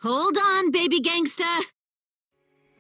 Hold on, baby gangsta.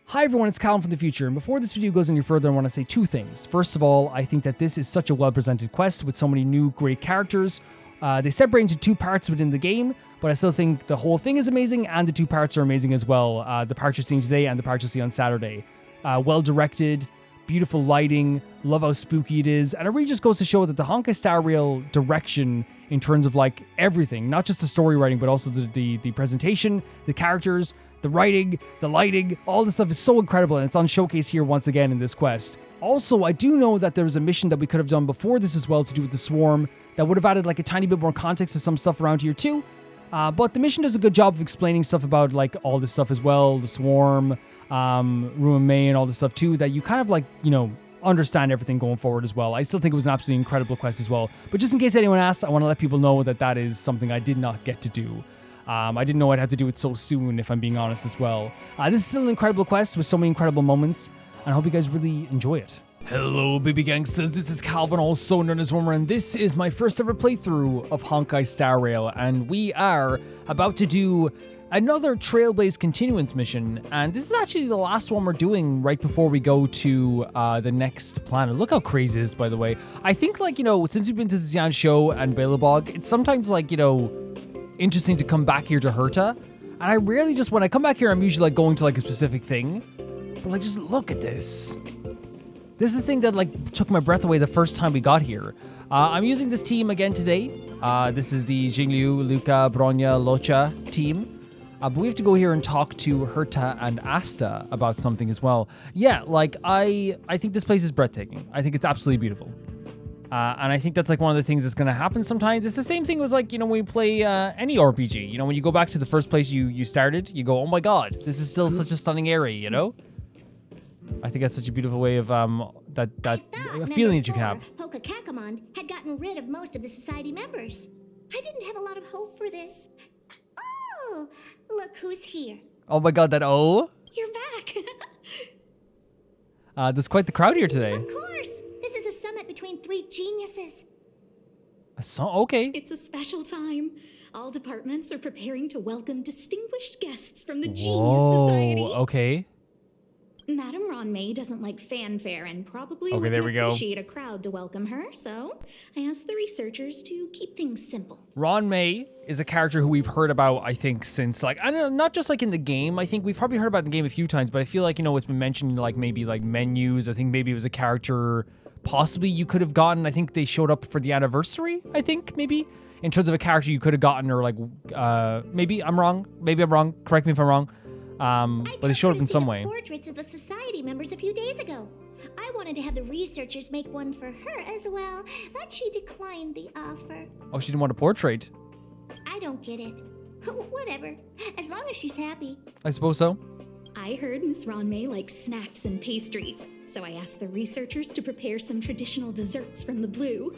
Hi everyone, it's Calvin from the future, and before this video goes any further, I want to say two things. First of all, I think that this is such a well-presented quest with so many new great characters. They separate into two parts within the game, but I still think the whole thing is amazing, and the two parts are amazing as well. The part you're seeing today and the part you'll see on Saturday. Well-directed, beautiful lighting, love how spooky it is, and it really just goes to show that the Honkai Star Rail direction in terms of like everything, not just the story writing, but also the presentation, the characters, the writing, the lighting, all this stuff is so incredible, and it's on showcase here once again in this quest. Also, I do know that there was a mission that we could have done before this as well to do with the swarm that would have added like a tiny bit more context to some stuff around here too. But the mission does a good job of explaining stuff about like all this stuff as well, the swarm, Ruan Mei and all this stuff too, that you kind of like, you know, understand everything going forward as well. I still think it was an absolutely incredible quest as well. But just in case anyone asks, I want to let people know that that is something I did not get to do. I didn't know I'd have to do it so soon, if I'm being honest as well. This is still an incredible quest with so many incredible moments, and I hope you guys really enjoy it. Hello, baby gangsters. This is Calvin, also known as Homer, and this is my first ever playthrough of Honkai Star Rail, and we are about to do another Trailblaze Continuance mission, and this is actually the last one we're doing right before we go to the next planet. Look how crazy it is, by the way. I think, like, you know, since we've been to the Xian Show and Belobog, it's sometimes, like, you know, interesting to come back here to Herta, and I rarely just, when I come back here, I'm usually, like, going to, like, a specific thing, but, like, just look at this. This is the thing that, like, took my breath away the first time we got here. I'm using this team again today. This is the Jingliu, Luca, Bronya, Locha team. But we have to go here and talk to Herta and Asta about something as well. Yeah, like, I think this place is breathtaking. I think it's absolutely beautiful. And I think that's, like, one of the things that's going to happen sometimes. It's the same thing as, like, you know, when you play any RPG. You know, when you go back to the first place you started, you go, oh my god, this is still such a stunning area, you know? I think that's such a beautiful way of, that feeling that you can have. Poka Kakamon had gotten rid of most of the society members. I didn't have a lot of hope for this. Oh, look who's here. Oh my god, that O? You're back. There's quite the crowd here today. Of course. This is a summit between three geniuses. Okay. It's a special time. All departments are preparing to welcome distinguished guests from the Genius Society. Okay. Madame Ruan Mei doesn't like fanfare and probably Okay, there we go. appreciate a crowd to welcome her, so I asked the researchers to keep things simple. Ruan Mei is a character who we've heard about, I think, since, like, I don't know, not just, like, in the game. I think we've probably heard about the game a few times, but I feel like, you know, it's been mentioned in, like, maybe, like, menus. I think maybe it was a character possibly you could have gotten. I think they showed up for the anniversary, I think, maybe, in terms of a character you could have gotten, or, like, maybe I'm wrong. Maybe I'm wrong. Correct me if I'm wrong. But they showed up in some way. Portraits of the society members a few days ago. I wanted to have the researchers make one for her as well, but she declined the offer. Oh, she didn't want a portrait. I don't get it. Whatever, as long as she's happy. I suppose so. I heard Miss Ruan Mei likes snacks and pastries, so I asked the researchers to prepare some traditional desserts from the blue.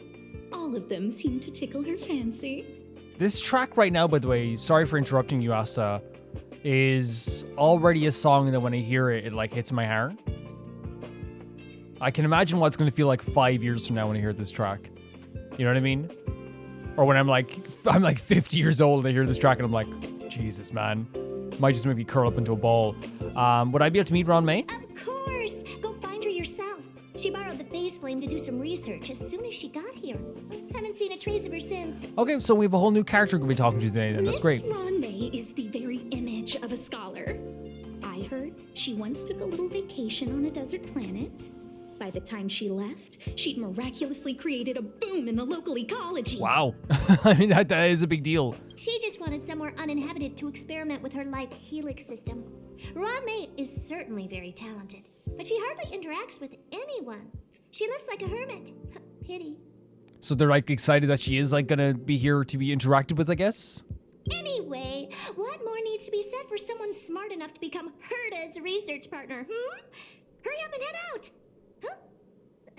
All of them seemed to tickle her fancy. This track right now, by the way, sorry for interrupting you, Asta, is already a song that when I hear it, it like hits my heart. I can imagine what it's going to feel like 5 years from now when I hear this track. You know what I mean? Or when I'm like 50 years old and I hear this track and I'm like, Jesus, man. Might just make me curl up into a ball. Would I be able to meet Ruan Mei? Of course! Go find her yourself. She borrowed the phase flame to do some research as soon as she got here. Haven't seen a trace of her since. Okay, so we have a whole new character we'll be talking to today then. That's great. Miss Ruan Mei is the very image of a scholar. I heard she once took a little vacation on a desert planet. By the time she left, she'd miraculously created a boom in the local ecology. Wow. I mean, that is a big deal. She just wanted somewhere uninhabited to experiment with her life helix system. Ruan Mei is certainly very talented, but she hardly interacts with anyone. She lives like a hermit. Pity. So they're like excited that she is like gonna be here to be interacted with, I guess? Anyway, what more needs to be said for someone smart enough to become Herta's research partner, Hurry up and head out!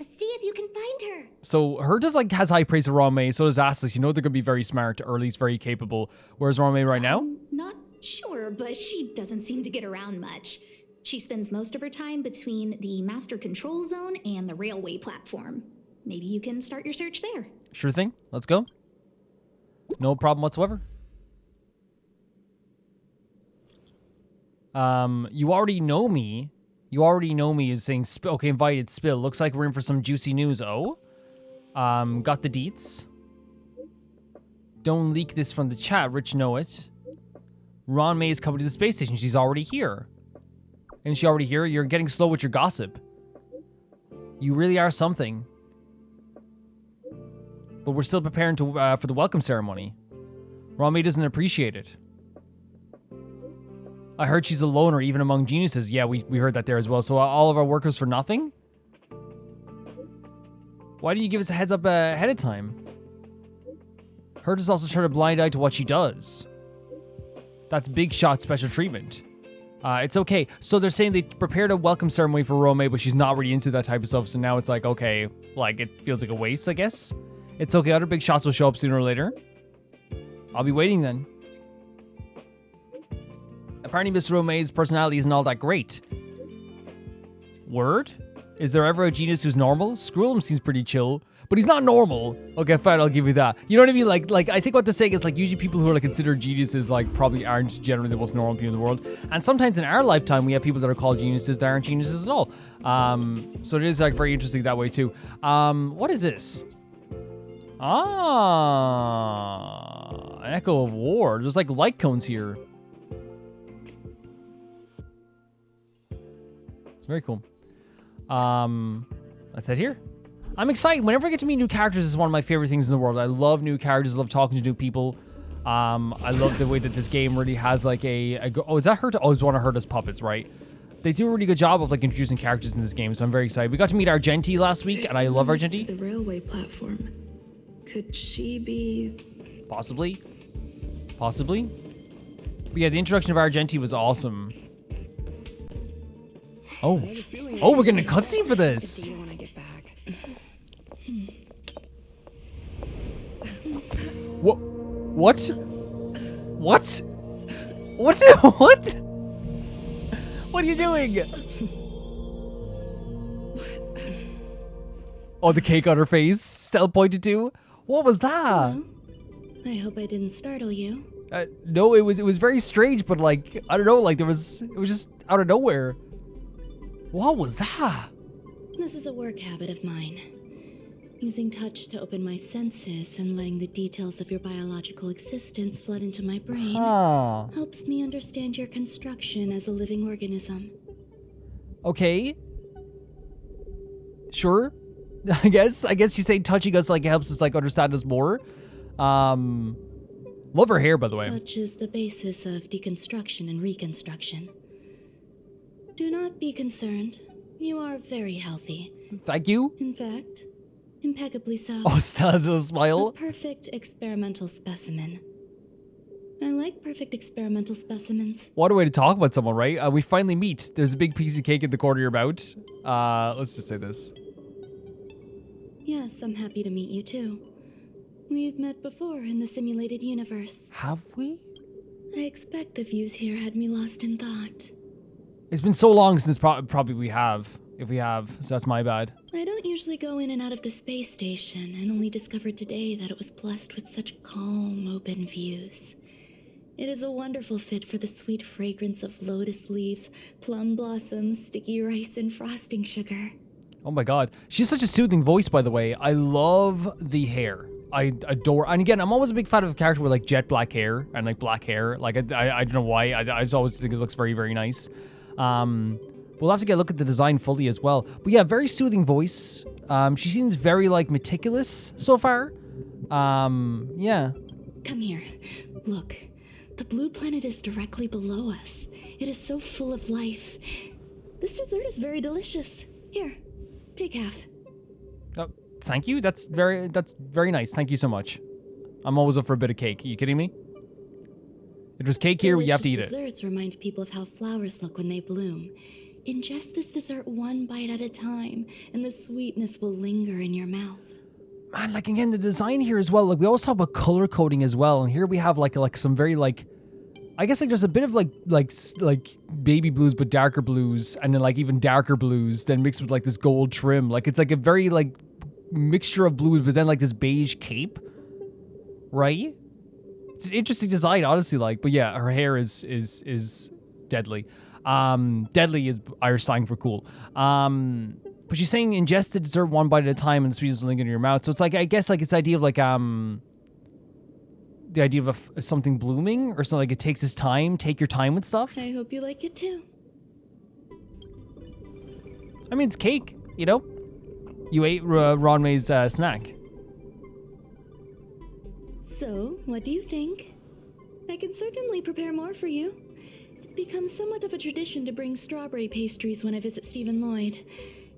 See if you can find her. So Herta's like has high praise of Ruan Mei, so does Astus. You know they're gonna be very smart, or at least very capable. Where's Ruan Mei right now? Not sure, but she doesn't seem to get around much. She spends most of her time between the master control zone and the railway platform. Maybe you can start your search there. Sure thing. Let's go. No problem whatsoever. You already know me. You already know me is saying, okay, invited, spill. Looks like we're in for some juicy news, oh? Got the deets. Don't leak this from the chat, Rich know it. Ruan Mei is coming to the space station. She's already here. Isn't she already here? You're getting slow with your gossip. You really are something. But we're still preparing to for the welcome ceremony. Ruan Mei doesn't appreciate it. I heard she's a loner even among geniuses. Yeah, we heard that there as well. So all of our work was for nothing? Why didn't you give us a heads up ahead of time? Hurt is also turned a blind eye to what she does. That's big shot special treatment. It's okay. So they're saying they prepared a welcome ceremony for Ruan Mei, but she's not really into that type of stuff. So now it's like, okay, like it feels like a waste, I guess. It's okay. Other big shots will show up sooner or later. I'll be waiting then. Apparently Miss Ruan Mei's personality isn't all that great. Word? Is there ever a genius who's normal? Scrollum seems pretty chill, but he's not normal. Okay, fine, I'll give you that. You know what I mean? Like I think what they're saying is like usually people who are like considered geniuses like probably aren't generally the most normal people in the world. And sometimes in our lifetime we have people that are called geniuses that aren't geniuses at all. So it is like very interesting that way too. What is this? Ah, an echo of war. There's like light cones here. Very cool. That's it here. I'm excited. Whenever I get to meet new characters, it's one of my favorite things in the world. I love new characters. I love talking to new people. I love the way that this game really has like oh, is that her? Oh, it's one of Herta's puppets, right? They do a really good job of like introducing characters in this game, so I'm very excited. We got to meet Argenti last week, and I love Argenti. The railway platform. Could she be? Possibly. Possibly. But yeah, the introduction of Argenti was awesome. Oh. Oh, we're getting a cutscene for this. When I get back. What? What? What? What? What? What are you doing? Oh, the cake on her face. Stell pointed to. What was that? Hello? I hope I didn't startle you. No, it was very strange, but like I don't know, like it was just out of nowhere. What was that? This is a work habit of mine. Using touch to open my senses and letting the details of your biological existence flood into my brain helps me understand your construction as a living organism. Okay. Sure. I guess she's saying touching us like helps us like understand us more. Love her hair, by the way. Such is the basis of deconstruction and reconstruction. Do not be concerned. You are very healthy. Thank you. In fact, impeccably so. Oh, Stella has a A smile. perfect experimental specimen. I like perfect experimental specimens. What a way to talk about someone, right? We finally meet. There's a big piece of cake in the corner of your mouth. Let's just say this. Yes, I'm happy to meet you too. We've met before in the simulated universe. Have we? I expect the views here had me lost in thought. It's been so long since probably we have. If we have, so that's my bad. I don't usually go in and out of the space station, and only discovered today that it was blessed with such calm, open views. It is a wonderful fit for the sweet fragrance of lotus leaves, plum blossoms, sticky rice, and frosting sugar. Oh my god. She has such a soothing voice, by the way. I love the hair. I adore, and again, I'm always a big fan of a character with like jet black hair and like black hair. Like I don't know why. I just always think it looks very, very nice. We'll have to get a look at the design fully as well. But yeah, very soothing voice. She seems very like meticulous so far. Yeah. Come here. Look. The blue planet is directly below us. It is so full of life. This dessert is very delicious. Here, take half. Oh, thank you. That's very nice. Thank you so much. I'm always up for a bit of cake. Are you kidding me? If there's cake here, you have to eat it. Desserts remind people of how flowers look when they bloom. Ingest this dessert one bite at a time, and the sweetness will linger in your mouth. Man, like again, the design here as well. Like we always talk about color coding as well, and here we have like some very like, I guess like just a bit of like baby blues but darker blues, and then like even darker blues, then mixed with like this gold trim. Like it's like a very like mixture of blues, but then like this beige cape, right? It's an interesting design, honestly. Like, but yeah, her hair is deadly. Deadly is Irish slang for cool. But she's saying ingest the dessert one bite at a time and the sweetness will linger in your mouth. So it's like, I guess, like, it's the idea of like, the idea of something blooming or something, like it takes its time. Take your time with stuff. I hope you like it too. I mean, it's cake, you know? You ate Ruan Mei's snack. So, what do you think? I can certainly prepare more for you. It's become somewhat of a tradition to bring strawberry pastries when I visit Stephen Lloyd.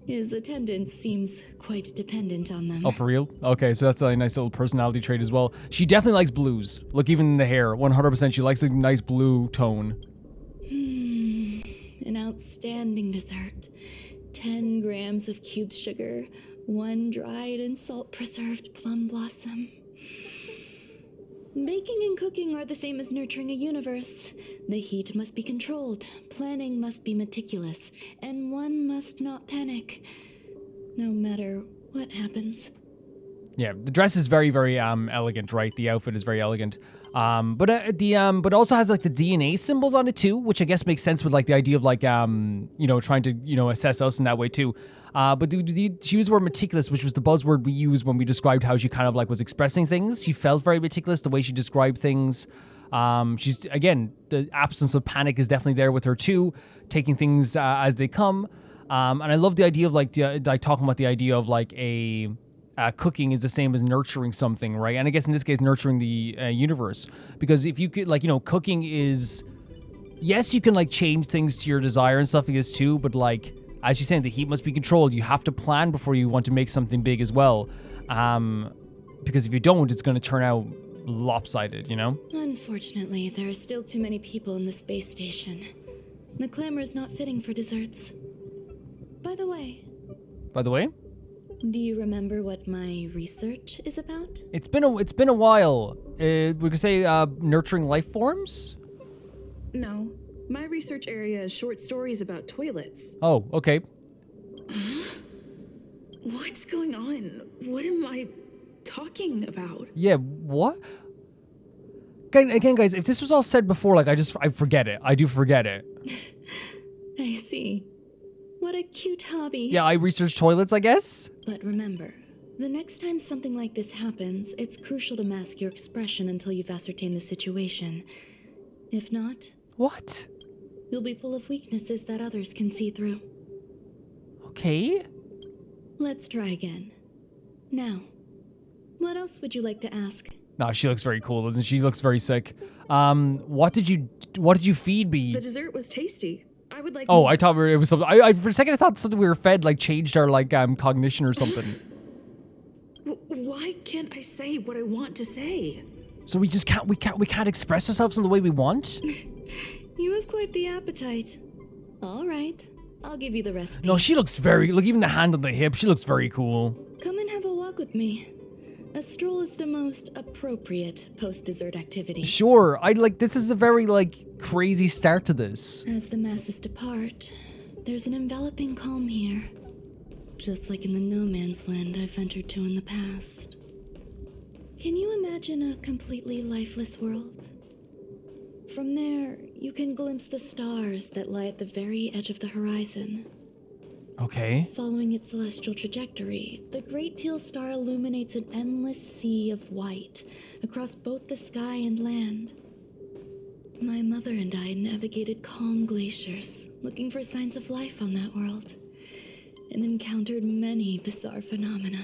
His attendance seems quite dependent on them. Oh, for real? Okay, so that's a nice little personality trait as well. She definitely likes blues. Look, even in the hair, 100%. She likes a nice blue tone. An outstanding dessert. 10 grams of cubed sugar, 1 dried and salt-preserved plum blossom. Baking and cooking are the same as nurturing a universe. The heat must be controlled, planning must be meticulous, and one must not panic, no matter what happens. Yeah, the dress is very, very elegant, right? The outfit is very elegant. But it also has like the DNA symbols on it too, which I guess makes sense with like the idea of like trying to assess us in that way too. But she used the word meticulous, which was the buzzword we used when we described how she kind of like was expressing things. She felt very meticulous, the way she described things. She's, again, the absence of panic is definitely there with her too, taking things as they come. And I love the idea of like talking about the idea of like cooking is the same as nurturing something, right? And I guess in this case, nurturing the universe. Because if you could, like, cooking is, yes, you can like change things to your desire and stuff like this too, but like, as you're saying, the heat must be controlled. You have to plan before you want to make something big as well. Because if you don't, it's going to turn out lopsided, you know? Unfortunately, there are still too many people in the space station. The clamor is not fitting for desserts. By the way, do you remember what my research is about? It's been a while. We could say nurturing life forms? No. My research area is short stories about toilets. Oh, okay. What's going on? What am I talking about? Yeah, what? Again, guys, if this was all said before, like, I forget it. I do forget it. I see. What a cute hobby. Yeah, I research toilets, I guess? But remember, the next time something like this happens, it's crucial to mask your expression until you've ascertained the situation. If not... What? You'll be full of weaknesses that others can see through. Okay. Let's try again. Now, what else would you like to ask? No, she looks very cool, doesn't she? She looks very sick. What did you feed me? The dessert was tasty. I would like... Oh, I thought it was something... I for a second I thought something we were fed like changed our like cognition or something. Why can't I say what I want to say? So we just can't express ourselves in the way we want? You have quite the appetite. All right, I'll give you the recipe. No, she looks very... Look, even the hand on the hip, she looks very cool. Come and have a walk with me. A stroll is the most appropriate post-dessert activity. Sure, this is a very, like, crazy start to this. As the masses depart, there's an enveloping calm here. Just like in the no-man's land I've ventured to in the past. Can you imagine a completely lifeless world? From there, you can glimpse the stars that lie at the very edge of the horizon. Okay. Following its celestial trajectory, the Great Teal Star illuminates an endless sea of white across both the sky and land. My mother and I navigated calm glaciers, looking for signs of life on that world, and encountered many bizarre phenomena.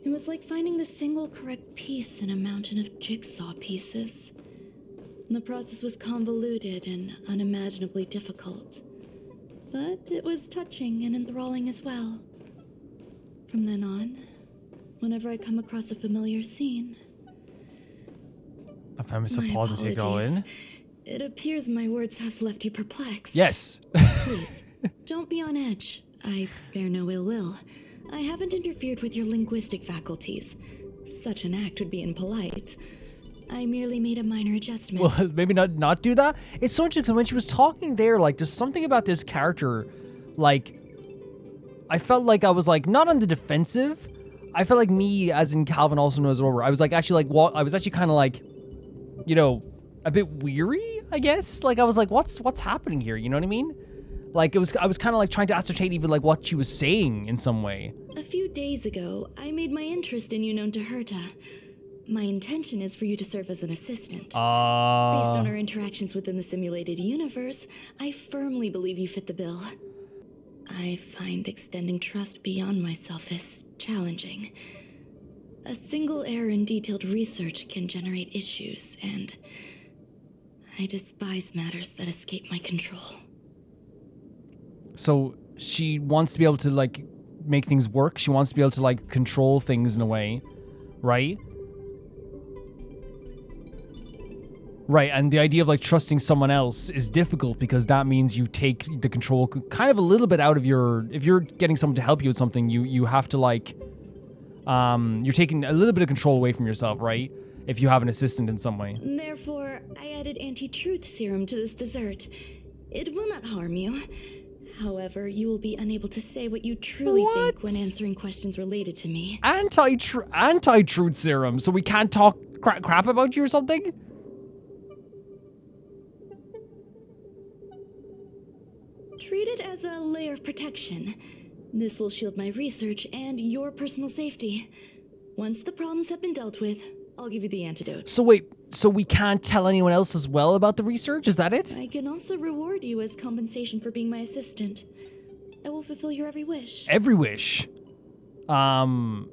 It was like finding the single correct piece in a mountain of jigsaw pieces. The process was convoluted and unimaginably difficult, but it was touching and enthralling as well. From then on, whenever I come across a familiar scene... I found myself pausing to take it all in. It appears my words have left you perplexed. Yes. Please, don't be on edge. I bear no ill will. I haven't interfered with your linguistic faculties. Such an act would be impolite. I merely made a minor adjustment. Well, maybe not do that. It's so interesting because when she was talking there, like, there's something about this character, like, I felt like I was, like, not on the defensive. I felt like me, as in Calvin also knows over. I was, like, actually, like, I was actually kind of, like, a bit weary I guess. Like, I was like, what's happening here? You know what I mean? Like, I was kind of like trying to ascertain even like what she was saying in some way. A few days ago, I made my interest in you known to Herta. My intention is for you to serve as an assistant. Based on our interactions within the simulated universe, I firmly believe you fit the bill. I find extending trust beyond myself is challenging. A single error in detailed research can generate issues, and I despise matters that escape my control. So she wants to be able to like make things work. She wants to be able to like control things in a way, right? Right, and the idea of like trusting someone else is difficult because that means you take the control kind of a little bit out of your. If you're getting someone to help you with something, you have to like, you're taking a little bit of control away from yourself, right? If you have an assistant in some way. Therefore, I added anti-truth serum to this dessert. It will not harm you. However, you will be unable to say what you truly think when answering questions related to me. Anti-truth serum, so we can't talk crap about you or something? Treat it as a layer of protection. This will shield my research and your personal safety. Once the problems have been dealt with, I'll give you the antidote. So wait, so we can't tell anyone else as well about the research? Is that it? I can also reward you as compensation for being my assistant. I will fulfill your every wish. Every wish. Problems?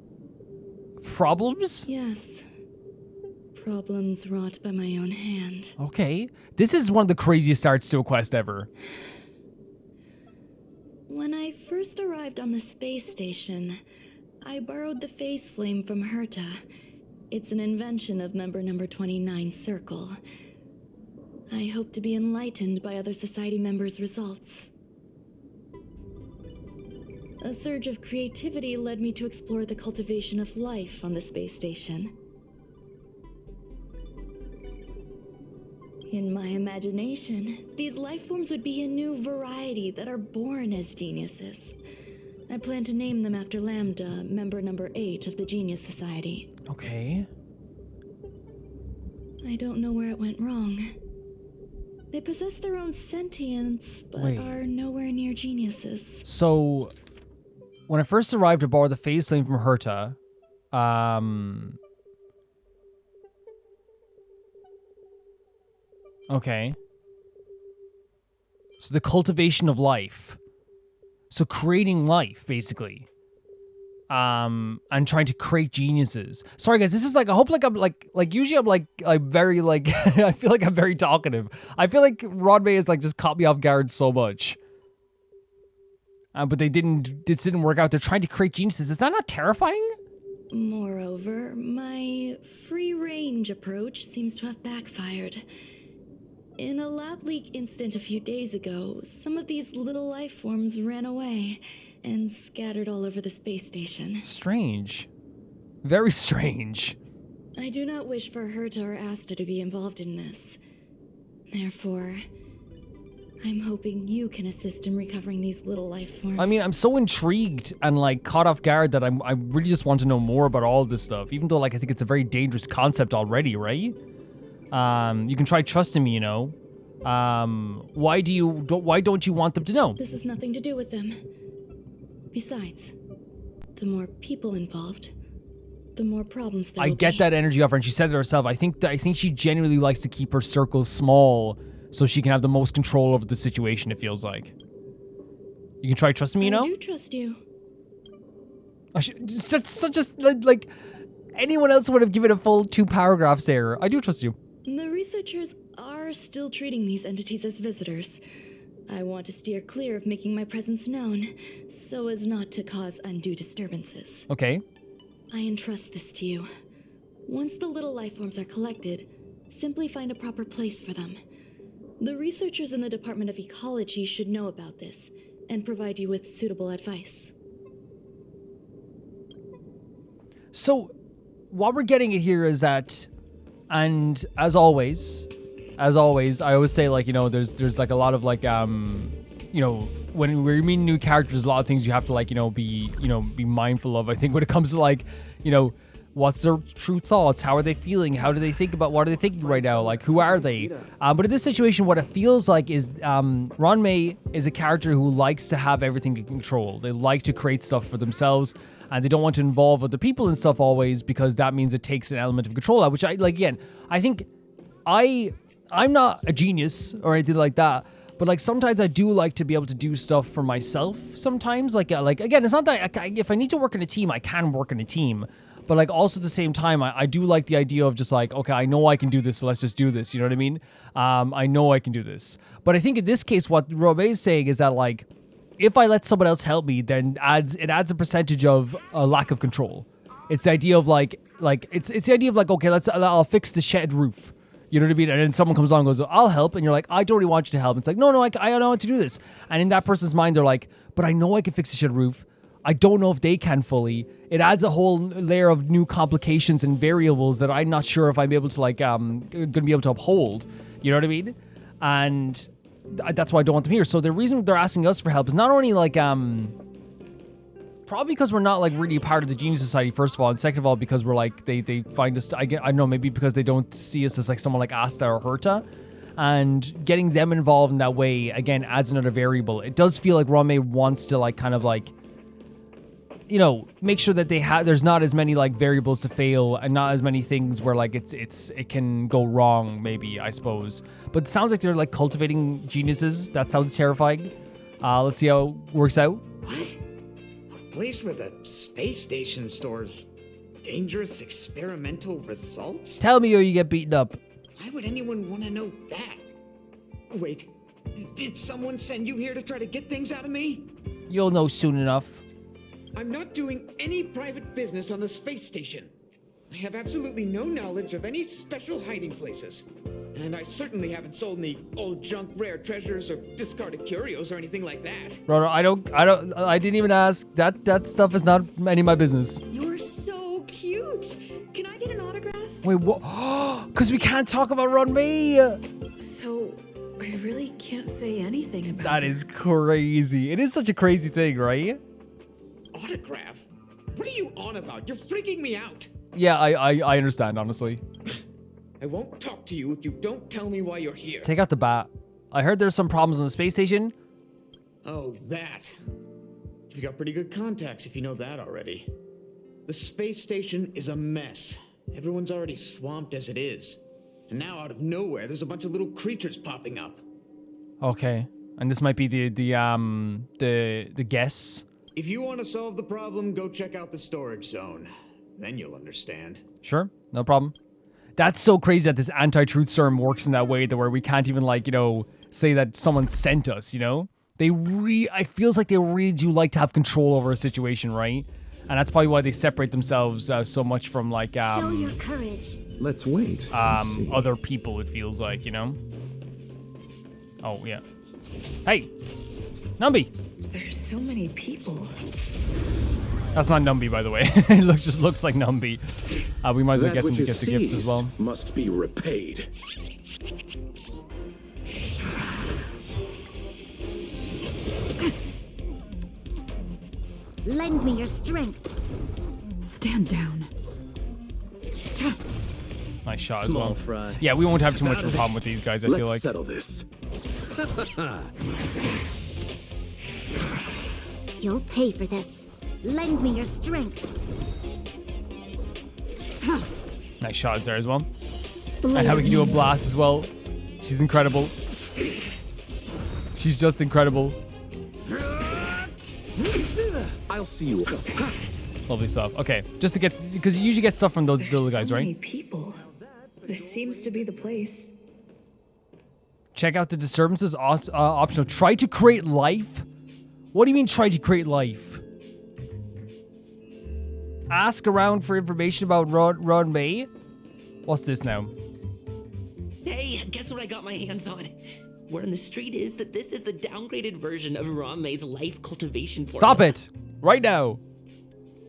Yes. Problems wrought by my own hand. Okay. This is one of the craziest starts to a quest ever. When I first arrived on the space station, I borrowed the phase flame from Herta. It's an invention of member number 29 Circle. I hope to be enlightened by other society members' results. A surge of creativity led me to explore the cultivation of life on the space station. In my imagination, these life forms would be a new variety that are born as geniuses. I plan to name them after Lambda, member number 8 of the Genius Society. Okay. I don't know where it went wrong. They possess their own sentience, but are nowhere near geniuses. So, when I first arrived to borrow the phase flame from Herta, okay. So the cultivation of life. So creating life, basically. And trying to create geniuses. Sorry guys, this is like, I hope like I'm like usually I'm very like, I feel like I'm very talkative. I feel like Ruan Mei has like just caught me off guard so much. But this didn't work out. They're trying to create geniuses. Is that not terrifying? Moreover, my free-range approach seems to have backfired. In a lab leak incident a few days ago, some of these little life forms ran away and scattered all over the space station. Strange. Very strange. I do not wish for Herta or Asta to be involved in this. Therefore, I'm hoping you can assist in recovering these little life forms. I mean, I'm so intrigued and like caught off guard that I really just want to know more about all this stuff. Even though like I think it's a very dangerous concept already, right? You can try trusting me, you know. Why don't you want them to know? This has nothing to do with them. Besides, the more people involved, the more problems there will be. I get that energy off her, and she said it herself. I think she genuinely likes to keep her circle small so she can have the most control over the situation, it feels like. You can try trusting me, you know? I do trust you. Such a, like, anyone else would have given a full 2 paragraphs there. I do trust you. The researchers are still treating these entities as visitors. I want to steer clear of making my presence known, so as not to cause undue disturbances. Okay. I entrust this to you. Once the little life forms are collected, simply find a proper place for them. The researchers in the Department of Ecology should know about this, and provide you with suitable advice. So, what we're getting at here is that, and as always, I always say, like, you know, there's like a lot of like, you know, when we're meeting new characters, a lot of things you have to like, be mindful of. I think when it comes to like, What's their true thoughts? How are they feeling? How do they think about, what are they thinking right now? Like, who are they? But in this situation, what it feels like is Ruan Mei is a character who likes to have everything in control. They like to create stuff for themselves, and they don't want to involve other people in stuff always, because that means it takes an element of control out, which I, like, again, I think I'm not a genius or anything like that, but like sometimes I do like to be able to do stuff for myself sometimes. Like again, it's not that if I need to work in a team, I can work in a team. But like also at the same time, I do like the idea of just like, okay, I know I can do this, so let's just do this. You know what I mean? I know I can do this. But I think in this case, what Ruan Mei is saying is that like, if I let someone else help me, then it adds a percentage of a lack of control. It's the idea of like it's the idea of like, okay, I'll fix the shed roof. You know what I mean? And then someone comes on and goes, I'll help. And you're like, I don't really want you to help. It's like, no, I don't know how to do this. And in that person's mind, they're like, but I know I can fix the shed roof. I don't know if they can fully. It adds a whole layer of new complications and variables that I'm not sure if I'm able to like, going to be able to uphold. You know what I mean? And that's why I don't want them here. So the reason they're asking us for help is not only like, probably because we're not like really a part of the Genius Society, first of all, and second of all, because we're like, they find us, I don't know, maybe because they don't see us as like someone like Asta or Herta. And getting them involved in that way, again, adds another variable. It does feel like Ruan Mei wants to like kind of like, you know, make sure that there's not as many like variables to fail and not as many things where like it can go wrong, maybe, I suppose. But it sounds like they're like cultivating geniuses. That sounds terrifying. Let's see how it works out. What? A place where the space station stores dangerous experimental results? Tell me or you get beaten up. Why would anyone want to know that? Wait, did someone send you here to try to get things out of me? You'll know soon enough. I'm not doing any private business on the space station. I have absolutely no knowledge of any special hiding places. And I certainly haven't sold any old junk rare treasures or discarded curios or anything like that. Brother, I didn't even ask. That stuff is not any of my business. You're so cute. Can I get an autograph? Wait, what? Because we can't talk about Ruan Mei. So, I really can't say anything about That it. is crazy. It is such a crazy thing, right? Autograph? What are you on about? You're freaking me out. Yeah, I understand, honestly. I won't talk to you if you don't tell me why you're here. Take out the bat. I heard there's some problems on the space station. Oh, that. You've got pretty good contacts if you know that already. The space station is a mess. Everyone's already swamped as it is. And now out of nowhere, there's a bunch of little creatures popping up. Okay. And this might be the guess. If you want to solve the problem, go check out the storage zone. Then you'll understand. Sure, no problem. That's so crazy that this anti-truth serum works in that way, that where we can't even like, you know, say that someone sent us, you know? It feels like they really do like to have control over a situation, right? And that's probably why they separate themselves so much from like, Show your courage. Let's wait. and see. other people, it feels like, you know? Oh, yeah. Hey, Numby. There's so many people. That's not Numby, by the way. It just looks like Numby. We might as well That get them which to is get the gifts as seized well. must be repaid. Lend me your strength. Stand down. Nice shot as Small well. fry. Yeah, we won't have too much of a problem with these guys, I Let's feel like. settle this. You'll pay for this. Lend me your strength. Nice shots there as well. And how we can do a blast as well. She's incredible. She's just incredible. I'll see you. Lovely stuff. Okay, just to get, because you usually get stuff from those little guys, so many right? people. This seems to be the place. Check out the disturbances optional. Try to create life? What do you mean try to create life? Ask around for information about Ruan Mei? What's this now? Hey, guess what I got my hands on? Word on the street is that this is the downgraded version of Ruan Mei's life cultivation formula. Stop it! Right now!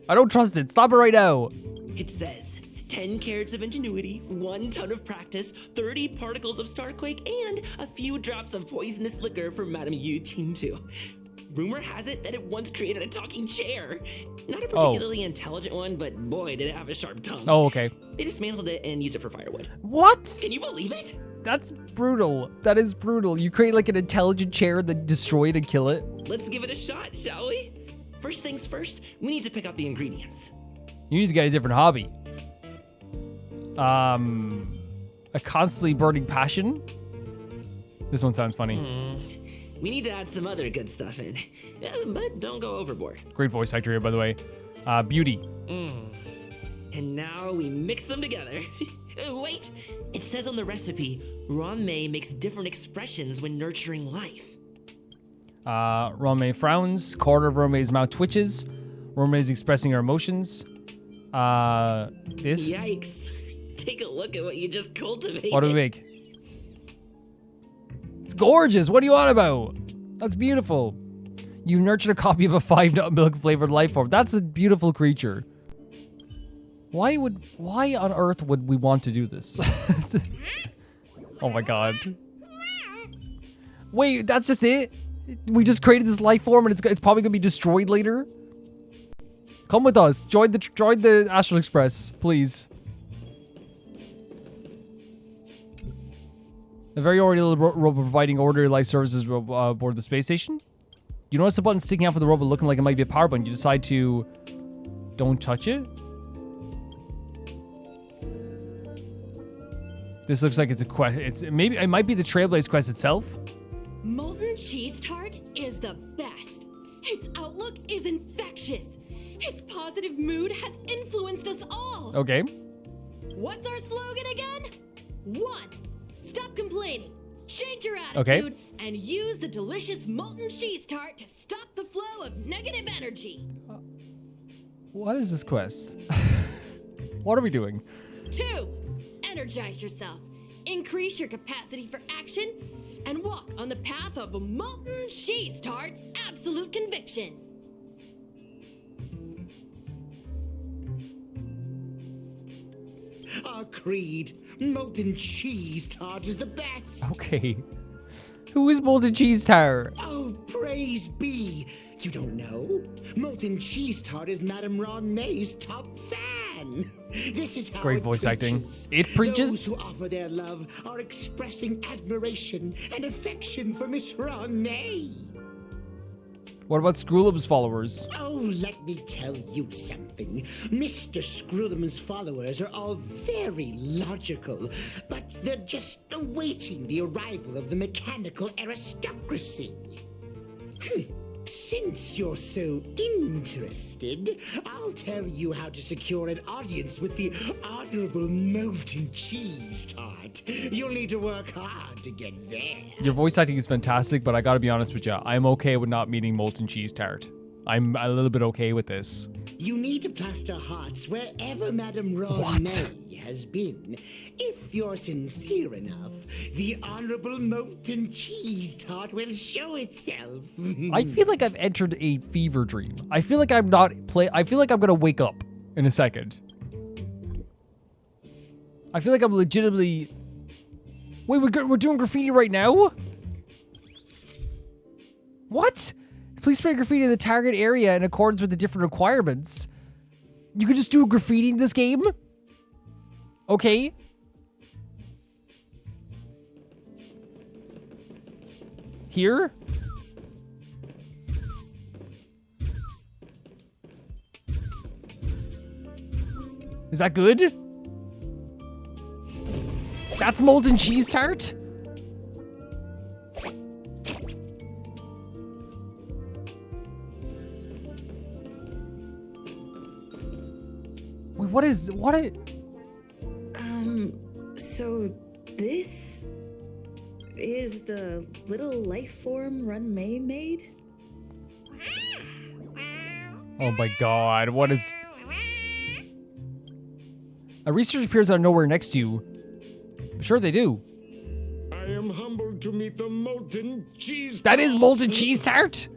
I don't trust it. Stop it right now. It says 10 carats of ingenuity, 1 ton of practice, 30 particles of starquake, and a few drops of poisonous liquor for Madame Yu Tintu. rumor has it that it once created a talking chair. Not a particularly intelligent one, but boy, did it have a sharp tongue. Oh, okay. They dismantled it and used it for firewood. What? Can you believe it? That's brutal. That is brutal. You create like an intelligent chair, then destroy it and kill it. Let's give it a shot, shall we? First things first, we need to pick out the ingredients. You need to get a different hobby. A constantly burning passion? This one sounds funny. We need to add some other good stuff in, but don't go overboard. Great voice actor here, by the way. Beauty. And now we mix them together. Wait, it says on the recipe, Ruan Mei makes different expressions when nurturing life. Ruan Mei frowns. Corner of Ruan Mei's mouth twitches. Ruan Mei is expressing her emotions. This? Yikes. Take a look at what you just cultivated. What do we make? It's gorgeous. What are you on about? That's beautiful. You nurtured a copy of a 5-nut milk flavored life form. That's a beautiful creature. Why on earth would we want to do this? Oh my god. Wait, that's just it? We just created this life form and it's probably gonna be destroyed later? Come with us. Join the Astral Express, please. A very ordinary little robot providing orderly life services aboard the space station. You notice a button sticking out from the robot looking like it might be a power button. You decide to don't touch it. This looks like it's a quest. It might be the Trailblaze quest itself. Molten cheese tart is the best. Its outlook is infectious. Its positive mood has influenced us all. Okay. What's our slogan again? 1. Stop complaining. Change your Okay. attitude and use the delicious molten cheese tart to stop the flow of negative energy. What is this quest? What are we doing? 2. Energize yourself. Increase your capacity for action and walk on the path of a molten cheese tart's absolute conviction. Our creed, molten cheese tart is the best. Okay. Who is Molten Cheese Tart? Oh, praise be. You don't know? Molten cheese tart is Madame Ruan Mei's top fan. This is how Great it voice acting. preaches. It preaches? Those who offer their love are expressing admiration and affection for Miss Ruan Mei. What about Screwlum's followers? Oh, let me tell you something. Mr. Screwlum's followers are all very logical, but they're just awaiting the arrival of the mechanical aristocracy. Since you're so interested, I'll tell you how to secure an audience with the Honorable Molten Cheese Tart. You'll need to work hard to get there. Your voice acting is fantastic, but I gotta be honest with you. I'm okay with not meeting Molten Cheese Tart. I'm a little bit okay with this. You need to plaster hearts wherever Madame Ruan Mei has been. If you're sincere enough, the Honorable Molten Cheese Tart will show itself. I feel like I've entered a fever dream. I feel like I'm not I feel like I'm gonna wake up in a second. I feel like I'm legitimately... Wait, we're doing graffiti right now? What? Please spray graffiti in the target area in accordance with the different requirements. You could just do graffiti in this game? Okay. Here? Is that good? That's molten cheese tart? Wait, what is So this is the little life form Ruan Mei made? Oh my god, what is... A researcher appears out of nowhere next to you. I'm sure they do. I am humbled to meet the molten cheese That tart. is molten cheese tart?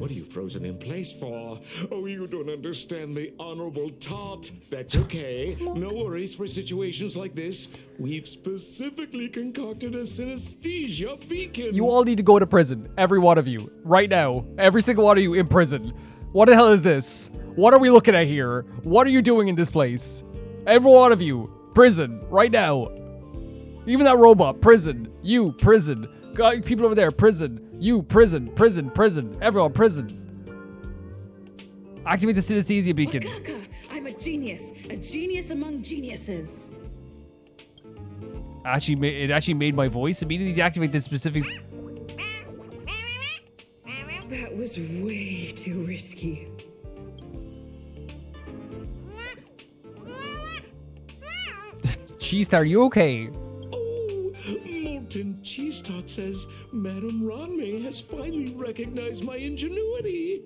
What are you frozen in place for? Oh, you don't understand the Honorable Tart. That's okay. No worries for situations like this. We've specifically concocted a synesthesia beacon. You all need to go to prison. Every one of you. Right now. Every single one of you in prison. What the hell is this? What are we looking at here? What are you doing in this place? Every one of you. Prison. Right now. Even that robot. Prison. You. Prison. People over there. Prison. You. Prison. Prison. Prison. Everyone. Prison. Activate the synesthesia beacon. Wakaka, I'm a genius among geniuses. It actually made my voice immediately deactivate this specific. That was way too risky. Cheese Star, are you okay? Oh, Molten Cheese Tart says Madame Ruan Mei has finally recognized my ingenuity.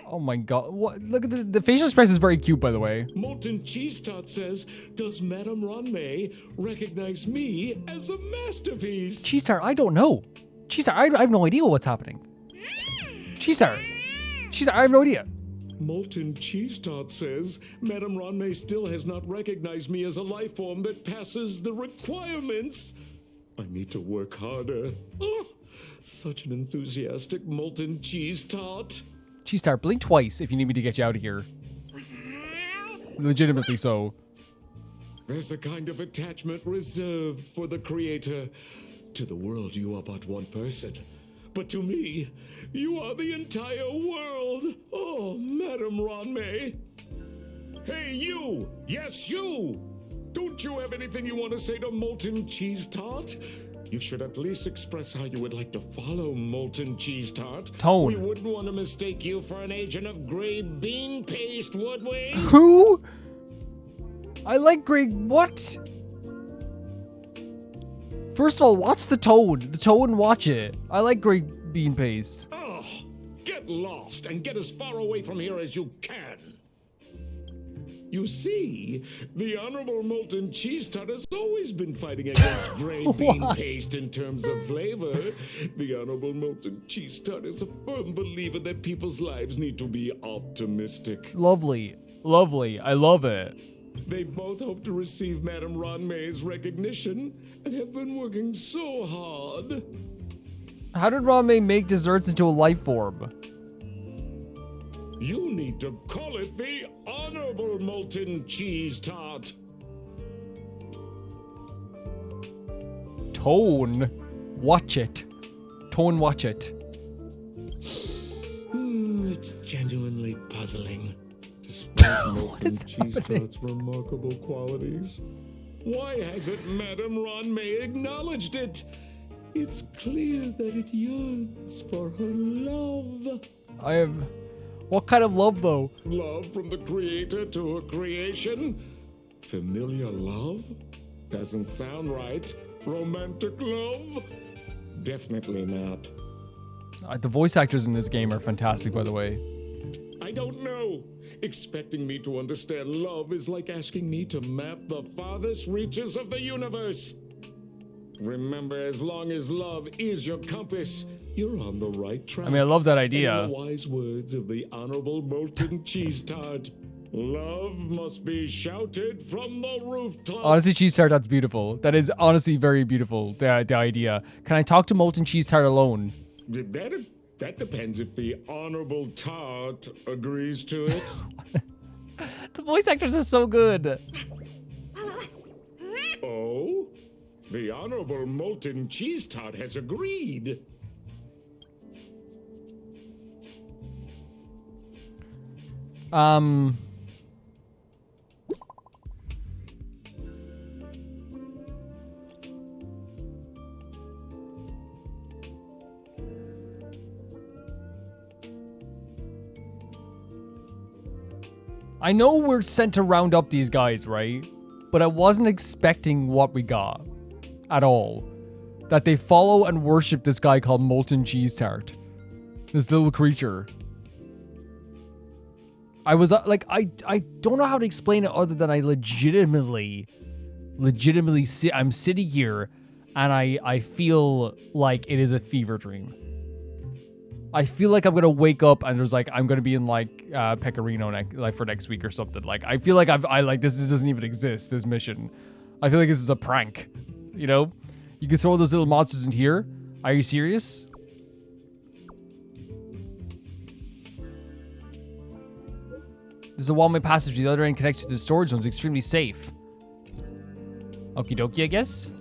Oh my god. What? Look at the facial expression is very cute, by the way. Molten Cheese Tart says, does Madame Ruan Mei recognize me as a masterpiece? Cheese Star, I don't know. Cheese Star, I have no idea what's happening. Cheese Star, I have no idea. Molten Cheese Tart says, Madame Ruan Mei still has not recognized me as a life form that passes the requirements. I need to work harder. Oh, such an enthusiastic Molten Cheese Tart. Cheese Star, blink twice if you need me to get you out of here. Legitimately so. There's a kind of attachment reserved for the creator. To the world, you are but one person. But to me, you are the entire world. Oh, Madame Ruan Mei. Hey, you! Yes, you! Don't you have anything you want to say to Molten Cheese Tart? You should at least express how you would like to follow Molten Cheese Tart. Tone. We wouldn't want to mistake you for an agent of gray bean paste, would we? Who? I like gray. What? First of all, watch the Toad. The Toad and watch it. I like gray bean paste. Oh, get lost and get as far away from here as you can. You see, the Honorable Molten Cheese Tart has always been fighting against gray bean paste in terms of flavor. The Honorable Molten Cheese Tart is a firm believer that people's lives need to be optimistic. Lovely. Lovely. I love it. They both hope to receive Madame Ruan Mei's recognition and have been working so hard. How did Ruan Mei make desserts into a life form? You need to call it the Honorable Molten Cheese Tart. Tone. Watch it. Tone, watch it. It's genuinely puzzling. Despite Molten Cheese Tart's remarkable qualities. Why hasn't Madame Ruan Mei acknowledged it? It's clear that it yearns for her love. I am... What kind of love, though? Love from the creator to her creation? Familiar love? Doesn't sound right. Romantic love? Definitely not. The voice actors in this game are fantastic, by the way. I don't know. Expecting me to understand love is like asking me to map the farthest reaches of the universe. Remember, as long as love is your compass, you're on the right track. I mean, I love that idea. In the wise words of the Honorable Molten Cheese Tart, love must be shouted from the rooftop. Honestly, Cheese Tart, that's beautiful. That is honestly very beautiful, the idea. Can I talk to Molten Cheese Tart alone? That depends if the Honorable Tart agrees to it. The voice actors are so good. Oh? The Honorable Molten Cheese Tart has agreed. I know we're sent to round up these guys, right? But I wasn't expecting what we got at all. That they follow and worship this guy called Molten Cheese Tart. This little creature. I was like, I don't know how to explain it other than I legitimately I'm sitting here and I feel like it is a fever dream. I feel like I'm gonna wake up and there's like I'm gonna be in like Pecorino like for next week or something. Like I feel like I like this doesn't even exist, this mission. I feel like this is a prank. You know? You can throw those little monsters in here. Are you serious? There's a one-way passage to the other end connected to the storage zones, extremely safe. Okie dokie, I guess.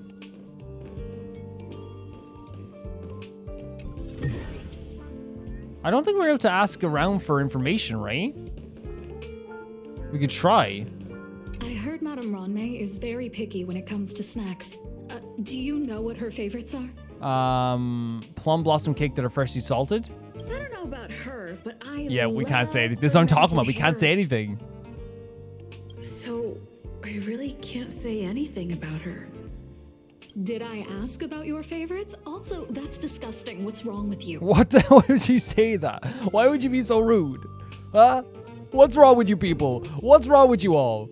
I don't think we're able to ask around for information, right? We could try. I heard Madame Ruan Mei is very picky when it comes to snacks. Do you know what her favorites are? Plum blossom cake that are freshly salted. I don't know about her, but Yeah, we can't say anything. This is what I'm talking about. We can't say anything. So, I really can't say anything about her. Did I ask about your favorites? Also, that's disgusting. What's wrong with you? What the hell would you say that? Why would you be so rude? Huh? What's wrong with you people? What's wrong with you all?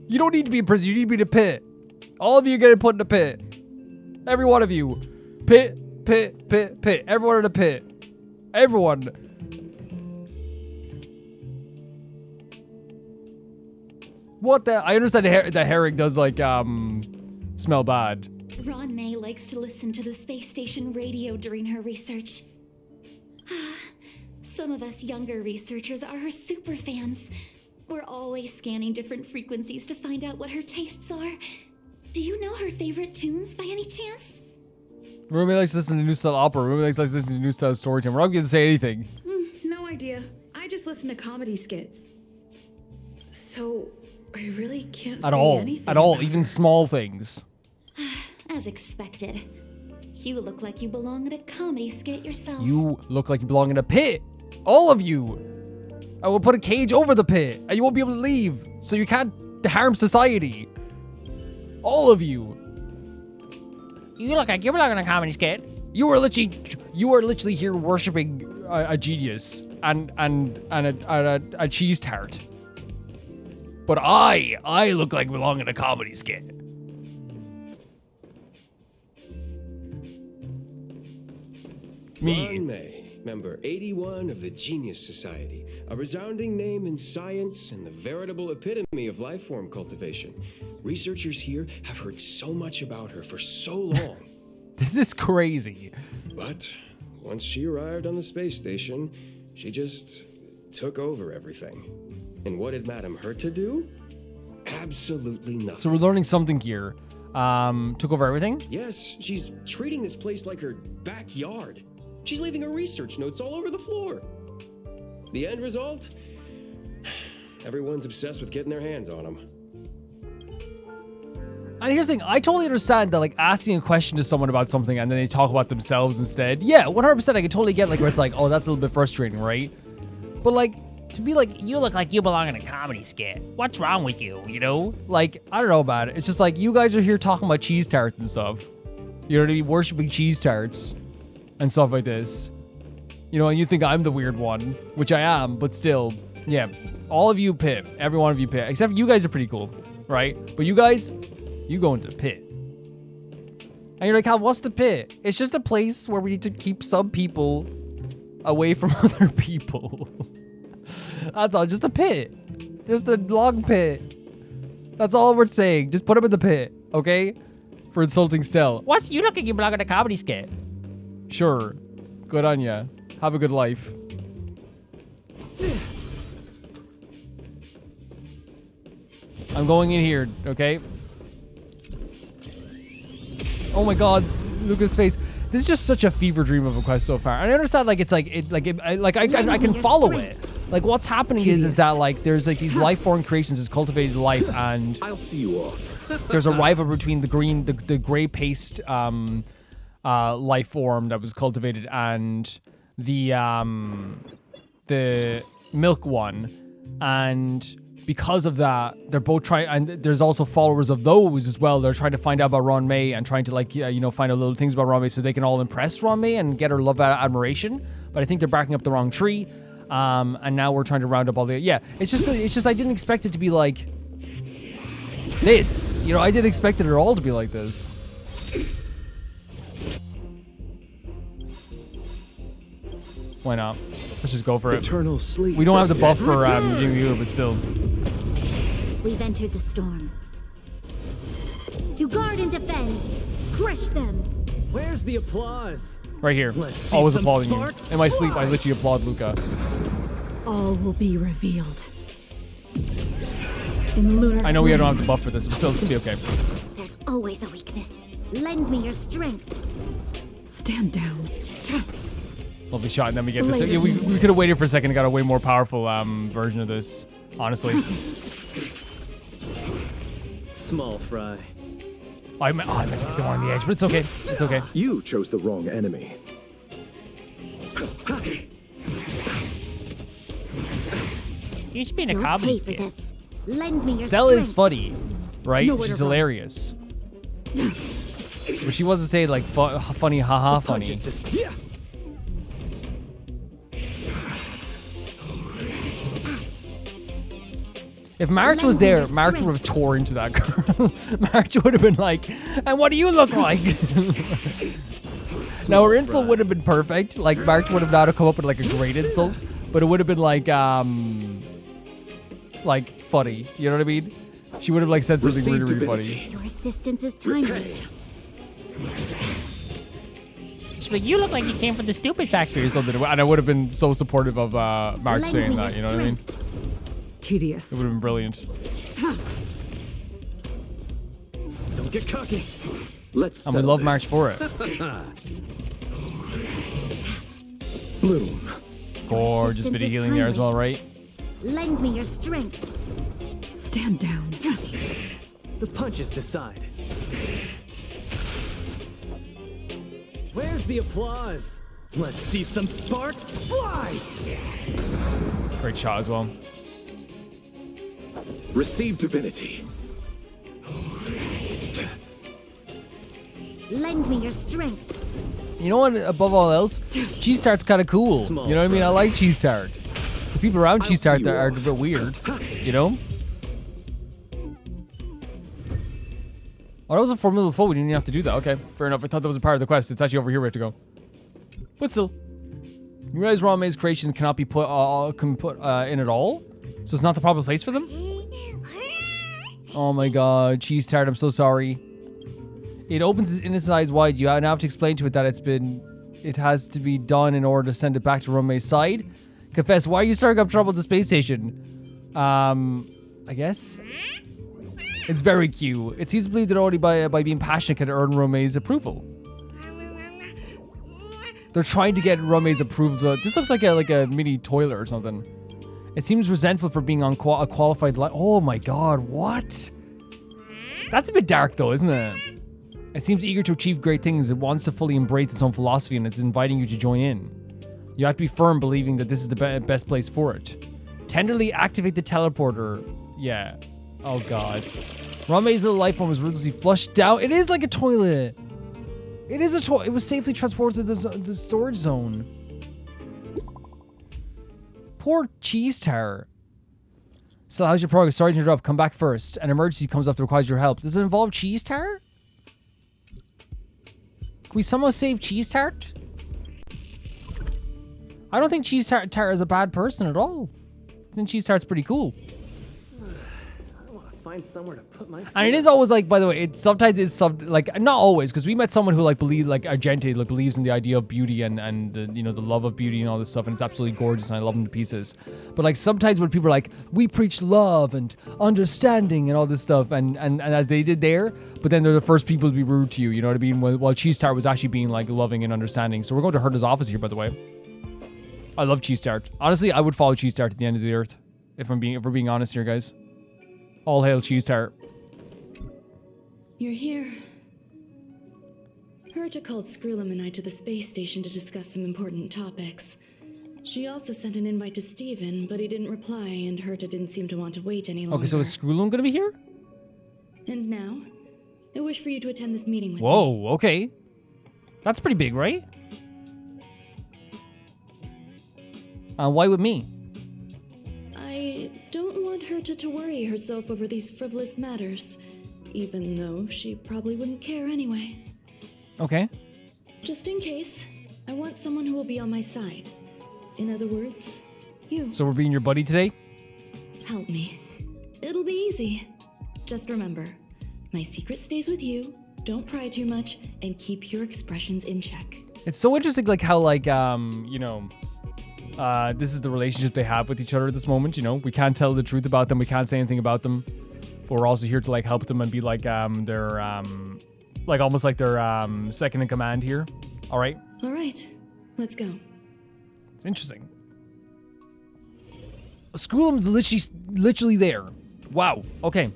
You don't need to be in prison. You need to be in the pit. All of you getting put in the pit. Every one of you. Pit, pit, pit, pit. Everyone in the pit. Everyone. What the? I understand the herring does like, smell bad. Ruan Mei likes to listen to the space station radio during her research. Some of us younger researchers are her super fans. We're always scanning different frequencies to find out what her tastes are. Do you know her favorite tunes by any chance? Ruby likes to listen to new style opera. Ruby likes to listen to new style storytelling. We're not going to say anything. No idea. I just listen to comedy skits. So, I really can't say anything At all. about Even her. small things. As expected. You look like you belong in a comedy skit yourself. You look like you belong in a pit. All of you. I will put a cage over the pit and you won't be able to leave. So you can't harm society. All of you. You look like you belong in a comedy skit. You are literally here worshiping a genius and a cheese tart. But I look like I belong in a comedy skit. Me. Ruan Mei, member 81 of the Genius Society, a resounding name in science and the veritable epitome of life form cultivation. Researchers here have heard so much about her for so long. This is crazy. But once she arrived on the space station, she just took over everything. And what did Madame hurt to do? Absolutely nothing. So we're learning something here. Took over everything? Yes, she's treating this place like her backyard. She's leaving her research notes all over the floor. The end result? Everyone's obsessed with getting their hands on them. And here's the thing, I totally understand that, like, asking a question to someone about something and then they talk about themselves instead. Yeah, 100% I can totally get, like, where it's like, oh, that's a little bit frustrating, right? But, like, to be like, you look like you belong in a comedy skit. What's wrong with you, you know? Like, I don't know about it. It's just like, you guys are here talking about cheese tarts and stuff. You know what I mean? Worshipping cheese tarts and stuff like this. You know, and you think I'm the weird one, which I am, but still, yeah. All of you pit. Every one of you pit. Except for you guys are pretty cool, right? But you guys, you go into the pit. And you're like, Hal, what's the pit? It's just a place where we need to keep some people away from other people. That's all, just a pit. Just a long pit. That's all we're saying. Just put him in the pit, okay? For insulting Stell. What's you looking? You belong in a comedy skit. Sure. Good on ya. Have a good life. I'm going in here, okay? Oh my god, Lucas' face. This is just such a fever dream of a quest so far. And I understand, like, it's like, I can follow it. Like, what's happening is that, like, there's, like, these life form creations, this cultivated life, and I'll see you all. there's a rival between the gray paste, life form that was cultivated and the milk one. And because of that, they're both trying, and there's also followers of those as well. They're trying to find out about Ruan Mei and trying to, like, you know, find out little things about Ruan Mei so they can all impress Ruan Mei and get her love and admiration. But I think they're barking up the wrong tree. And now we're trying to round up all the, yeah, it's just I didn't expect it to be like this, you know. I didn't expect it at all to be like this. Why not? Let's just go for it. Eternal sleep. We don't have the buff for Jingu, but still. We've entered the storm. To guard and defend, crush them. Where's the applause? Right here. Let's see Always some applauding sparks you. In my sleep, I fly. literally applaud Luca. All will be revealed. In lunar I know we don't have flame, the buff for this, but still, it's gonna be okay. there's always a weakness. Lend me your strength. Stand down. Lovely shot, and then we get this. Yeah, we could have waited for a second and got a way more powerful version of this, honestly. Small fry. I meant to get the one on the edge, but it's okay. It's okay. You chose the wrong enemy. You should be in a You'll comedy pay for skit. this. Lend me your Stella strength. is funny, right? Nowhere to She's run. hilarious. But she wasn't saying like funny, haha, funny. Yeah. If March was there, March would have tore into that girl. March would have been like, and what do you look like? Now her insult would have been perfect. Like March would have not have come up with like a great insult, but it would have been like funny. You know what I mean? She would have like said something really, really funny. Your assistance is timely. She's like, you look like you came from the stupid factory or something. And I would have been so supportive of March Lend saying me that. your You know what I mean? Tedious. It would have been brilliant. Don't get cocky. Let's And we settle love this. March for it. Bloom. Gorgeous bit of healing there as well, right? Lend me your strength. Stand down. The punches decide. Where's the applause? Let's see some sparks fly! Great shot as well. Receive divinity. Lend me your strength. You know what? Above all else, cheese tart's kind of cool. You know what I mean? I like cheese tart. It's the people around cheese tart that are a bit weird. You know? Oh, that was a formula before. We didn't even have to do that. Okay, fair enough. I thought that was a part of the quest. It's actually over here we have to go. But still, you realize Ruan Mei's creations cannot be put in at all, so it's not the proper place for them. Oh my God, cheese tart! I'm so sorry. It opens its innocent eyes wide. You now have to explain to it that it has to be done in order to send it back to Ruan Mei's side. Confess, why are you stirring up trouble at the space station? I guess. It's very cute. It seems to believe that only by being passionate can it earn Ruan Mei's approval. They're trying to get Ruan Mei's approval. This looks like a mini toilet or something. It seems resentful for being on a qualified Oh my God, what? That's a bit dark though, isn't it? It seems eager to achieve great things. It wants to fully embrace its own philosophy and it's inviting you to join in. You have to be firm, believing that this is the best place for it. Tenderly activate the teleporter. Yeah. Oh God. Ruan Mei's little life form was ruthlessly flushed down. It is like a toilet. It is a toilet. It was safely transported to the storage zone. Poor cheese tart. So how's your progress? Sorry to interrupt. Come back first. An emergency comes up that requires your help. Does it involve cheese tart? Can we somehow save cheese tart? I don't think cheese tart is a bad person at all. I think cheese tart's pretty cool. Find somewhere to put my And it is always like, by the way, it sometimes is like not always, because we met someone who like Argente believes in the idea of beauty and the, you know, the love of beauty and all this stuff, and it's absolutely gorgeous and I love them to pieces. But like sometimes when people are like, we preach love and understanding and all this stuff, and as they did there, but then they're the first people to be rude to you, you know what I mean? While Cheese Tart was actually being like loving and understanding. So we're going to Herta's office here, by the way. I love Cheese Tart. Honestly, I would follow Cheese Tart to the end of the earth, if we're being honest here, guys. All hail Cheese Tart. You're here. Herta called Screwlum and I to the space station to discuss some important topics. She also sent an invite to Steven, but he didn't reply, and Herta didn't seem to want to wait any longer. Okay, so is Screwlum gonna be here? And now, I wish for you to attend this meeting with me. Whoa, okay. That's pretty big, right? Why with me? I don't want Herta to worry herself over these frivolous matters, even though she probably wouldn't care anyway. Okay. Just in case, I want someone who will be on my side. In other words, you. So we're being your buddy today? Help me. It'll be easy. Just remember, my secret stays with you, don't pry too much, and keep your expressions in check. It's so interesting, like, how, like, you know, this is the relationship they have with each other at this moment, you know? We can't tell the truth about them, we can't say anything about them, but we're also here to, like, help them and be, like, their, like, almost like their, second in command here. All right? All right, let's go. It's interesting. Schoolum's literally there. Wow, okay.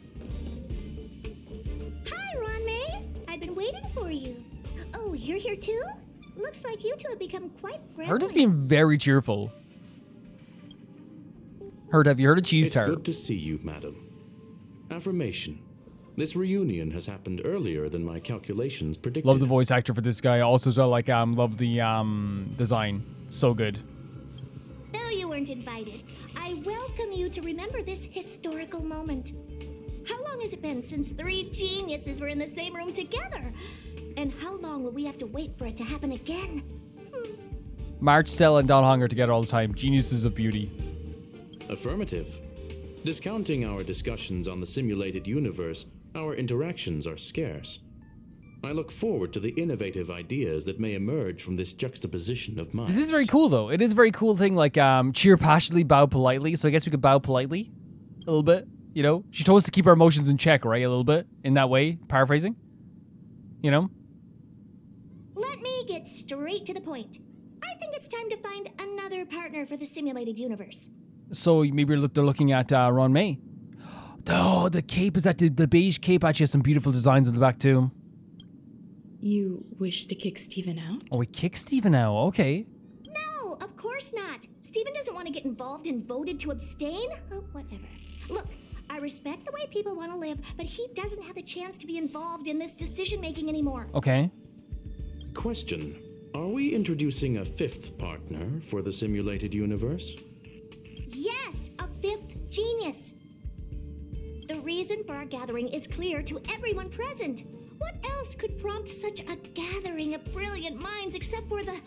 Hi, Ruan Mei. I've been waiting for you. Oh, you're here too? Looks like you two have become quite friendly. Herd is being very cheerful. Herd, have you heard of cheese tart? It's good to see you, madam. Affirmation. This reunion has happened earlier than my calculations predicted. Love the voice actor for this guy. Also as well, like, love the design. So good. Though you weren't invited, I welcome you to remember this historical moment. How long has it been since 3 geniuses were in the same room together? And how long will we have to wait for it to happen again? March, Stella, and Don Hunger together all the time. Geniuses of beauty. Affirmative. Discounting our discussions on the simulated universe, our interactions are scarce. I look forward to the innovative ideas that may emerge from this juxtaposition of minds. This is very cool, though. It is a very cool thing, like, cheer passionately, bow politely. So I guess we could bow politely a little bit, you know? She told us to keep our emotions in check, right? A little bit, in that way, paraphrasing. You know? Let me get straight to the point. I think it's time to find another partner for the simulated universe. So maybe they're looking at Ruan Mei. Oh, the cape is the beige cape actually has some beautiful designs on the back, too. You wish to kick Steven out? Oh, we kick Steven out. Okay. No, of course not. Steven doesn't want to get involved and voted to abstain. Oh, whatever. Look, I respect the way people want to live, but he doesn't have the chance to be involved in this decision-making anymore. Okay. Question. Are we introducing a 5th partner for the simulated universe? Yes, a 5th genius. The reason for our gathering is clear to everyone present. What else could prompt such a gathering of brilliant minds except for the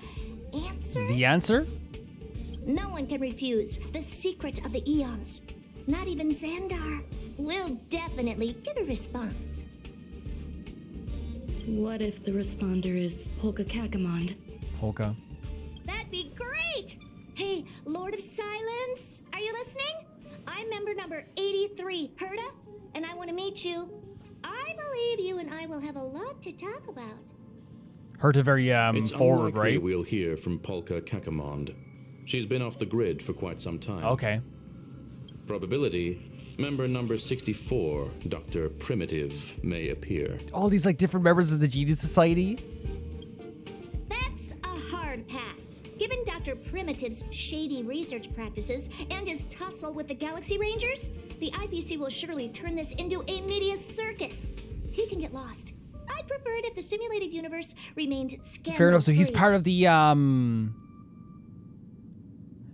answer? The answer? No one can refuse the secret of the eons. Not even Xandar. We'll definitely get a response. What if the responder is Polka Kakamond? Polka. That'd be great! Hey, Lord of Silence, are you listening? I'm member number 83, Herda, and I want to meet you. I believe you and I will have a lot to talk about. Herda very it's forward, unlikely right? We'll hear from Polka Kakamond. She's been off the grid for quite some time. Okay. Probability, member number 64, Dr. Primitive, may appear. All these, like, different members of the Genius Society. That's a hard pass. Given Dr. Primitive's shady research practices and his tussle with the Galaxy Rangers, the IPC will surely turn this into a media circus. He can get lost. I'd prefer it if the simulated universe remained scandal-free. Fair enough. So he's part of the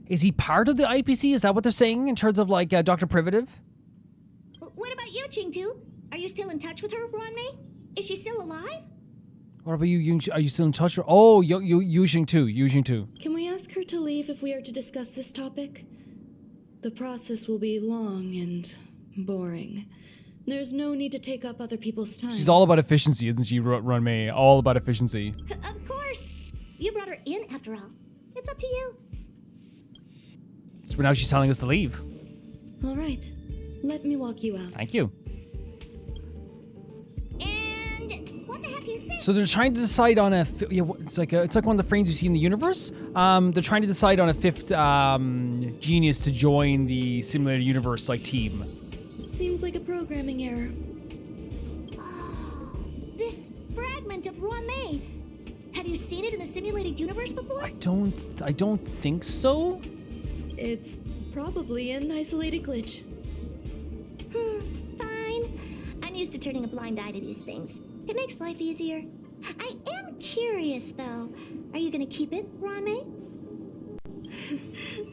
Is he part of the IPC? Is that what they're saying in terms of, like, Dr. Primitive? What about you, Ching-Tu? Are you still in touch with her, Ruan Mei? Is she still alive? What about you? Are you still in touch with? Oh, Yujing too. Can we ask her to leave if we are to discuss this topic? The process will be long and boring. There's no need to take up other people's time. She's all about efficiency, isn't she, Ruan Mei? All about efficiency. Of course. You brought her in, after all. It's up to you. So now she's telling us to leave. All right. Let me walk you out. Thank you. And what the heck is this? So they're trying to decide on it's like one of the frames you see in the universe. They're trying to decide on a 5th genius to join the simulated universe team. Seems like a programming error. Oh, this fragment of Ruan Mei. Have you seen it in the simulated universe before? I don't think so. It's probably an isolated glitch. Fine. I'm used to turning a blind eye to these things. It makes life easier. I am curious, though. Are you gonna keep it, Ruan Mei?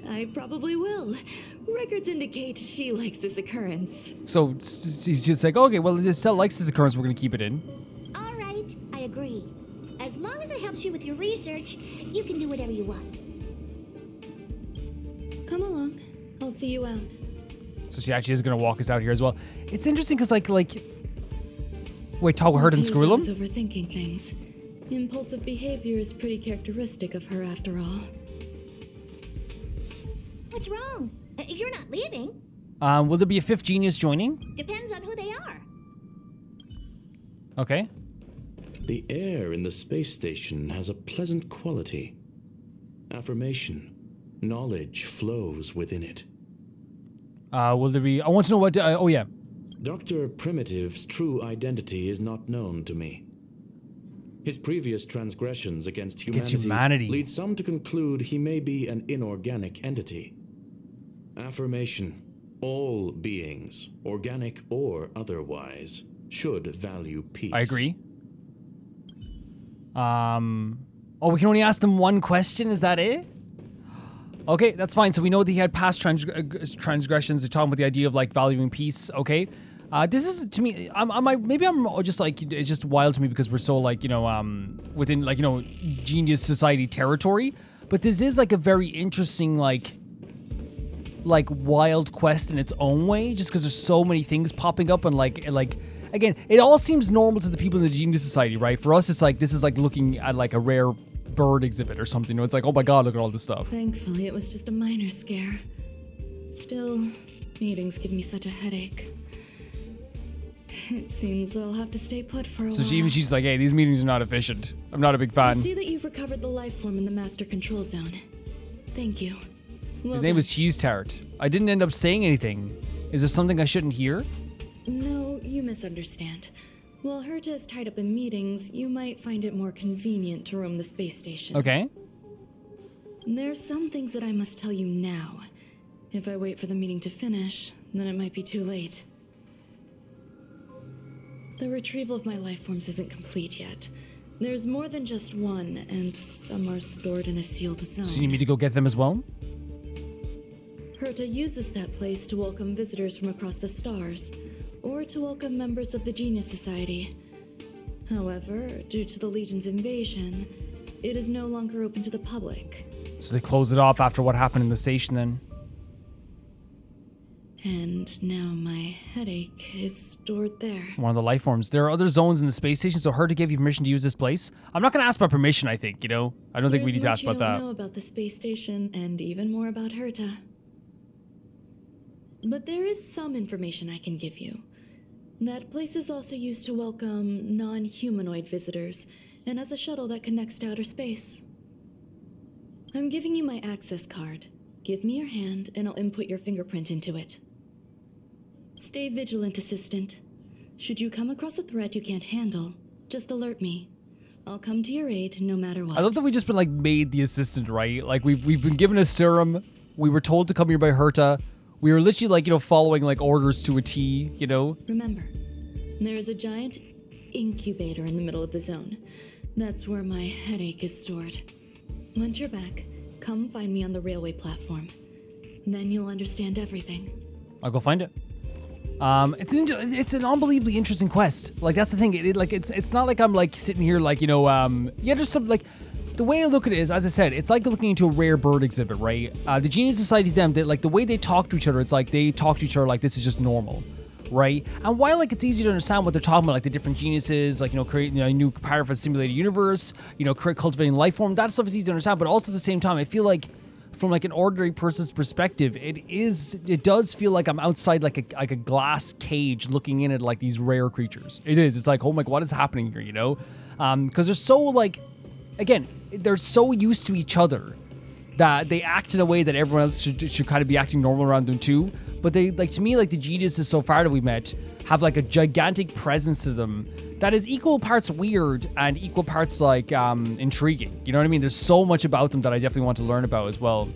I probably will. Records indicate she likes this occurrence. So she's just like, okay, well, if Cell likes this occurrence, we're gonna keep it in. All right, I agree. As long as it helps you with your research, you can do whatever you want. Come along. I'll see you out. So she actually is gonna walk us out here as well. It's interesting because like wait, talk with her and Appears screw I was them? overthinking things. Impulsive behavior is pretty characteristic of her after all. What's wrong? You're not leaving. Will there be a fifth genius joining? Depends on who they are. Okay. The air in the space station has a pleasant quality. Affirmation. Knowledge flows within it. Will there be... I want to know what... oh, yeah. Dr. Primitive's true identity is not known to me. His previous transgressions against humanity lead some to conclude he may be an inorganic entity. Affirmation. All beings, organic or otherwise, should value peace. I agree. Oh, we can only ask them one question? Is that it? Okay, that's fine. So we know that he had past transgressions. They're talking about the idea of like valuing peace. Okay. This is, to me, maybe I'm just like, it's just wild to me because we're so like, you know, within like, you know, genius society territory. But this is like a very interesting, like wild quest in its own way, just because there's so many things popping up and like, again, it all seems normal to the people in the genius society, right? For us, it's like, this is like looking at like a rare bird exhibit or something. You know, it's like, oh my God, look at all this stuff. Thankfully, it was just a minor scare. Still, meetings give me such a headache. It seems I'll have to stay put for a while. So she's like, hey, these meetings are not efficient. I'm not a big fan. I see that you've recovered the life form in the master control zone. Thank you. His name was Cheese Tart. I didn't end up saying anything. Is there something I shouldn't hear? No, you misunderstand. While Herta is tied up in meetings, you might find it more convenient to roam the space station. Okay. There's some things that I must tell you now. If I wait for the meeting to finish, then it might be too late. The retrieval of my life forms isn't complete yet. There's more than just one, and some are stored in a sealed zone. So you need me to go get them as well? Herta uses that place to welcome visitors from across the stars, or to welcome members of the Genius Society. However, due to the Legion's invasion, it is no longer open to the public. So they close it off after what happened in the station then? And now my headache is stored there. One of the life forms. There are other zones in the space station, so Herta gave you permission to use this place? I'm not going to ask about permission, I think, you know? I don't think we need to ask about that. I know about the space station, and even more about Herta. But there is some information I can give you. That place is also used to welcome non-humanoid visitors, and has a shuttle that connects to outer space. I'm giving you my access card. Give me your hand, and I'll input your fingerprint into it. Stay vigilant, Assistant. Should you come across a threat you can't handle, just alert me. I'll come to your aid no matter what. I love that we just been like made the assistant, right? Like we've been given a serum. We were told to come here by Herta. We were literally like, you know, following like orders to a T, you know? Remember, there is a giant incubator in the middle of the zone. That's where my headache is stored. Once you're back, come find me on the railway platform. Then you'll understand everything. I'll go find it. It's an unbelievably interesting quest. Like that's the thing. It's not like I'm like sitting here like, you know, yeah, there's some like, the way I look at it is, as I said, it's like looking into a rare bird exhibit, right? The Genius Society, like the way they talk to each other, it's like they talk to each other like this is just normal, right? And while like it's easy to understand what they're talking about, like the different geniuses, like, you know, creating a new part of a simulated universe, you know, cultivating life form, that stuff is easy to understand. But also at the same time, I feel like from like an ordinary person's perspective, it does feel like I'm outside like a glass cage looking in at like these rare creatures. It is. It's like, oh my God, what is happening here? You know, because they're so like, again, they're so used to each other that they act in a way that everyone else should kind of be acting normal around them too. But they, like, to me, like the geniuses so far that we met have like a gigantic presence to them that is equal parts weird and equal parts like intriguing. You know what I mean? There's so much about them that I definitely want to learn about as well.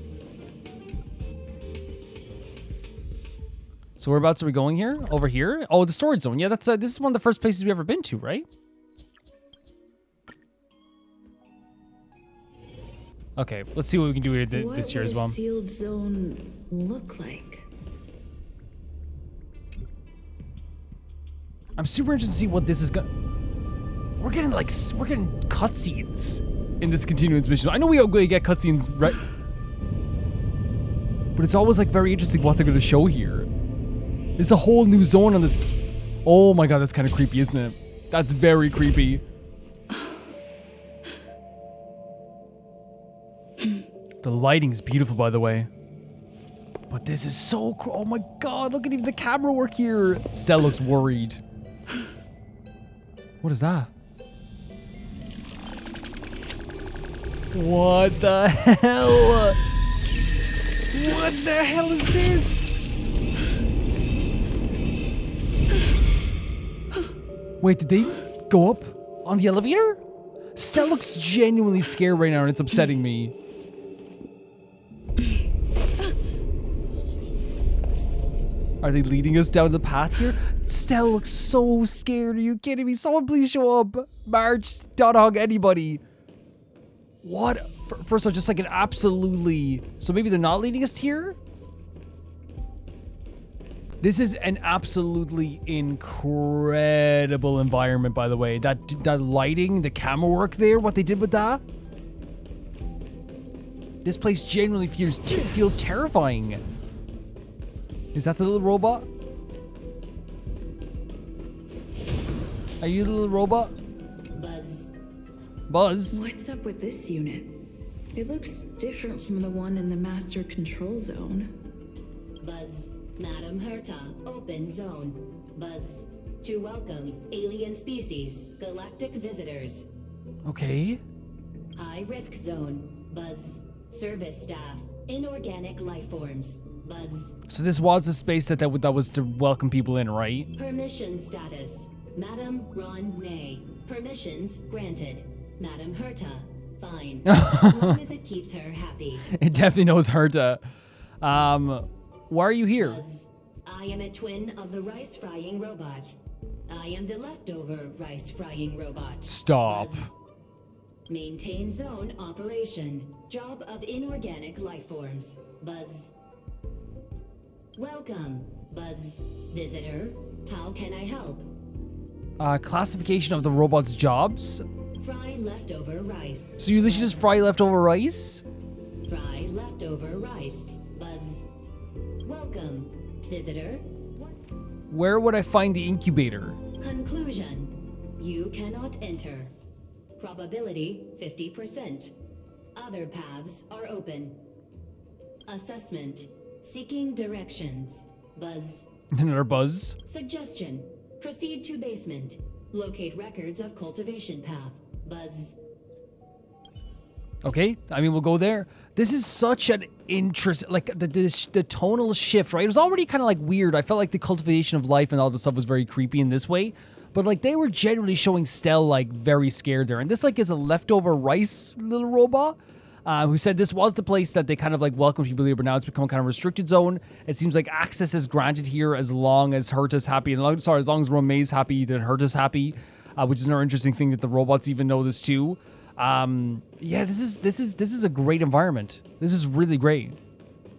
So whereabouts are we going here? Over here? Oh, the storage zone. Yeah, that's this is one of the first places we've ever been to, right? Okay, let's see what we can do here this year as well. What would a sealed zone look like? I'm super interested to see what this is gonna... We're getting cutscenes in this continuance mission. I know we get cutscenes, right? But it's always like very interesting what they're going to show here. There's a whole new zone on this. Oh my god, that's kind of creepy, isn't it? That's very creepy. The lighting is beautiful, by the way. But this is so cool. Oh my god, look at even the camera work here. Stell looks worried. What is that? What the hell? What the hell is this? Wait, did they go up on the elevator? Stell looks genuinely scared right now and it's upsetting me. Are they leading us down the path here? Stell looks so scared. Are you kidding me? Someone please show up. Marge, Dog, anybody. What? First of all, just like an absolutely... So maybe they're not leading us here? This is an absolutely incredible environment, by the way. That lighting, the camera work there, what they did with that. This place genuinely feels terrifying. Is that the little robot? Are you the little robot? Buzz? What's up with this unit? It looks different from the one in the master control zone. Buzz, Madam Herta, open zone. Buzz, to welcome alien species, galactic visitors. Okay. High risk zone. Buzz, service staff, inorganic life forms. Buzz. So this was the space that was to welcome people in, right? Permission status. Madam Ruan Mei. Permissions granted. Madam Herta. Fine. As long as it keeps her happy. It definitely knows Herta. Why are you here? Buzz, I am a twin of the rice frying robot. I am the leftover rice frying robot. Stop. Buzz. Maintain zone operation. Job of inorganic life forms. Buzz. Welcome, Buzz. Visitor, how can I help? Classification of the robot's jobs. Fry leftover rice. So you literally just fry leftover rice? Fry leftover rice. Buzz. Welcome, visitor. Where would I find the incubator? Conclusion. You cannot enter. Probability 50%. Other paths are open. Assessment. Seeking directions. Buzz. Another Buzz. Suggestion. Proceed to basement. Locate records of cultivation path. Buzz. Okay, I mean, we'll go there. This is such an interest, like the tonal shift, right? It was already kind of like weird. I felt like the cultivation of life and all this stuff was very creepy in this way. But like they were generally showing Stell like very scared there. And this like is a leftover rice little robot. Who said this was the place that they kind of like welcomed people here, but now it's become kind of a restricted zone. It seems like access is granted here as long as Herta's happy, and as long as Ruan Mei's happy, then Herta's happy, which is another interesting thing that the robots even know this too. Yeah, this is a great environment. This is really great.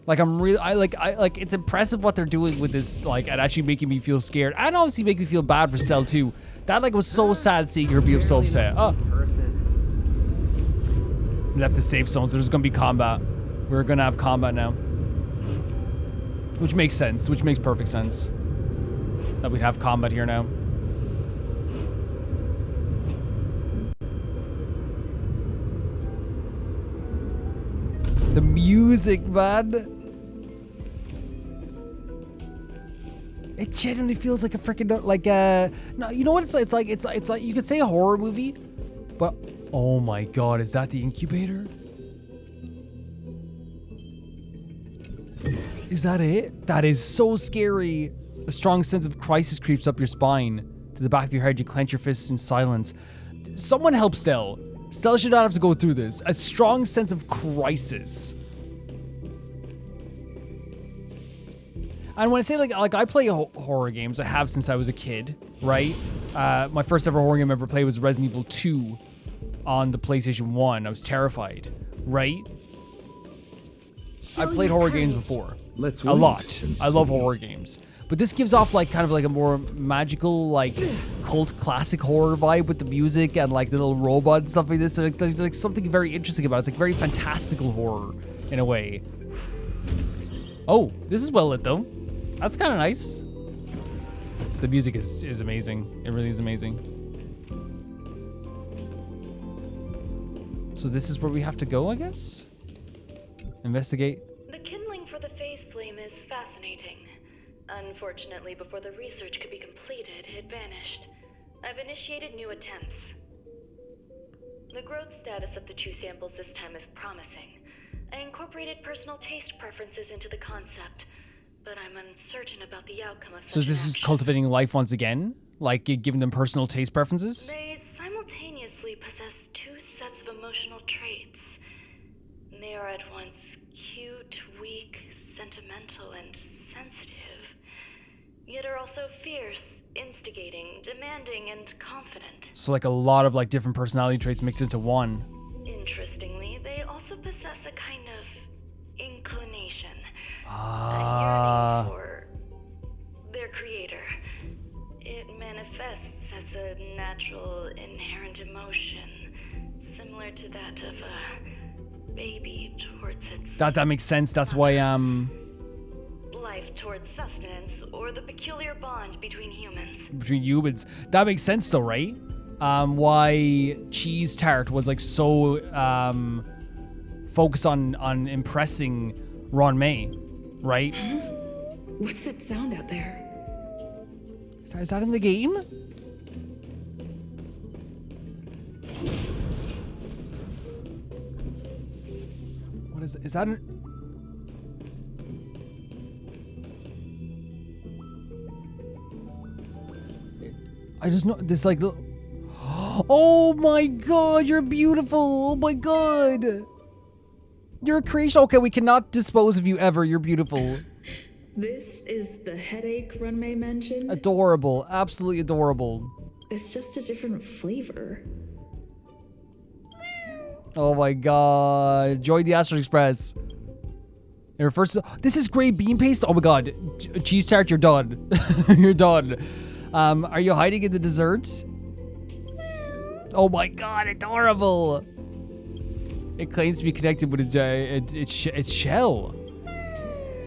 Like it's impressive what they're doing with this, like, and actually making me feel scared, and obviously make me feel bad for Stell too. That like was so sad seeing her be so upset. Oh. Left the safe zone, so there's gonna be combat. We're gonna have combat now. Which makes sense, which makes perfect sense. That we'd have combat here now. The music, man. It genuinely feels like a freaking like no, you know what it's like you could say a horror movie, but oh my god, is that the incubator? Is that it? That is so scary. A strong sense of crisis creeps up your spine. To the back of your head, you clench your fists in silence. Someone help Stell. Stell should not have to go through this. A strong sense of crisis. And when I say like I play horror games, I have since I was a kid, right? My first ever horror game I ever played was Resident Evil 2 on the PlayStation 1. I was terrified, right? I played horror games before. Let's a lot. I love horror games. But this gives off like kind of like a more magical, like cult classic horror vibe with the music and like the little robot and stuff like this. So there's like something very interesting about it. It's like very fantastical horror in a way. Oh, this is well lit though. That's kind of nice. The music is amazing. It really is amazing. So this is where we have to go, I guess? Investigate. The kindling for the phase flame is fascinating. Unfortunately, before the research could be completed, it vanished. I've initiated new attempts. The growth status of the 2 samples this time is promising. I incorporated personal taste preferences into the concept, but I'm uncertain about the outcome of such So this is cultivating life once again? Like giving them personal taste preferences? They simultaneously possess 2 sets of emotional traits. They are at once cute, weak, sentimental, and sensitive, yet are also fierce, instigating, demanding, and confident. So like a lot of like different personality traits mixed into one. Interestingly, they also possess a kind of inclination, Ah. a yearning for their creator. It manifests as a natural, inherent emotion, similar to that of a baby towards its That makes sense. That's why life towards sustenance, or the peculiar bond between humans. between humans. That makes sense though, right? Why Cheese Tart was like so focused on impressing Ruan Mei, right? What's that sound out there? Is that in the game? What is that? I just know this like. Oh my god, you're beautiful. Oh my god. You're a creation. Okay, we cannot dispose of you ever. You're beautiful. This is the headache Ruan Mei mentioned? Adorable. Absolutely adorable. It's just a different flavor. Oh my god. Join the Astro Express. It refers to, this is gray bean paste? Oh my god. Cheese Tart, you're done. You're done. Are you hiding in the dessert? Oh my god, adorable. It claims to be connected with its shell.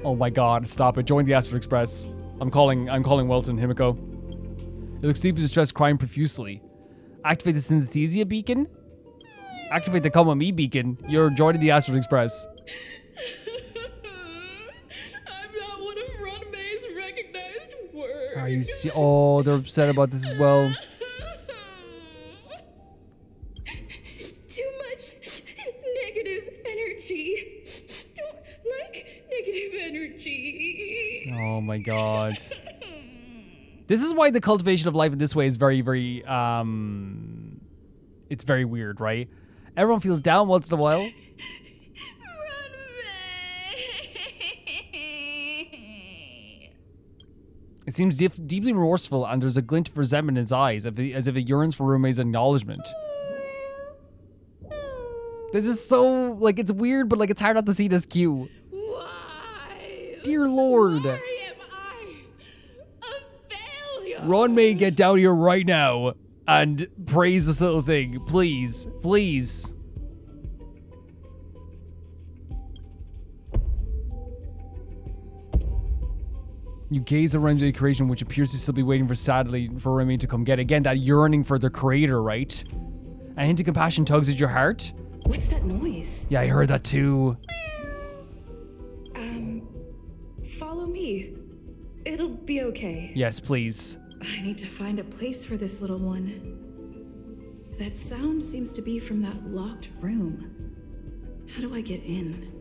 Oh my god, stop it. Join the Astro Express. I'm calling Welton, Himiko. It looks deeply distressed, crying profusely. Activate the synesthesia beacon? Activate the Come With Me beacon. You're joining the Astro Express. I'm not one of Ruan Mei's recognized words. Are you oh, they're upset about this as well. Too much negative energy. Don't like negative energy. Oh my god. This is why the cultivation of life in this way is very, very, it's very weird, right? Everyone feels down once in a while. It seems deeply remorseful, and there's a glint of resentment in his eyes, as if it yearns for Ruan Mei's acknowledgement. This is so, like, it's weird, but, like, it's hard not to see this cute. Why? Dear Lord. Why am I a failure? Ruan Mei, get down here right now and praise this little thing. Please. Please. You gaze at Ruan Mei's creation, which appears to still be waiting sadly for Ruan Mei to come get it. Again, that yearning for the creator, right? A hint of compassion tugs at your heart. What's that noise? Yeah, I heard that too. Follow me. It'll be okay. Yes, please. I need to find a place for this little one. That sound seems to be from that locked room. How do I get in?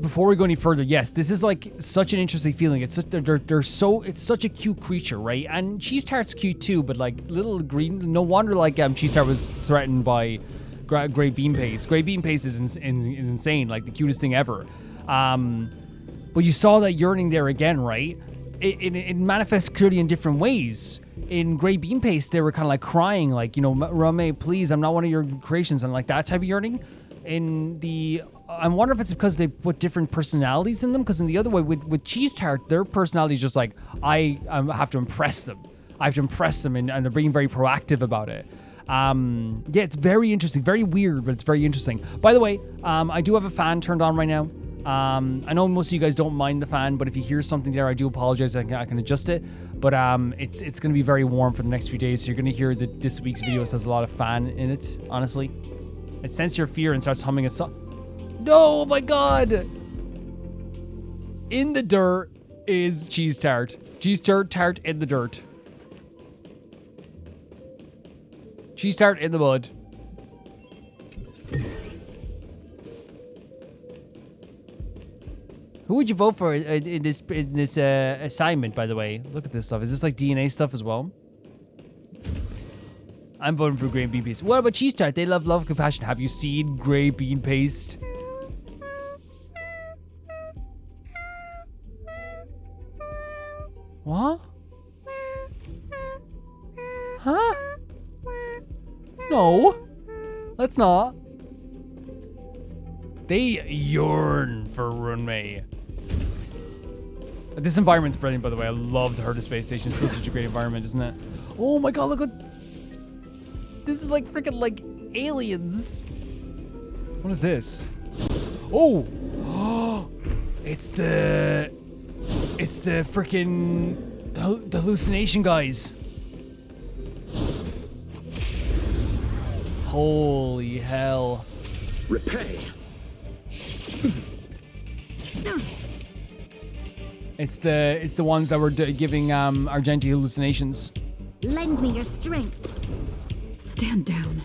Before we go any further, yes, this is like such an interesting feeling. It's such, it's such a cute creature, right? And Cheese Tart's cute too, but like little green. No wonder like Cheese Tart was threatened by Gray Bean Paste. Gray Bean Paste is insane, like the cutest thing ever. But you saw that yearning there again, right? It manifests clearly in different ways. In Gray Bean Paste, they were kind of like crying, like, you know, Ruan Mei, please, I'm not one of your creations, and like that type of yearning. I wonder if it's because they put different personalities in them, because in the other way, with Cheese Tart, their personality is just like, I have to impress them. I have to impress them, and they're being very proactive about it. Yeah, it's very interesting, very weird, but it's very interesting. By the way, I do have a fan turned on right now. I know most of you guys don't mind the fan, but if you hear something there, I do apologize. I can adjust it. But it's going to be very warm for the next few days, so you're going to hear that this week's video has a lot of fan in it, honestly. It senses your fear and starts humming a song. No, oh my god! In the dirt is cheese tart. Cheese tart in the dirt. Cheese tart in the mud. Who would you vote for in this assignment, by the way? Look at this stuff. Is this like DNA stuff as well? I'm voting for Grey Bean Paste. What about cheese tart? They love compassion. Have you seen Grey Bean Paste? What? Huh? No. Let's not. They yearn for Ruan Mei. This environment's brilliant, by the way. I loved her to space station. It's still such a great environment, isn't it? Oh my god, look what... This is like freaking like aliens. What is this? Oh! It's the freaking the hallucination guys. Holy hell. Repay. It's the ones that were giving Argenti hallucinations. Lend me your strength. Stand down.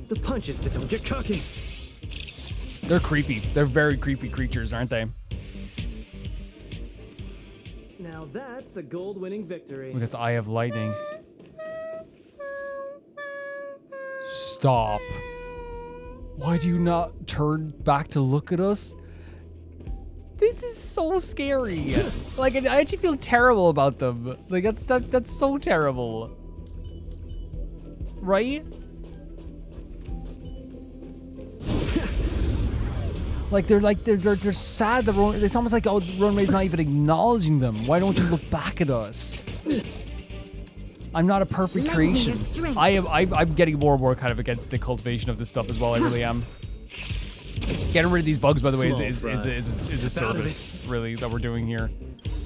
The punches don't get cocky. They're creepy. They're very creepy creatures, aren't they? Now that's a gold-winning victory. We got the Eye of Lightning. Stop. Why do you not turn back to look at us? This is so scary. Like, I actually feel terrible about them. Like, that's so terrible. Right? Like, they're sad. It's almost like, oh, Ruan Mei's not even acknowledging them. Why don't you look back at us? I'm not a perfect creation. I'm getting more and more kind of against the cultivation of this stuff as well. I really am. Getting rid of these bugs, by the way, is a service, really, that we're doing here.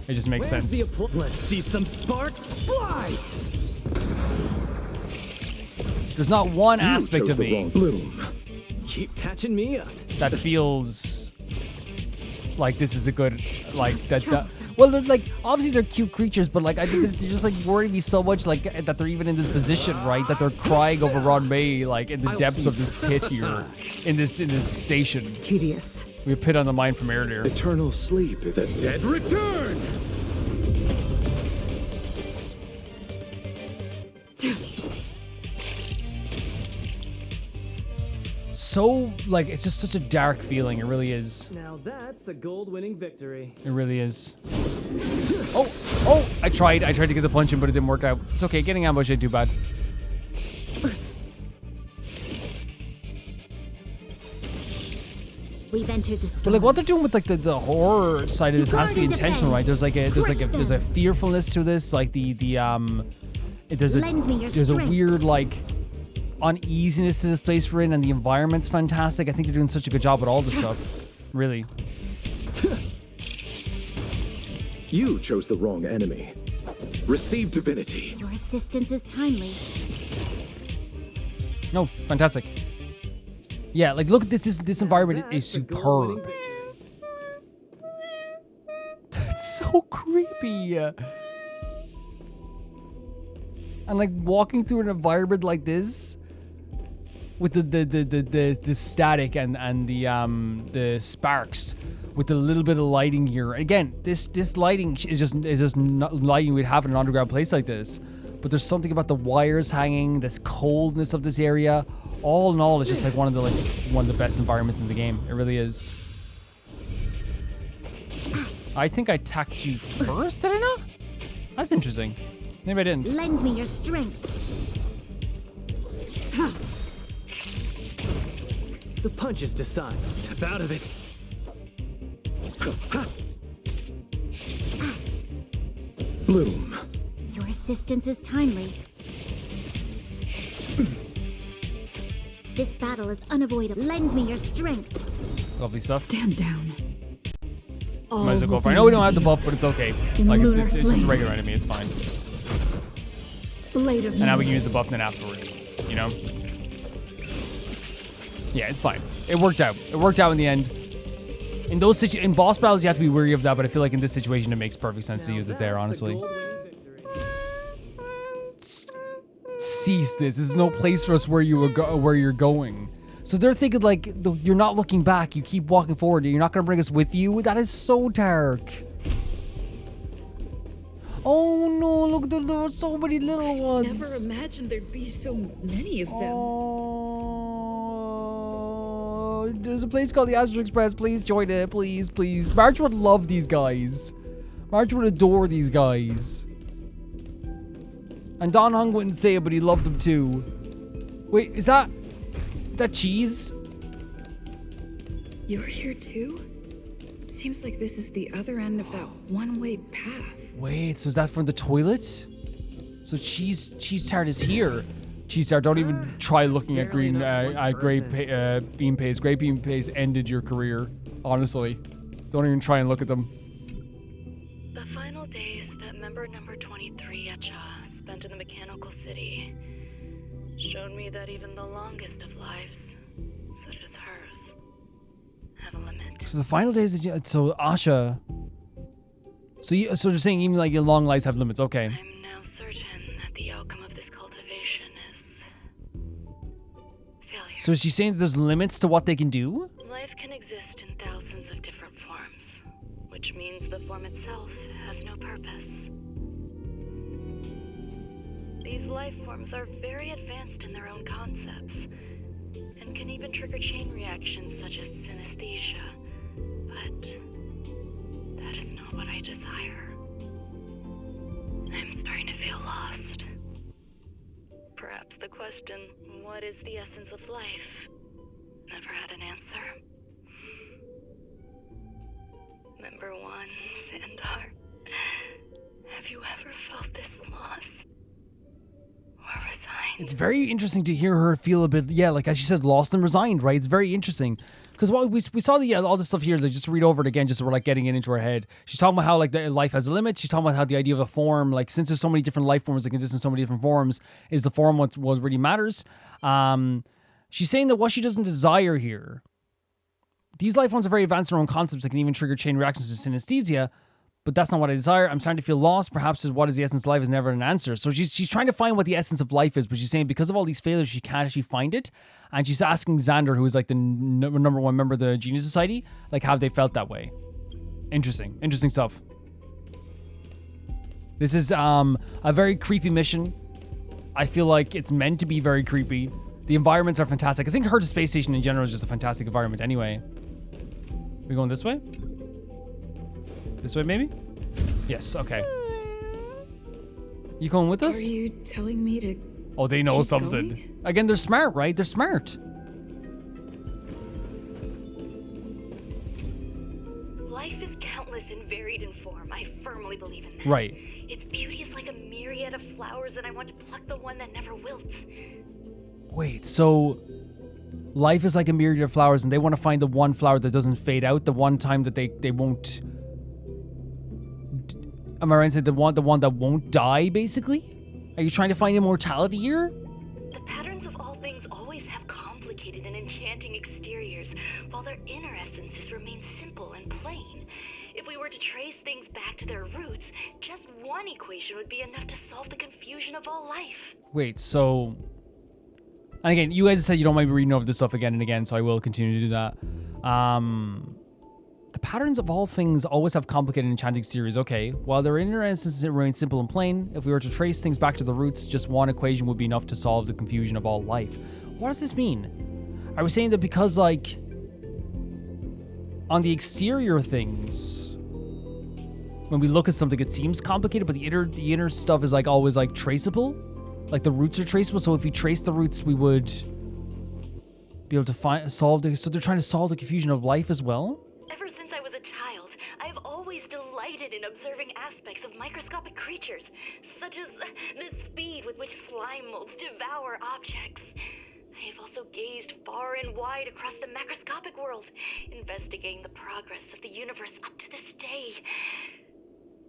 It just makes sense. Let's see some sparks fly! There's not one aspect of me Keep catching me up. that feels like this is a good, like, that well, they're like, obviously they're cute creatures, but like, I think they're just like worrying me so much, like, that they're even in this position, right? That they're crying over Ruan Mei, like, in the depths of this pit here, in this station. Tedious. We have pit on the mine from earlier. Eternal sleep. The dead return. So, like, it's just such a dark feeling. It really is. Now that's a gold-winning victory. It really is. Oh! I tried to get the punch in, but it didn't work out. It's okay. Getting ambushed ain't too bad. We've entered the storm. But like, what they're doing with like the horror side of this has to be intentional, right? There's a fearfulness to this, like there's a weird like uneasiness to this place we're in, and the environment's fantastic. I think they're doing such a good job with all this stuff. Really. You chose the wrong enemy. Receive divinity. Your assistance is timely. No, fantastic. Yeah, like look at this environment is superb. That's so creepy. And like walking through an environment like this with the static and the sparks with a little bit of lighting here. Again, this lighting is just not lighting we'd have in an underground place like this. But there's something about the wires hanging, this coldness of this area. All in all, it's just like one of the best environments in the game. It really is. I think I attacked you first, did I not? That's interesting. Maybe I didn't. Lend me your strength. The punches decide. Step out of it. Bloom. Your persistence is timely. This battle is unavoidable. Lend me your strength. Lovely stuff. Stand down. Might as well go for it. I know we don't have the buff, but it's okay. Like, it's just a regular enemy. It's fine. And now we can use the buff then afterwards. You know? Yeah, it's fine. It worked out. It worked out in the end. In those in boss battles, you have to be wary of that, but I feel like in this situation, it makes perfect sense to use it there, honestly. Cease this. This is no place for us where you're going. So they're thinking like, you're not looking back. You keep walking forward. You're not going to bring us with you. That is so dark. Oh no, look, there are so many little ones. Never imagined there'd be so many of them. Oh, there's a place called the Astro Express. Please join it. Please, please. March would love these guys. March would adore these guys. And Don Hung wouldn't say it, but he loved them too. Wait, is that cheese? You're here too? Seems like this is the other end of that one-way path. Wait, so is that from the toilet? So cheese tart is here. Cheese tart, don't even try looking at green bean paste. Great bean paste ended your career, honestly. Don't even try and look at them. The final days that member number 23 Echa spent in the mechanical city showed me that even the longest of lives, such as hers, have a limit. So the final days, so Asha. So they're saying even like your long lives have limits. Okay. I'm now certain that the outcome of this cultivation is failure. So is she saying that there's limits to what they can do? Life can exist in thousands of different forms, which means the form itself has no purpose. These life forms are very advanced in their own concepts, and can even trigger chain reactions such as synesthesia, but that is not what I desire. I'm starting to feel lost. Perhaps the question, what is the essence of life, never had an answer. Member 1, Sandar, have you ever felt this lost? Or resigned? It's very interesting to hear her feel a bit, yeah, like as she said, lost and resigned, right? It's very interesting. Because we saw all this stuff here, like just to read over it again, just so we're like getting it into our head. She's talking about how like life has a limit. She's talking about how the idea of a form, like since there's so many different life forms that exist in so many different forms, is the form what really matters. She's saying that what she doesn't desire here, these life forms are very advanced in their own concepts that can even trigger chain reactions to synesthesia, but that's not what I desire. I'm starting to feel lost. Perhaps what is the essence of life is never an answer. So she's trying to find what the essence of life is, but she's saying because of all these failures, she can't actually find it. And she's asking Xander, who is like the number one member of the Genius Society, like how they felt that way. Interesting stuff. This is a very creepy mission. I feel like it's meant to be very creepy. The environments are fantastic. I think Herta Space Station in general is just a fantastic environment anyway. We going this way? This way, maybe? Yes, okay. You going with us? Are you telling me to Oh, they know keep something. going? Again, they're smart, right? They're smart. Life is countless and varied in form. I firmly believe in that. Right. Its beauty is like a myriad of flowers, and I want to pluck the one that never wilts. Wait, so life is like a myriad of flowers, and they want to find the one flower that doesn't fade out, the one time that they won't... Am I right in saying the one that won't die, basically? Are you trying to find immortality here? The patterns of all things always have complicated and enchanting exteriors, while their inner essences remain simple and plain. If we were to trace things back to their roots, just one equation would be enough to solve the confusion of all life. Wait, so... And again, you guys have said you don't mind me reading over this stuff again and again, so I will continue to do that. The patterns of all things always have complicated and enchanting exteriors. Okay, while their inner essences remain simple and plain, if we were to trace things back to the roots, just one equation would be enough to solve the confusion of all life. What does this mean? Are we saying that because, like, on the exterior things, when we look at something, it seems complicated, but the inner stuff is, like, always, like, traceable? Like, the roots are traceable, so if we trace the roots, we would be able to solve the... So they're trying to solve the confusion of life as well? Ever since I was a child, I've always delighted in observing aspects of microscopic creatures, such as the speed with which slime molds devour objects. I have also gazed far and wide across the macroscopic world, investigating the progress of the universe up to this day.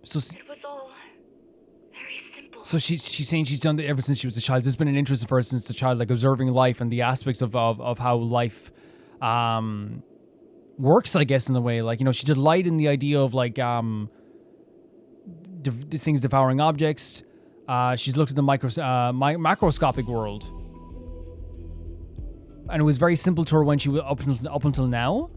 So it was all very simple. So she's saying she's done it ever since she was a child. There's been an interest of her since a child, like observing life and the aspects of how life works, I guess, in the way. Like, you know, she delighted in the idea of like things devouring objects. She's looked at the macroscopic world. And it was very simple to her when she was up until now.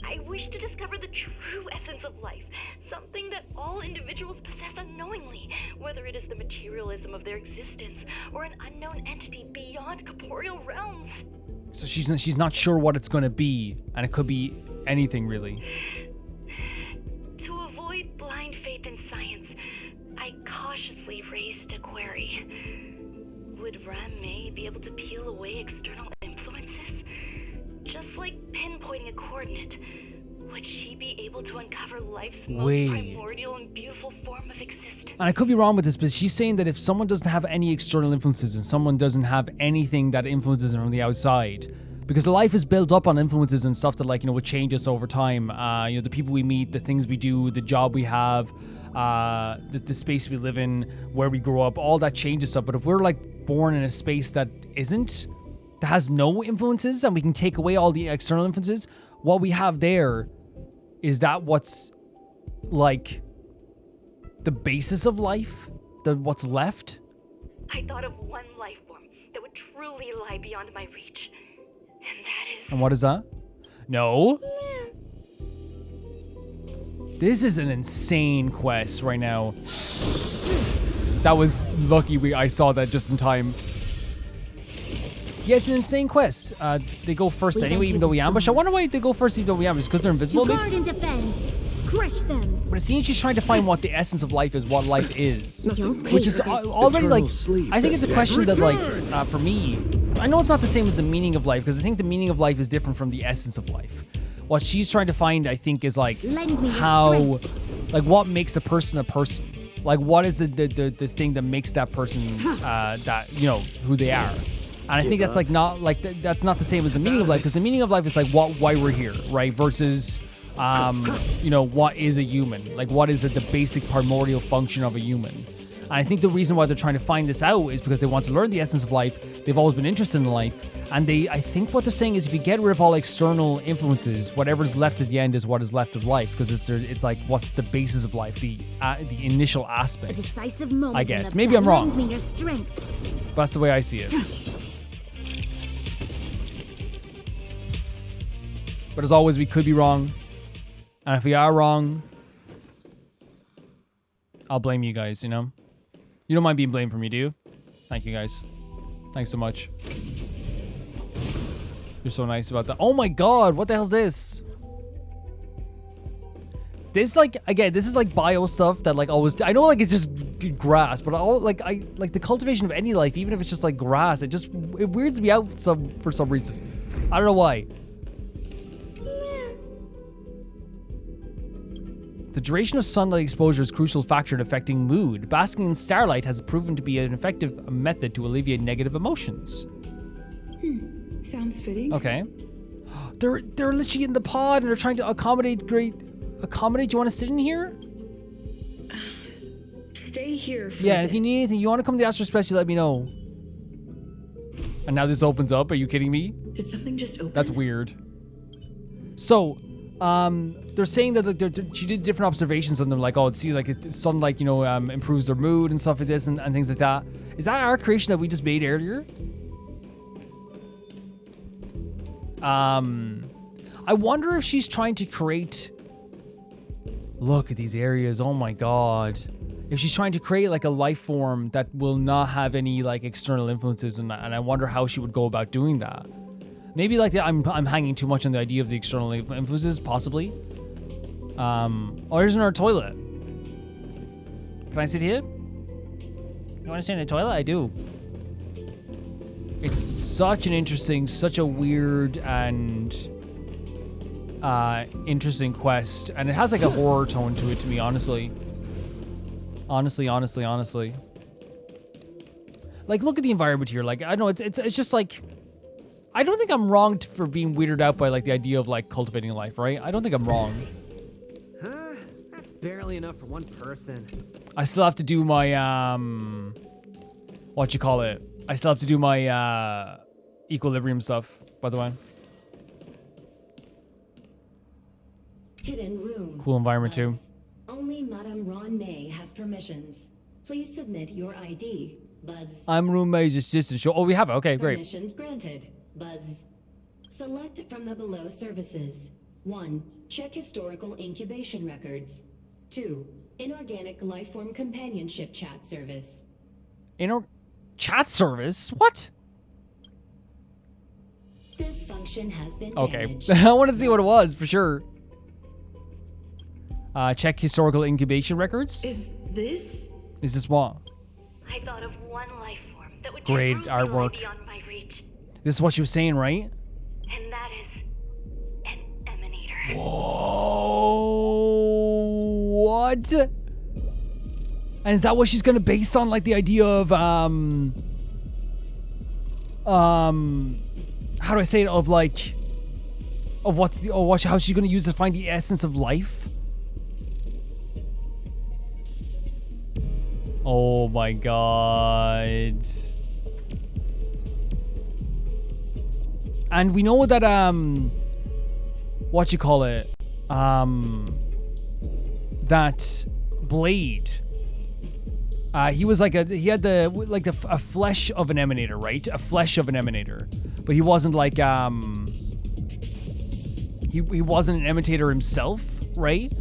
I wish to discover the true essence of life, something that all individuals possess unknowingly, whether it is the materialism of their existence or an unknown entity beyond corporeal realms. So she's not sure what it's going to be, and it could be anything really. To avoid blind faith in science, I cautiously raised a query. Would Ruan Mei be able to peel away external influences? Just like pinpointing a coordinate, would she be able to uncover life's most primordial and beautiful form of existence? And I could be wrong with this, but she's saying that if someone doesn't have any external influences and someone doesn't have anything that influences them from the outside, because life is built up on influences and stuff that, like, you know, would change us over time. You know, the people we meet, the things we do, the job we have, the space we live in, where we grow up, all that changes stuff. But if we're like born in a space that has no influences, and we can take away all the external influences, what we have there is that what's like the basis of life, what's left. I thought of one life form that would truly lie beyond my reach, and that is... And what is that? No. This is an insane quest right now. That was lucky I saw that just in time. Yeah, it's an insane quest. They go first anyway, even though we ambush. I wonder why they go first even though we ambush, because they're invisible. To guard and defend. Crush them. But it seems she's trying to find what the essence of life is, what life is. Which is already like, I think it's a question that, like, for me, I know it's not the same as the meaning of life, because I think the meaning of life is different from the essence of life. What she's trying to find, I think, is like how, like, what makes a person a person? Like, what is the thing that makes that person that, you know, who they are? And I think that's like not like that's not the same as the meaning of life, because the meaning of life is like why we're here, right? Versus, you know, what is a human? Like, what is the basic primordial function of a human? And I think the reason why they're trying to find this out is because they want to learn the essence of life. They've always been interested in life, and I think what they're saying is if you get rid of all external influences, whatever's left at the end is what is left of life, because it's like what's the basis of life, the initial aspect. A decisive moment, I guess maybe I'm wrong. Lend me your strength. But that's the way I see it. But as always, we could be wrong. And if we are wrong, I'll blame you guys, you know? You don't mind being blamed for me, do you? Thank you, guys. Thanks so much. You're so nice about that. Oh my god, what the hell's this? This, like, again, this is like bio stuff that, like, always... I know, like, it's just grass, but I like the cultivation of any life, even if it's just, like, grass, it weirds me out for some reason. I don't know why. The duration of sunlight exposure is a crucial factor in affecting mood. Basking in starlight has proven to be an effective method to alleviate negative emotions. Sounds fitting. Okay. They're literally in the pod and they're trying to accommodate. Do you want to sit in here? Stay here for and if you need anything, you want to come to the Astro Express, you let me know. And now this opens up. Are you kidding me? Did something just open? That's weird. So, they're saying that she did different observations on them, like, oh, see, like, sunlight, you know, improves their mood and stuff like this and things like that. Is that our creation that we just made earlier? I wonder if she's trying to create... Look at these areas, oh my god. If she's trying to create, like, a life form that will not have any, like, external influences, and I wonder how she would go about doing that. Maybe, like, I'm hanging too much on the idea of the external influences, possibly. Oh, here's another toilet. Can I sit here? You want to sit in the toilet? I do. It's such an interesting, such a weird and interesting quest, and it has like a horror tone to it, to me, honestly. Honestly. Like, look at the environment here. Like, I know it's just like, I don't think I'm wrong for being weirded out by like the idea of like cultivating life, right? I don't think I'm wrong. Huh? That's barely enough for one person. I still have to do my what you call it? I still have to do my equilibrium stuff, by the way. Hidden room. Cool environment too. Only Madame Ruan Mei has permissions. Please submit your ID. Buzz. I'm Ruan Mei's assistant. Oh, we have it. Okay, great. Permissions granted. Buzz. Select from the below services. 1. Check historical incubation records. 2. Inorganic lifeform companionship chat service. Chat service? What? This function has been Okay. damaged. I want to see what it was for sure. Check historical incubation records. Is this what? I thought of one life form that would Great truly artwork. lie beyond my reach, This is what she was saying, right? and that is an emanator. Whoa! What? And is that what she's gonna base on, like the idea of how do I say it? Of like, of how she's gonna use it to find the essence of life? Oh my god. And we know that what you call it? That Blade. He was like he had a flesh of an emanator, right? A flesh of an emanator. But he wasn't like he wasn't an emanator himself, right?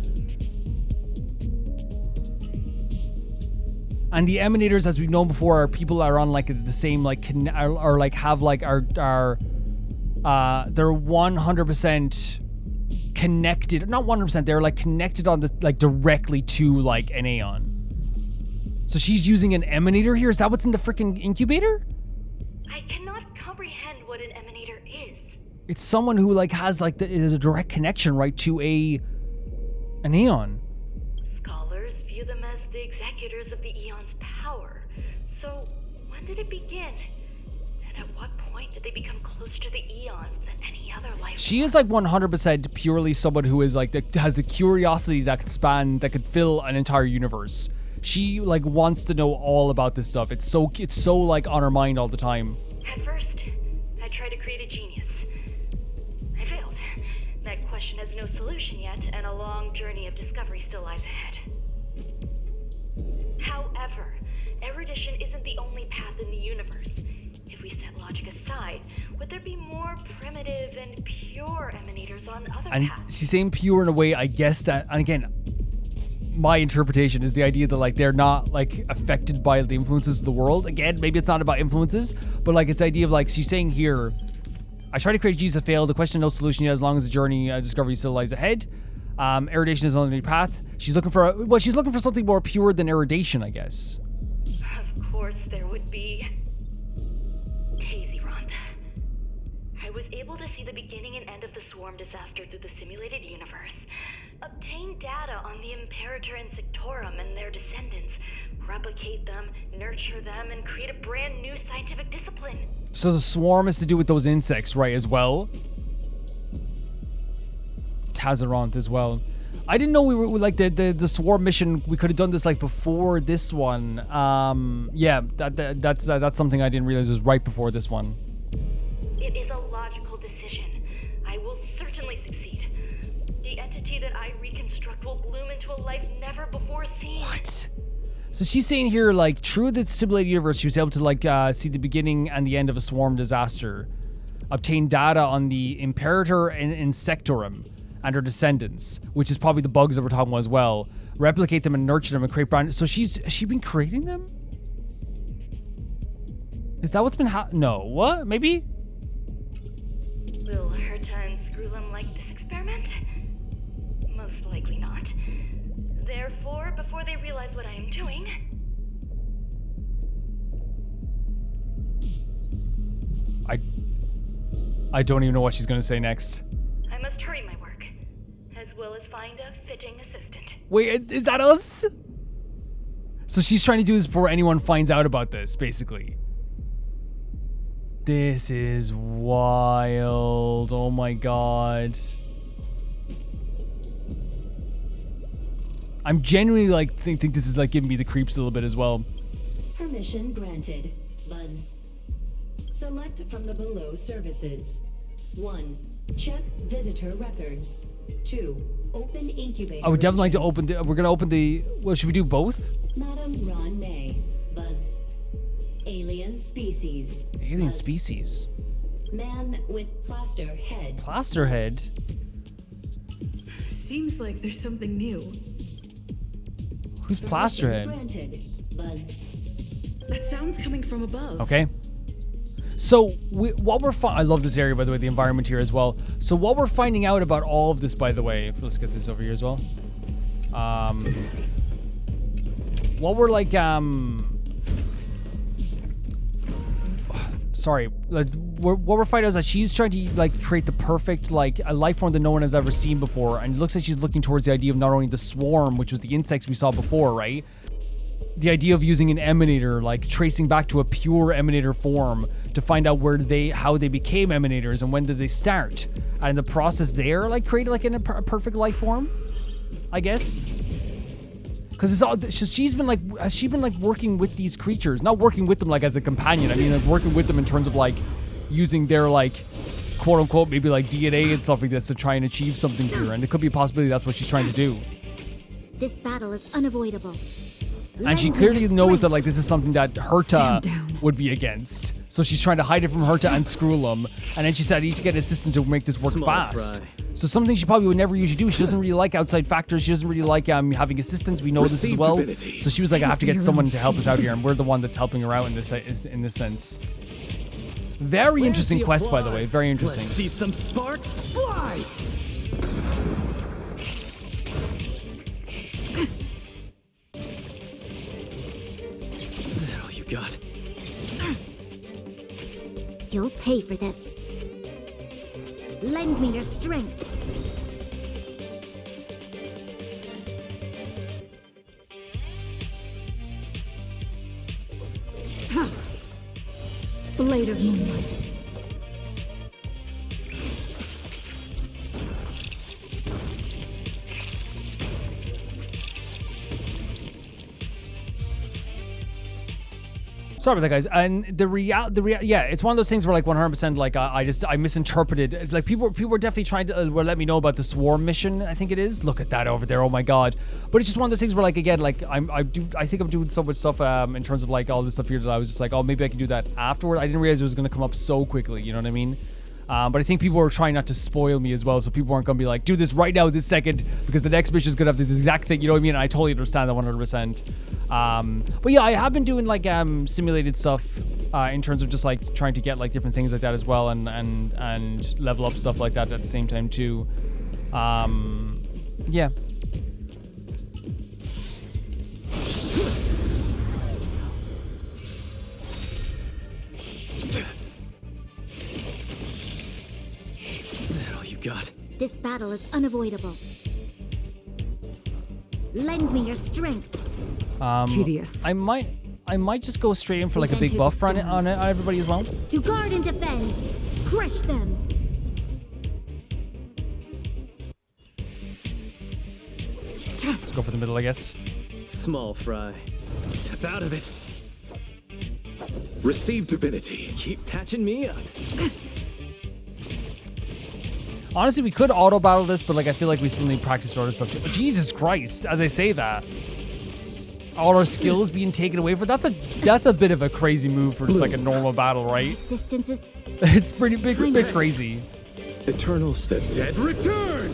And the emanators, as we've known before, are people that are on like the same like they're 100% connected. Not 100%. They're like connected on the like directly to like an Aeon. So she's using an emanator here. Is that what's in the freaking incubator? I cannot comprehend what an emanator is. It's someone who like has like is a direct connection right to an Aeon. Scholars view them as the executors of the Eon's power. So, when did it begin? And at what point did they become closer to the Eons than any other life? She is like 100% purely someone who is like has the curiosity that could fill an entire universe. She like wants to know all about this stuff. It's so like on her mind all the time. At first, I tried to create a genius. I failed. That question has no solution yet, and a long journey of discovery still lies ahead. However, erudition isn't the only path in the universe. If we set logic aside, would there be more primitive and pure emanators on other And paths? she's saying pure in a way, I guess that, and again, my interpretation is the idea that like they're not like affected by the influences of the world. Again, maybe it's not about influences, but like it's the idea of like she's saying here, I tried to create Jesus, failed. The question, no solution yet, as long as the journey discovery still lies ahead. Erudition is on the path. She's looking for something more pure than erudition, I guess. Of course there would be. Hazy Ronth. I was able to see the beginning and end of the swarm disaster through the simulated universe. Obtain data on the Imperator and Sectorum and their descendants. Replicate them, nurture them, and create a brand new scientific discipline. So the swarm is to do with those insects, right, as well? Tazarant as well. I didn't know we were like the swarm mission. We could have done this like before this one. Yeah, that's something I didn't realize was right before this one. It is a logical decision. I will certainly succeed. The entity that I reconstruct will bloom into a life never before seen. What? So she's saying here, like, through the simulated universe, she was able to like see the beginning and the end of a swarm disaster, obtain data on the Imperator and Insectorum and her descendants, which is probably the bugs that we're talking about as well. Replicate them and nurture them and create brand. So has she been creating them? Is that what's been No, what? Maybe? Will Herta and Screwlum like this experiment? Most likely not. Therefore, before they realize what I am doing... I don't even know what she's gonna say next. I must hurry my work. find a fitting assistant. Wait, is that us? So she's trying to do this before anyone finds out about this, basically. This is wild. Oh my god. I'm genuinely like think this is like giving me the creeps a little bit as well. Permission granted. Buzz. Select from the below services. 1. Check visitor records. 2. Open incubator. I would definitely like to open the. We're gonna open the. Well, should we do both? Madam Ruan Mei. Buzz. Alien species. Alien Buzz. species. Man with plaster head. Plaster head. Seems like there's something new. Who's plaster head? Granted. Buzz. That sound's coming from above. Okay. So what we're I love this area, by the way, the environment here as well. So what we're finding out about all of this, by the way, let's get this over here as well. What we're like, sorry, what we're finding out is that she's trying to like create the perfect like a life form that no one has ever seen before, and it looks like she's looking towards the idea of not only the swarm, which was the insects we saw before, right? The idea of using an emanator, like tracing back to a pure emanator form to find out how they became emanators and when did they start, and in the process there, like created like a perfect life form, I guess. Because it's all she's been like working with these creatures, not working with them like as a companion. I mean, like working with them in terms of like using their like quote unquote maybe like DNA and stuff like this to try and achieve something here, and it could be a possibility that's what she's trying to do. This battle is unavoidable. And she clearly knows that like this is something that Herta would be against. So she's trying to hide it from Herta and Skrullum. And then she said, I need to get an assistant to make this work fast. So something she probably would never usually do. She doesn't really like outside factors. She doesn't really like having assistants. We know this as well. So she was like, I have to get someone to help us out here. And we're the one that's helping her out in this sense. Very interesting quest, by the way. Very interesting. Let's see some sparks fly! God. You'll pay for this. Lend me your strength. Blade of moonlight. Sorry about that, guys. And yeah, it's one of those things where like 100% like I misinterpreted. Like people were definitely trying to let me know about the swarm mission. I think it is. Look at that over there. Oh my god. But it's just one of those things where like again like I think I'm doing so much stuff in terms of like all this stuff here that I was just like, oh, maybe I can do that afterward. I didn't realize it was gonna come up so quickly. You know what I mean? But I think people were trying not to spoil me as well, so people weren't going to be like, do this right now, this second, because the next mission is going to have this exact thing, you know what I mean? And I totally understand that 100%. But yeah, I have been doing like simulated stuff in terms of just like trying to get like different things like that as well, and level up stuff like that at the same time too. Yeah. God. This battle is unavoidable. Lend me your strength. Tedious. I might just go straight in for like a big buff on everybody as well. To guard and defend. Crush them. Let's go for the middle, I guess. Small fry. Step out of it. Receive divinity. Keep patching me up. Honestly, we could auto battle this, but like I feel like we still need practice for other stuff too. Jesus Christ! As I say that, all our skills being taken away for that's a bit of a crazy move for just like a normal battle, right? Assistance is It's pretty bit crazy. Eternals, the dead return.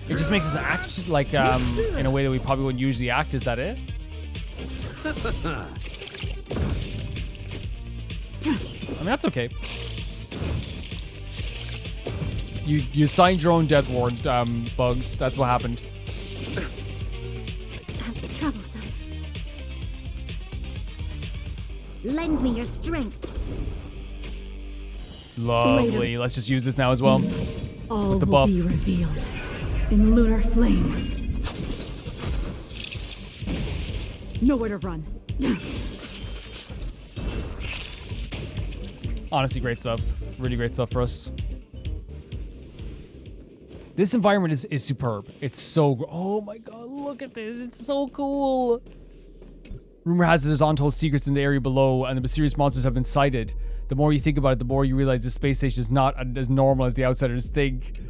It just makes us act like in a way that we probably wouldn't usually act. Is that it? I mean, that's okay. You signed your own death warrant, Bugs. That's what happened. troublesome. Lend me your strength. Lovely. Let's just use this now as well. All With the will buff. be revealed in lunar flame. Nowhere to run. Honestly, great stuff. Really great stuff for us. This environment is superb. It's so... Oh my god, look at this. It's so cool. Rumor has it there's untold secrets in the area below, and the mysterious monsters have been sighted. The more you think about it, the more you realize this space station is not as normal as the outsiders think.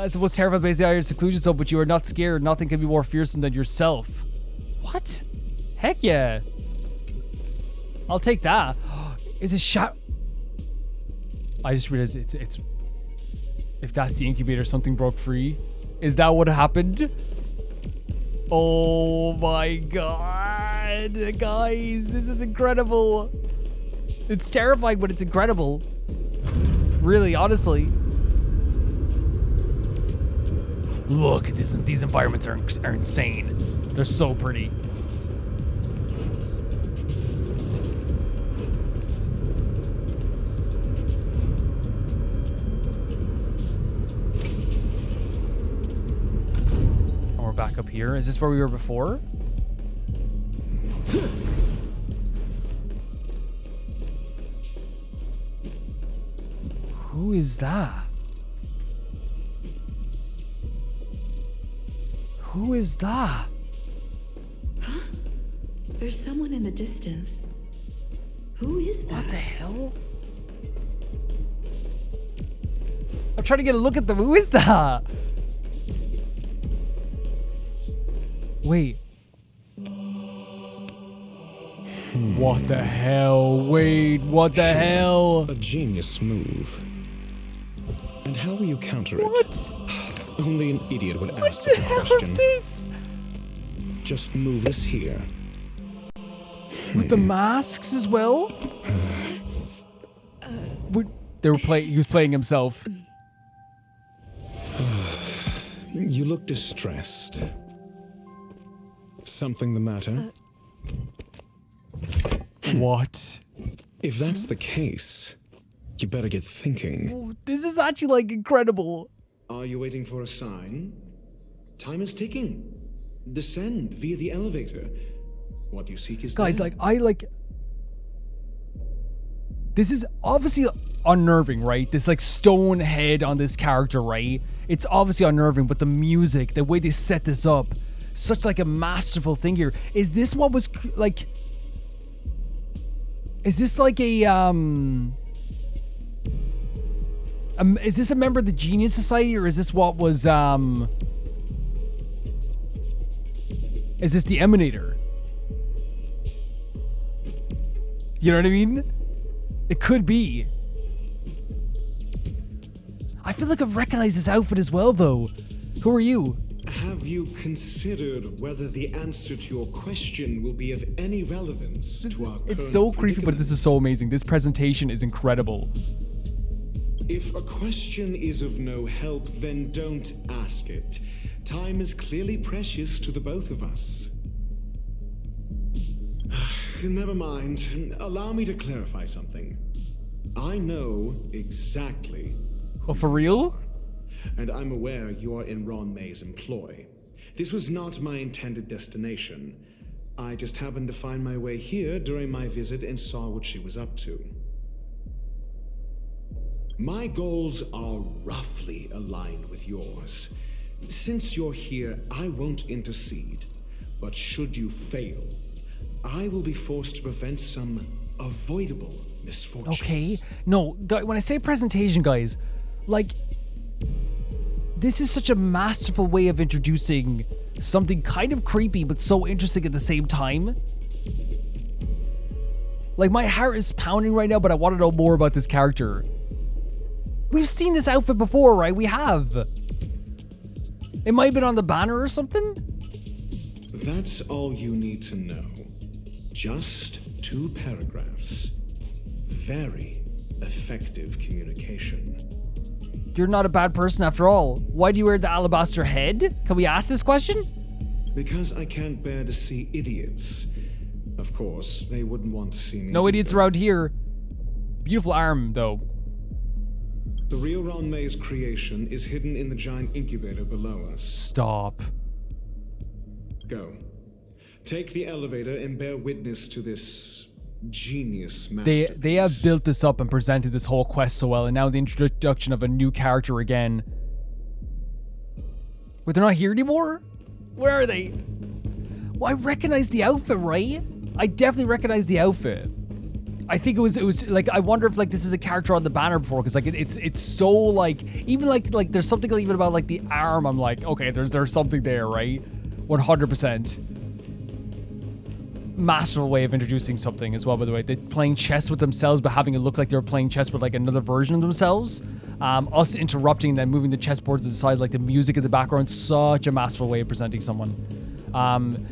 It's the most terrifying place out of seclusion zone, but you are not scared. Nothing can be more fearsome than yourself. What? Heck yeah. I'll take that. Is it shot? I just realized it's... If that's the incubator, something broke free. Is that what happened? Oh my god. Guys, this is incredible. It's terrifying, but it's incredible. Really, honestly. Look at this. These environments are insane. They're so pretty. And we're back up here. Is this where we were before? Who is that? Who is that? Huh? There's someone in the distance. Who is that? What the hell? I'm trying to get a look at them. Who is that? Wait. What the hell? Wait, what the hell? A genius move. And how will you counter it? What? Only an idiot would ask such a question. What is this? Just move this here. With the masks as well? They were playing. He was playing himself. You look distressed. Something the matter? What? If that's the case, you better get thinking. This is actually like incredible. Are you waiting for a sign? Time is ticking. Descend via the elevator. What you seek is Guys, there. this is obviously unnerving, right? This like stone head on this character, right? It's obviously unnerving, but the music, the way they set this up, such like a masterful thing here. Is this what was like? Is this like a is this a member of the Genius Society, or is this what was is this the Emanator? You know what I mean? It could be. I feel like I've recognized this outfit as well, though. Who are you? Have you considered whether the answer to your question will be of any relevance to our It's current so creepy, but predicament? this is so amazing. This presentation is incredible. If a question is of no help, then don't ask it. Time is clearly precious to the both of us. Never mind. Allow me to clarify something. I know exactly. Oh, for real? And I'm aware you are in Ruan Mei's employ. This was not my intended destination. I just happened to find my way here during my visit and saw what she was up to. My goals are roughly aligned with yours. Since you're here, I won't intercede. But should you fail, I will be forced to prevent some avoidable misfortunes. Okay. No, when I say presentation, guys, like, this is such a masterful way of introducing something kind of creepy, but so interesting at the same time. Like, my heart is pounding right now, but I want to know more about this character. We've seen this outfit before, right? We have. It might have been on the banner or something? That's all you need to know. Just 2 paragraphs. Very effective communication. You're not a bad person after all. Why do you wear the alabaster head? Can we ask this question? Because I can't bear to see idiots. Of course, they wouldn't want to see me. No idiots around here. Beautiful arm, though. The real Ruan Mei's creation is hidden in the giant incubator below us. Stop. Go. Take the elevator and bear witness to this genius masterpiece. They have built this up and presented this whole quest so well, and now the introduction of a new character again. Wait, they're not here anymore? Where are they? Well, I recognize the outfit, right? I definitely recognize the outfit. I think it was like, I wonder if like this is a character on the banner before, because like it's so like, even like there's something even about like the arm. I'm like, okay, there's something there, right? 100%. Masterful way of introducing something as well, by the way. They're playing chess with themselves, but having it look like they're playing chess with like another version of themselves. Us interrupting and then moving the chessboard to the side, like the music in the background. Such a masterful way of presenting someone.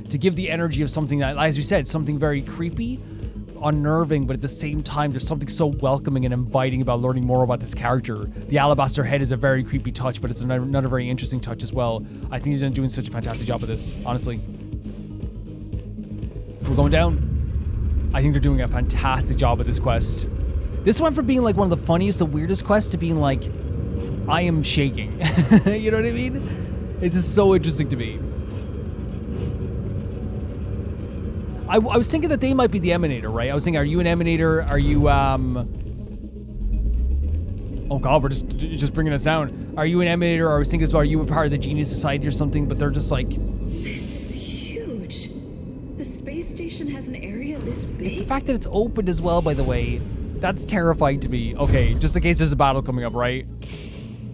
To give the energy of something that, as we said, something very creepy, unnerving, but at the same time, there's something so welcoming and inviting about learning more about this character. The alabaster head is a very creepy touch, but it's another very interesting touch as well. I think they're doing such a fantastic job of this, honestly. We're going down. I think they're doing a fantastic job with this quest. This went from being like one of the funniest and weirdest quests to being like, I am shaking. You know what I mean? This is so interesting to me. I was thinking that they might be the Emanator, right? I was thinking, are you an Emanator? Are you, oh god, we're just bringing us down. Are you an Emanator? Or I was thinking as well, are you a part of the Genius Society or something? But they're just like... This is huge. The space station has an area this big? It's the fact that it's opened as well, by the way. That's terrifying to me. Okay, just in case there's a battle coming up, right?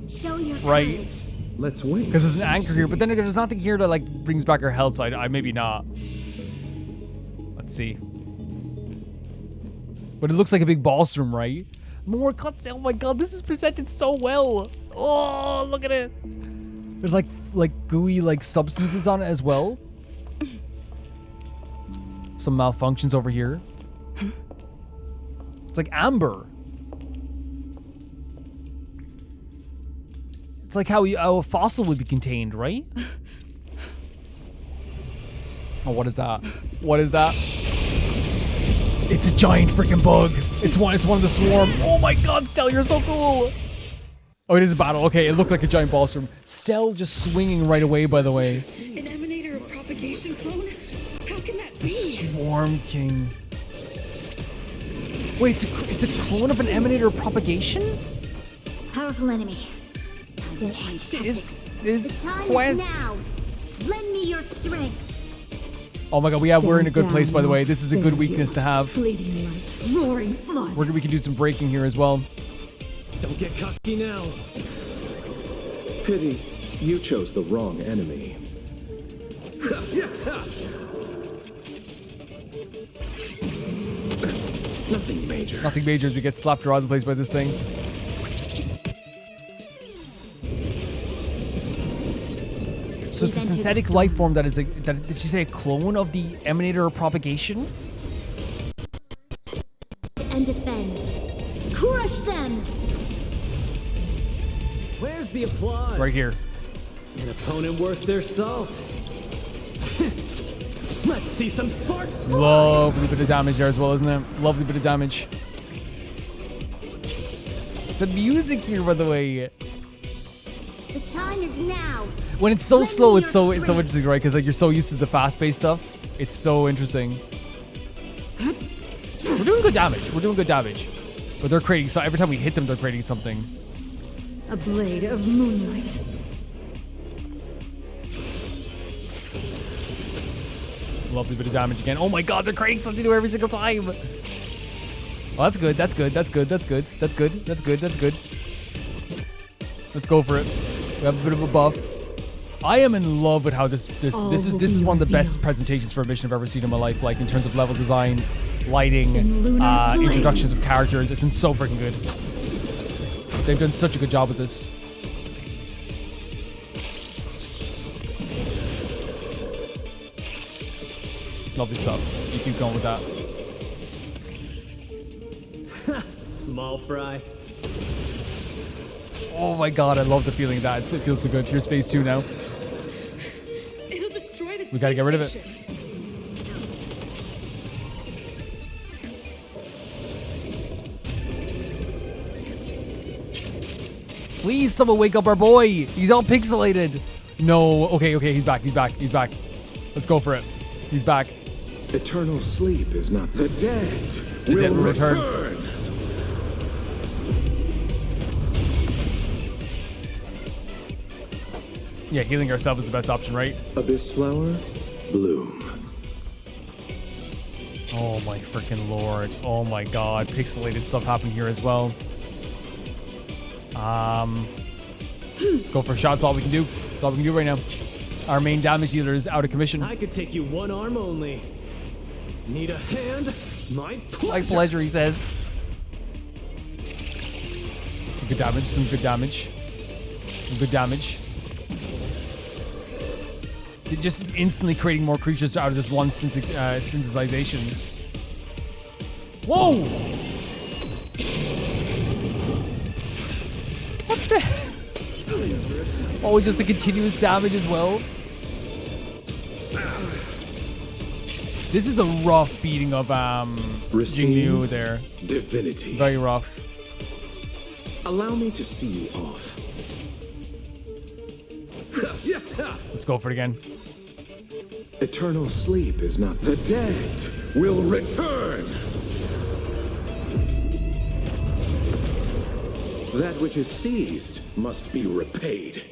Show your right? courage. Let's win. Because there's an anchor here, but then again, there's nothing here that like brings back our health, so I maybe not. Let's see. But it looks like a big boss room, right? More cuts. Oh my god, this is presented so well. Oh, look at it. There's like gooey like substances on it as well. Some malfunctions over here. It's like amber. It's like how a fossil would be contained, right? Oh, what is that? What is that? It's a giant freaking bug. It's one of the swarm. Oh my god, Stell, you're so cool. Oh, it is a battle. Okay, it looked like a giant boss room. Stell just swinging right away, by the way. An Emanator of propagation clone? How can that be? The Swarm King. Wait, it's a clone of an Emanator of propagation? Powerful enemy. Time to change tactics. This the time quest. is now. Lend me your strength. Oh my god, we're in a good place, by the way. This is a good weakness to have. Bleeding light, roaring flood. We can do some breaking here as well. Don't get cocky now. Pity, you chose the wrong enemy. Nothing major. Nothing major as we get slapped around the place by this thing. So it's a synthetic life form that is did she say a clone of the Emanator of propagation? And defend. Crush them! Where's the applause? Right here. An opponent worth their salt. Let's see some sparks fly. Lovely bit of damage there as well, isn't it? Lovely bit of damage. The music here, by the way. The time is now. When it's so slow, it's so interesting, right? Because like you're so used to the fast-paced stuff. It's so interesting. We're doing good damage. We're doing good damage. But they're creating, so every time we hit them, they're creating something. A blade of moonlight. Lovely bit of damage again. Oh my god, they're creating something new every single time. Well, that's good. That's good. That's good. That's good. That's good. That's good. That's good. Let's go for it. We have a bit of a buff. I am in love with how this is one of the best presentations for a mission I've ever seen in my life. Like in terms of level design, lighting, introductions of characters. It's been so freaking good. They've done such a good job with this. Lovely stuff. You keep going with that. Small fry. Oh my god, I love the feeling of that. It feels so good. Here's phase 2 now. It'll destroy the We gotta get rid of it. Please, someone wake up our boy. He's all pixelated. No. Okay, he's back. Let's go for it. He's back. Eternal sleep is not the dead. The dead will return. Yeah, healing ourselves is the best option, right? Abyss flower, bloom. Oh my freaking lord. Oh my god. Pixelated stuff happened here as well. Let's go for a shot. That's all we can do. That's all we can do right now. Our main damage dealer is out of commission. I could take you one arm only. Need a hand? My pleasure. My pleasure, he says. Some good damage. They're just instantly creating more creatures out of this one synthesization. Whoa! What the? Oh, just the continuous damage as well. This is a rough beating of Jingyu there. Divinity. Very rough. Allow me to see you off. Let's go for it again. Eternal sleep is not the dead will return. That which is seized must be repaid.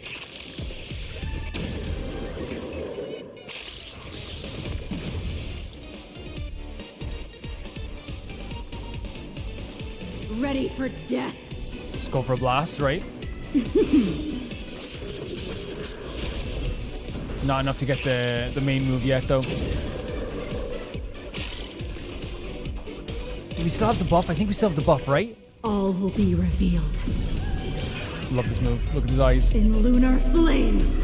Ready for death. Let's go for a blast, right? Not enough to get the main move yet, though. Do we still have the buff? I think we still have the buff, right? All will be revealed. Love this move. Look at his eyes. In lunar flame.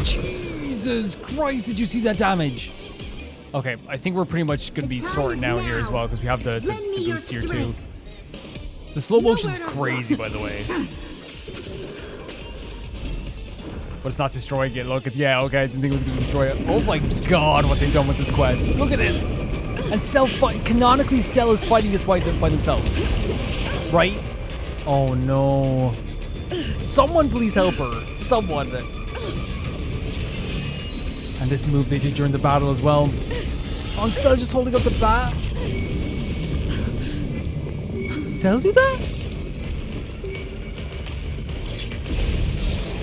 Jesus Christ, did you see that damage? Okay, I think we're pretty much going to be sorting out here as well, because we have the boost here, too. The slow motion's crazy, by the way. But it's not destroying it. Look, yeah, okay, I didn't think it was going to destroy it. Oh my god, what they've done with this quest. Look at this. And canonically, Stell is fighting this by themselves. Right? Oh no. Someone please help her. Someone. And this move they did during the battle as well. Oh, Stell just holding up the bat. Stell do that?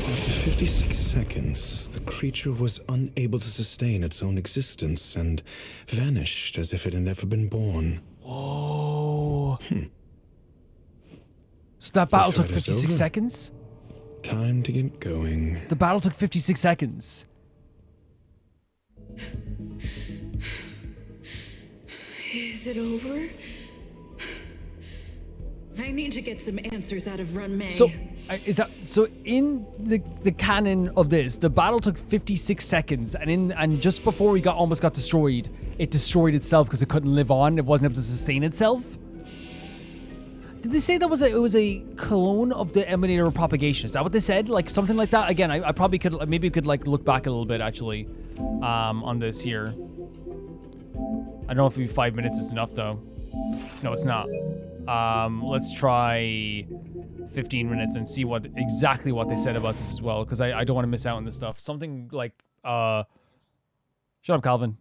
After 56 seconds, the creature was unable to sustain its own existence and vanished as if it had never been born. Whoa. So that battle took 56 seconds? Time to get going. The battle took 56 seconds. Is it over? I need to get some answers out of Ruan Mei. So, in the canon of this, the battle took 56 seconds, and just before we almost got destroyed, it destroyed itself because it couldn't live on. It wasn't able to sustain itself. Did they say that it was a clone of the Emanator of Propagation? Is that what they said? Like something like that? Again, I probably could, maybe we could like look back a little bit actually, on this here. I don't know if 5 minutes is enough though. No, it's not. Let's try 15 minutes and see exactly what they said about this as well, because I don't want to miss out on this stuff. Something like, shut up, Calvin.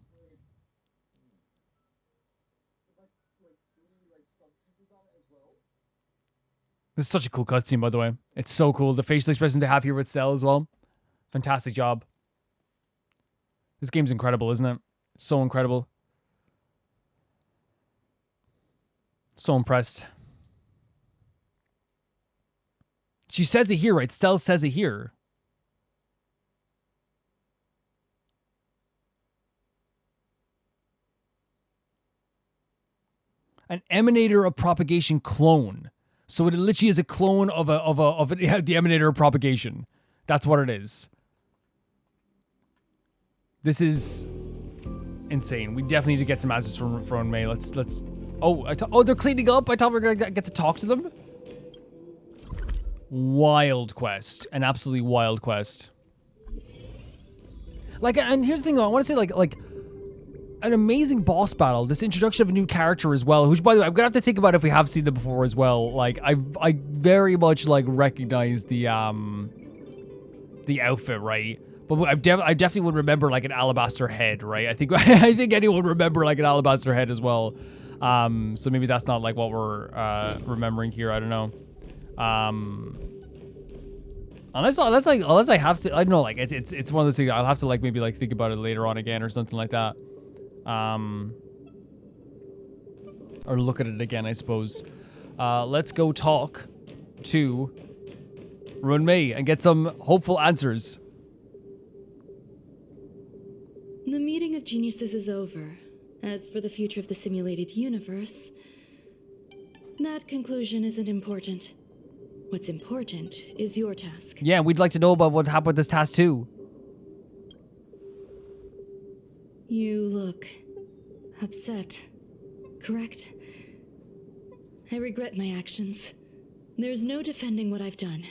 This is such a cool cutscene, by the way. It's so cool. The facial expression they have here with Cell as well. Fantastic job. This game's incredible, isn't it? It's so incredible. So impressed. She says it here, right? Stell says it here. An Emanator of Propagation clone. So it literally is a clone of the Emanator of Propagation. That's what it is. This is insane. We definitely need to get some answers from Ruan Mei. Let's. Oh, they're cleaning up. I thought we were gonna get to talk to them. Wild quest, an absolutely wild quest. Like, and here's the thing. I want to say, like, an amazing boss battle. This introduction of a new character as well, which, by the way, I'm gonna have to think about if we have seen them before as well. Like, I very much like recognize the outfit, right? But I definitely would remember like an alabaster head, right? I think I think anyone would remember like an alabaster head as well. So maybe that's not like what we're remembering here. I don't know. Unless I have to, I don't know. Like it's one of those things. I'll have to like maybe like think about it later on again or something like that. Or look at it again, I suppose. Let's go talk to Ruan Mei and get some hopeful answers. The meeting of geniuses is over. As for the future of the simulated universe, that conclusion isn't important. What's important is your task. Yeah, we'd like to know about what happened with this task too. You look upset, correct? I regret my actions. There's no defending what I've done.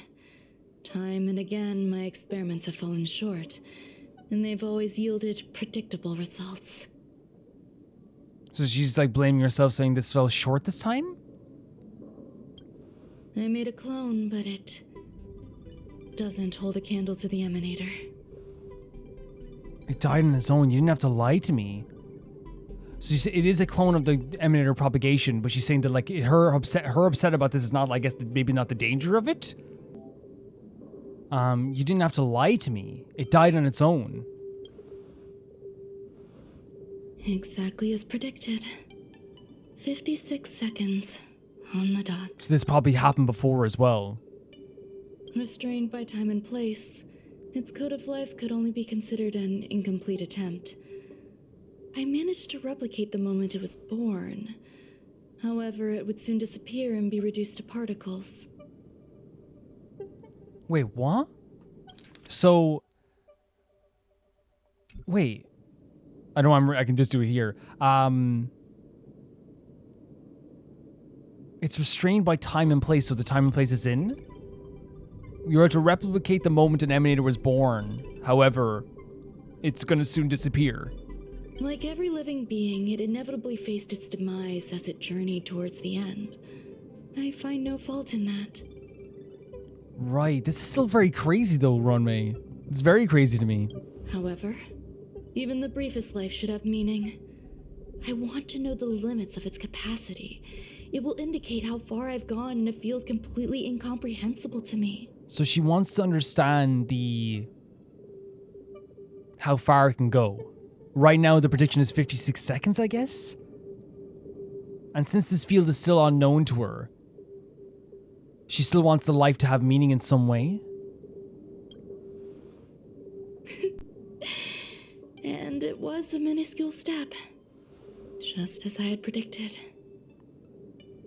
Time and again, my experiments have fallen short, and they've always yielded predictable results. So she's like blaming herself, saying this fell short this time? I made a clone, but it doesn't hold a candle to the emanator. It died on its own. You didn't have to lie to me. So it is a clone of the emanator propagation, but she's saying that like her upset about this is not, I guess, maybe not the danger of it. You didn't have to lie to me. It died on its own. Exactly as predicted. 56 seconds on the dot. So this probably happened before as well. Restrained by time and place, its code of life could only be considered an incomplete attempt. I managed to replicate the moment it was born. However, it would soon disappear and be reduced to particles. Wait, what? So... Wait. I know I can just do it here. It's restrained by time and place, so the time and place is in? You are to replicate the moment an emanator was born. However, it's gonna soon disappear. Like every living being, it inevitably faced its demise as it journeyed towards the end. I find no fault in that. Right, this is still very crazy though, Ruan Mei. It's very crazy to me. However, even the briefest life should have meaning. I want to know the limits of its capacity. It will indicate how far I've gone in a field completely incomprehensible to me. So she wants to understand how far it can go. Right now, the prediction is 56 seconds, I guess? And since this field is still unknown to her, she still wants the life to have meaning in some way? And it was a minuscule step. Just as I had predicted.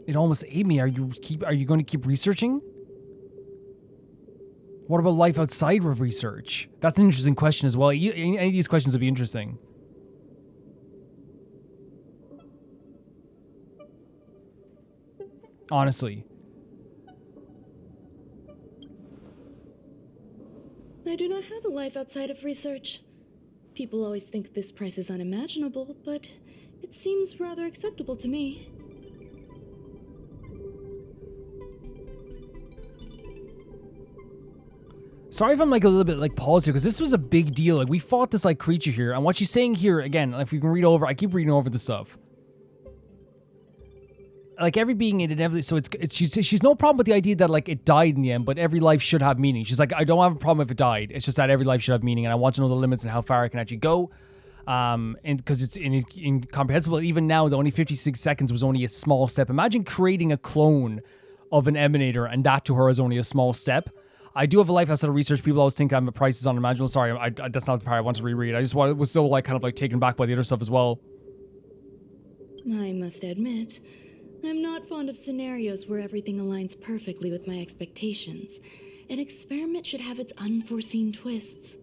It almost ate me. Are you going to keep researching? What about life outside of research? That's an interesting question as well. Any of these questions would be interesting. Honestly. I do not have a life outside of research. People always think this price is unimaginable, but it seems rather acceptable to me. Sorry if I'm like a little bit like paused here, because this was a big deal. Like we fought this like creature here, and what she's saying here, again, if we can read over, I keep reading over the stuff. Like every being it inevitably, so she's no problem with the idea that like it died in the end, but every life should have meaning. She's like, I don't have a problem if it died. It's just that every life should have meaning, and I want to know the limits and how far I can actually go. And because it's incomprehensible. Even now, the only 56 seconds was only a small step. Imagine creating a clone of an emanator, and that to her is only a small step. I do have a life outside of research. People always think I'm a price is unimaginable. Sorry, that's not the part I want to reread. I just was so like kind of like taken back by the other stuff as well. I must admit, I'm not fond of scenarios where everything aligns perfectly with my expectations. An experiment should have its unforeseen twists.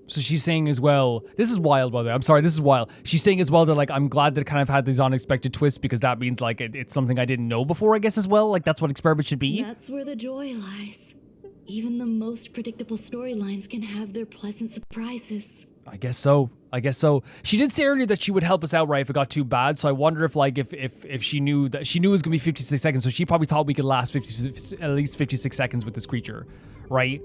So So she's saying as well, this is wild, by the way. I'm sorry, this is wild. She's saying as well that, like, I'm glad that it kind of had these unexpected twists because that means, like, it's something I didn't know before, I guess, as well. Like, that's what experiments should be. That's where the joy lies. Even the most predictable storylines can have their pleasant surprises. I guess so. I guess so. She did say earlier that she would help us out, right, if it got too bad. So I wonder if, like, if she knew that she knew it was gonna be 56 seconds, so she probably thought we could last at least 56 seconds with this creature, right?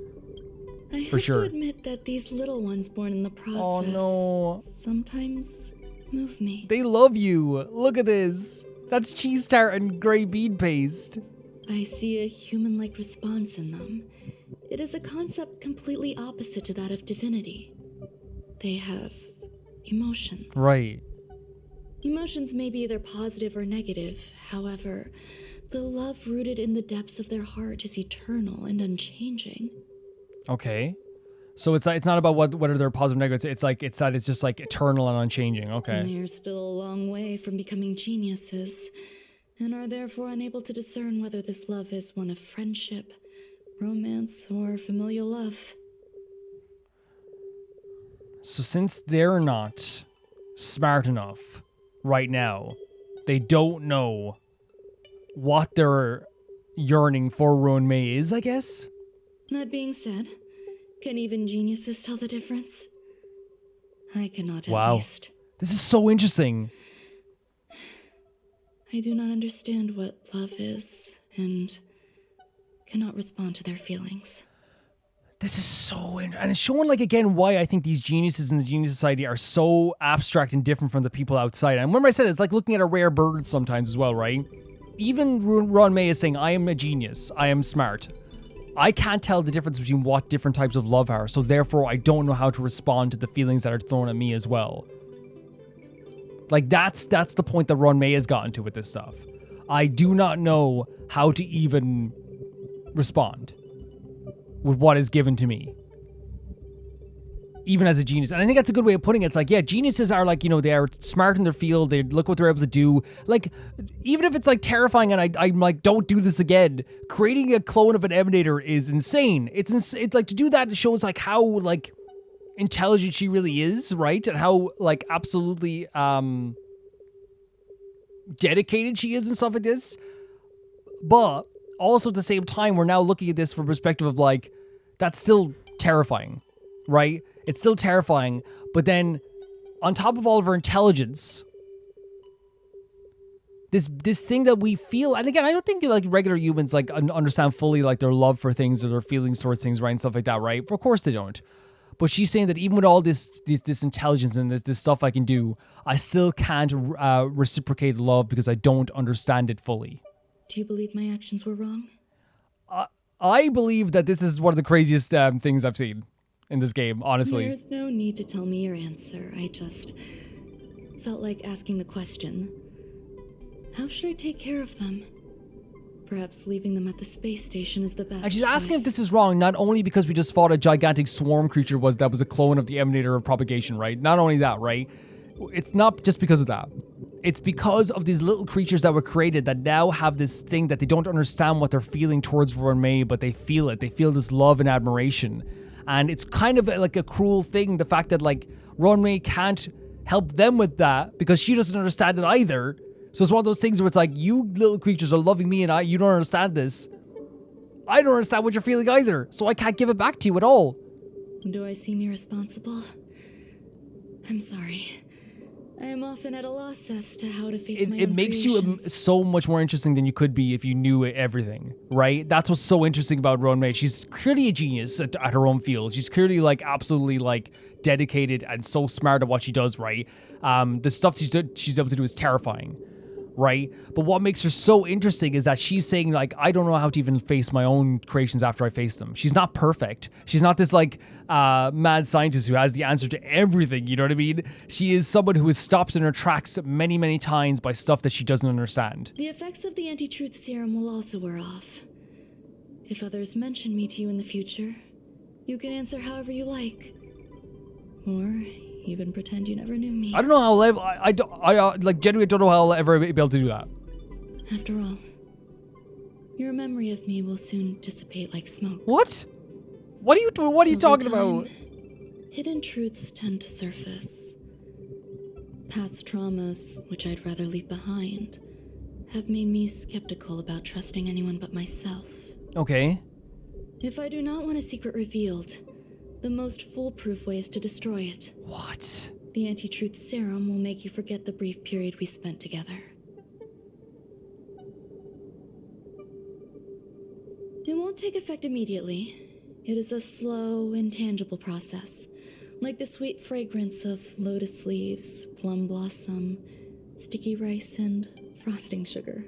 I For have sure. to admit that these little ones born in the process Oh no. sometimes move me. They love you. Look at this. That's cheese tart and grey bean paste. I see a human-like response in them. It is a concept completely opposite to that of divinity. They have emotions. Right. Emotions may be either positive or negative. However, the love rooted in the depths of their heart is eternal and unchanging. Okay. So it's not about whether they're positive or negative. It's that it's just like eternal and unchanging. Okay. And they're still a long way from becoming geniuses, and are therefore unable to discern whether this love is one of friendship, romance, or familial love. So since they're not smart enough right now, they don't know what their yearning for Ruan Mei is, I guess? That being said, can even geniuses tell the difference? I cannot, at least. This is so interesting. I do not understand what love is, and cannot respond to their feelings. This is so interesting. And it's showing, like, again, why I think these geniuses in the Genius Society are so abstract and different from the people outside. And remember I said it's like looking at a rare bird sometimes as well, right? Even Ruan Mei is saying, I am a genius. I am smart. I can't tell the difference between what different types of love are, so therefore I don't know how to respond to the feelings that are thrown at me as well. Like, that's the point that Ruan Mei has gotten to with this stuff. I do not know how to even respond with what is given to me, even as a genius. And I think that's a good way of putting it. It's like, yeah, geniuses are like, you know, they are smart in their field. They look what they're able to do. Like, even if it's like terrifying and I'm like, don't do this again. Creating a clone of an emanator is insane. It's like, to do that, it shows like how like intelligent she really is, right? And how like absolutely dedicated she is and stuff like this. But also at the same time, we're now looking at this from a perspective of like, that's still terrifying, right? It's still terrifying, but then on top of all of her intelligence, this thing that we feel, and again, I don't think like regular humans like understand fully like their love for things or their feelings towards things, right, and stuff like that, right? Of course they don't. But she's saying that even with all this intelligence and this stuff I can do, I still can't reciprocate love because I don't understand it fully. Do you believe my actions were wrong? I believe that this is one of the craziest things I've seen in this game, honestly. There's no need to tell me your answer. I just felt like asking the question. How should I take care of them? Perhaps leaving them at the space station is the best. And she's asking if this is wrong, not only because we just fought a gigantic swarm creature that was a clone of the emanator of propagation, right? Not only that, right? It's not just because of that. It's because of these little creatures that were created that now have this thing that they don't understand what they're feeling towards Ruan Mei, but they feel it. They feel this love and admiration. And it's kind of like a cruel thing, the fact that like Ruan Mei can't help them with that because she doesn't understand it either. So it's one of those things where it's like, you little creatures are loving me and you don't understand this. I don't understand what you're feeling either, so I can't give it back to you at all. Do I seem irresponsible? I'm sorry. I am often at a loss as to how to face my own It makes creations. you so much more interesting than you could be if you knew everything, right? That's what's so interesting about Ruan Mei. She's clearly a genius at her own field. She's clearly like absolutely like dedicated and so smart at what she does, right? The stuff she's able to do is terrifying, right? But what makes her so interesting is that she's saying like, I don't know how to even face my own creations after I face them. She's not perfect. She's not this like mad scientist who has the answer to everything, you know what I mean? She is someone who is stopped in her tracks many, many times by stuff that she doesn't understand. The effects of the anti-truth serum will also wear off. If others mention me to you in the future, you can answer however you like. Or even pretend you never knew me. I don't know how I like genuinely don't know how I'll ever be able to do that. After all, your memory of me will soon dissipate like smoke. What? What are you talking about? hidden truths tend to surface. Past traumas, which I'd rather leave behind, have made me skeptical about trusting anyone but myself. Okay. If I do not want a secret revealed, the most foolproof way is to destroy it. What? The anti-truth serum will make you forget the brief period we spent together. It won't take effect immediately. It is a slow, intangible process, like the sweet fragrance of lotus leaves, plum blossom, sticky rice, and frosting sugar.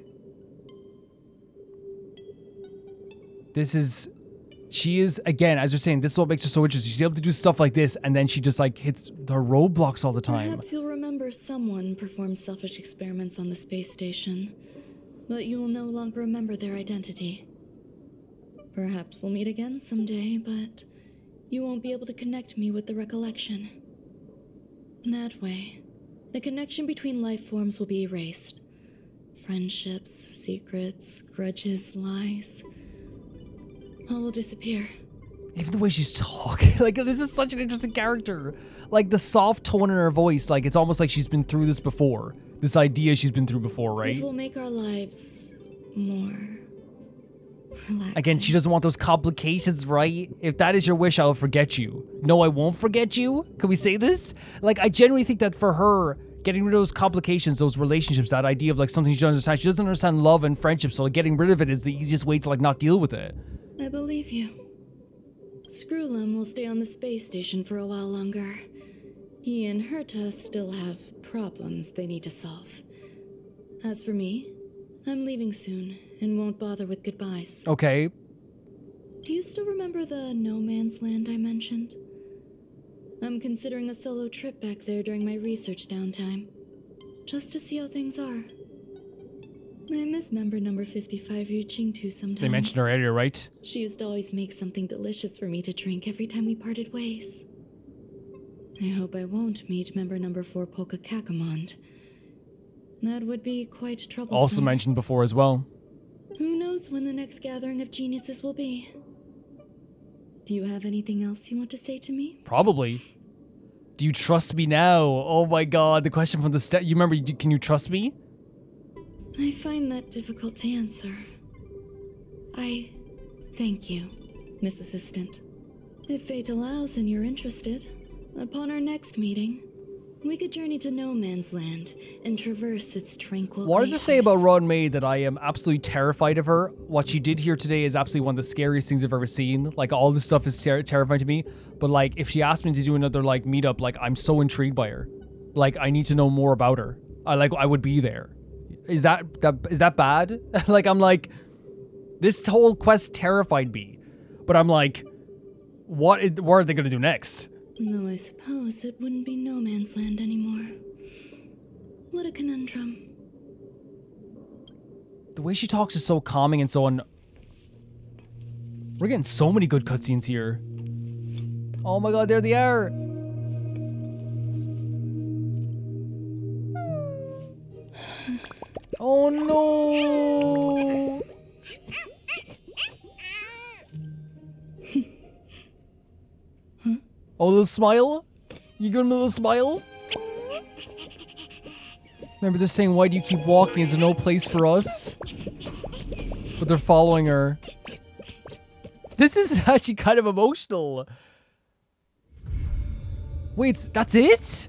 She is, again, as you're saying, this is what makes her so interesting. She's able to do stuff like this, and then she just, like, hits her roadblocks all the time. Perhaps you'll remember someone performed selfish experiments on the space station, but you will no longer remember their identity. Perhaps we'll meet again someday, but you won't be able to connect me with the recollection. That way, the connection between life forms will be erased. Friendships, secrets, grudges, lies, all will disappear. Even the way she's talking, like, this is such an interesting character. Like, the soft tone in her voice, like, it's almost like she's been through this before. This idea she's been through before, right? It will make our lives more relaxing. Again, she doesn't want those complications, right? If that is your wish, I'll forget you. No, I won't forget you? Can we say this? Like, I genuinely think that for her, getting rid of those complications, those relationships, that idea of, like, something she doesn't understand. She doesn't understand love and friendship, so, like, getting rid of it is the easiest way to, like, not deal with it. I believe you. Screwlum will stay on the space station for a while longer. He and Herta still have problems they need to solve. As for me, I'm leaving soon and won't bother with goodbyes. Okay. Do you still remember the no man's land I mentioned? I'm considering a solo trip back there during my research downtime, just to see how things are. I miss member number 55 reaching to sometimes. They mentioned her earlier, right? She used to always make something delicious for me to drink every time we parted ways. I hope I won't meet member number 4 Polka Kakamond. That would be quite troublesome. Also mentioned before as well. Who knows when the next gathering of geniuses will be? Do you have anything else you want to say to me? Probably. Do you trust me now? Oh my god, the question from the start. You remember, can you trust me? I find that difficult to answer. I thank you, Miss Assistant. If fate allows and you're interested, upon our next meeting, we could journey to No Man's Land and traverse its tranquil What does it say about Ruan Mei that I am absolutely terrified of her? What she did here today is absolutely one of the scariest things I've ever seen. Like, all this stuff is terrifying to me. But, like, if she asked me to do another, like, meetup, like, I'm so intrigued by her. Like, I need to know more about her. I would be there. Is that bad? Like, I'm like, this whole quest terrified me. But I'm like, what are they going to do next? Though I suppose it wouldn't be No Man's Land anymore. What a conundrum. The way she talks is so calming and so We're getting so many good cutscenes here. Oh my god, there they are. Oh no. Oh, little smile? You giving me a little smile? Remember they're saying, why do you keep walking? Is there no place for us? But they're following her. This is actually kind of emotional. Wait, that's it?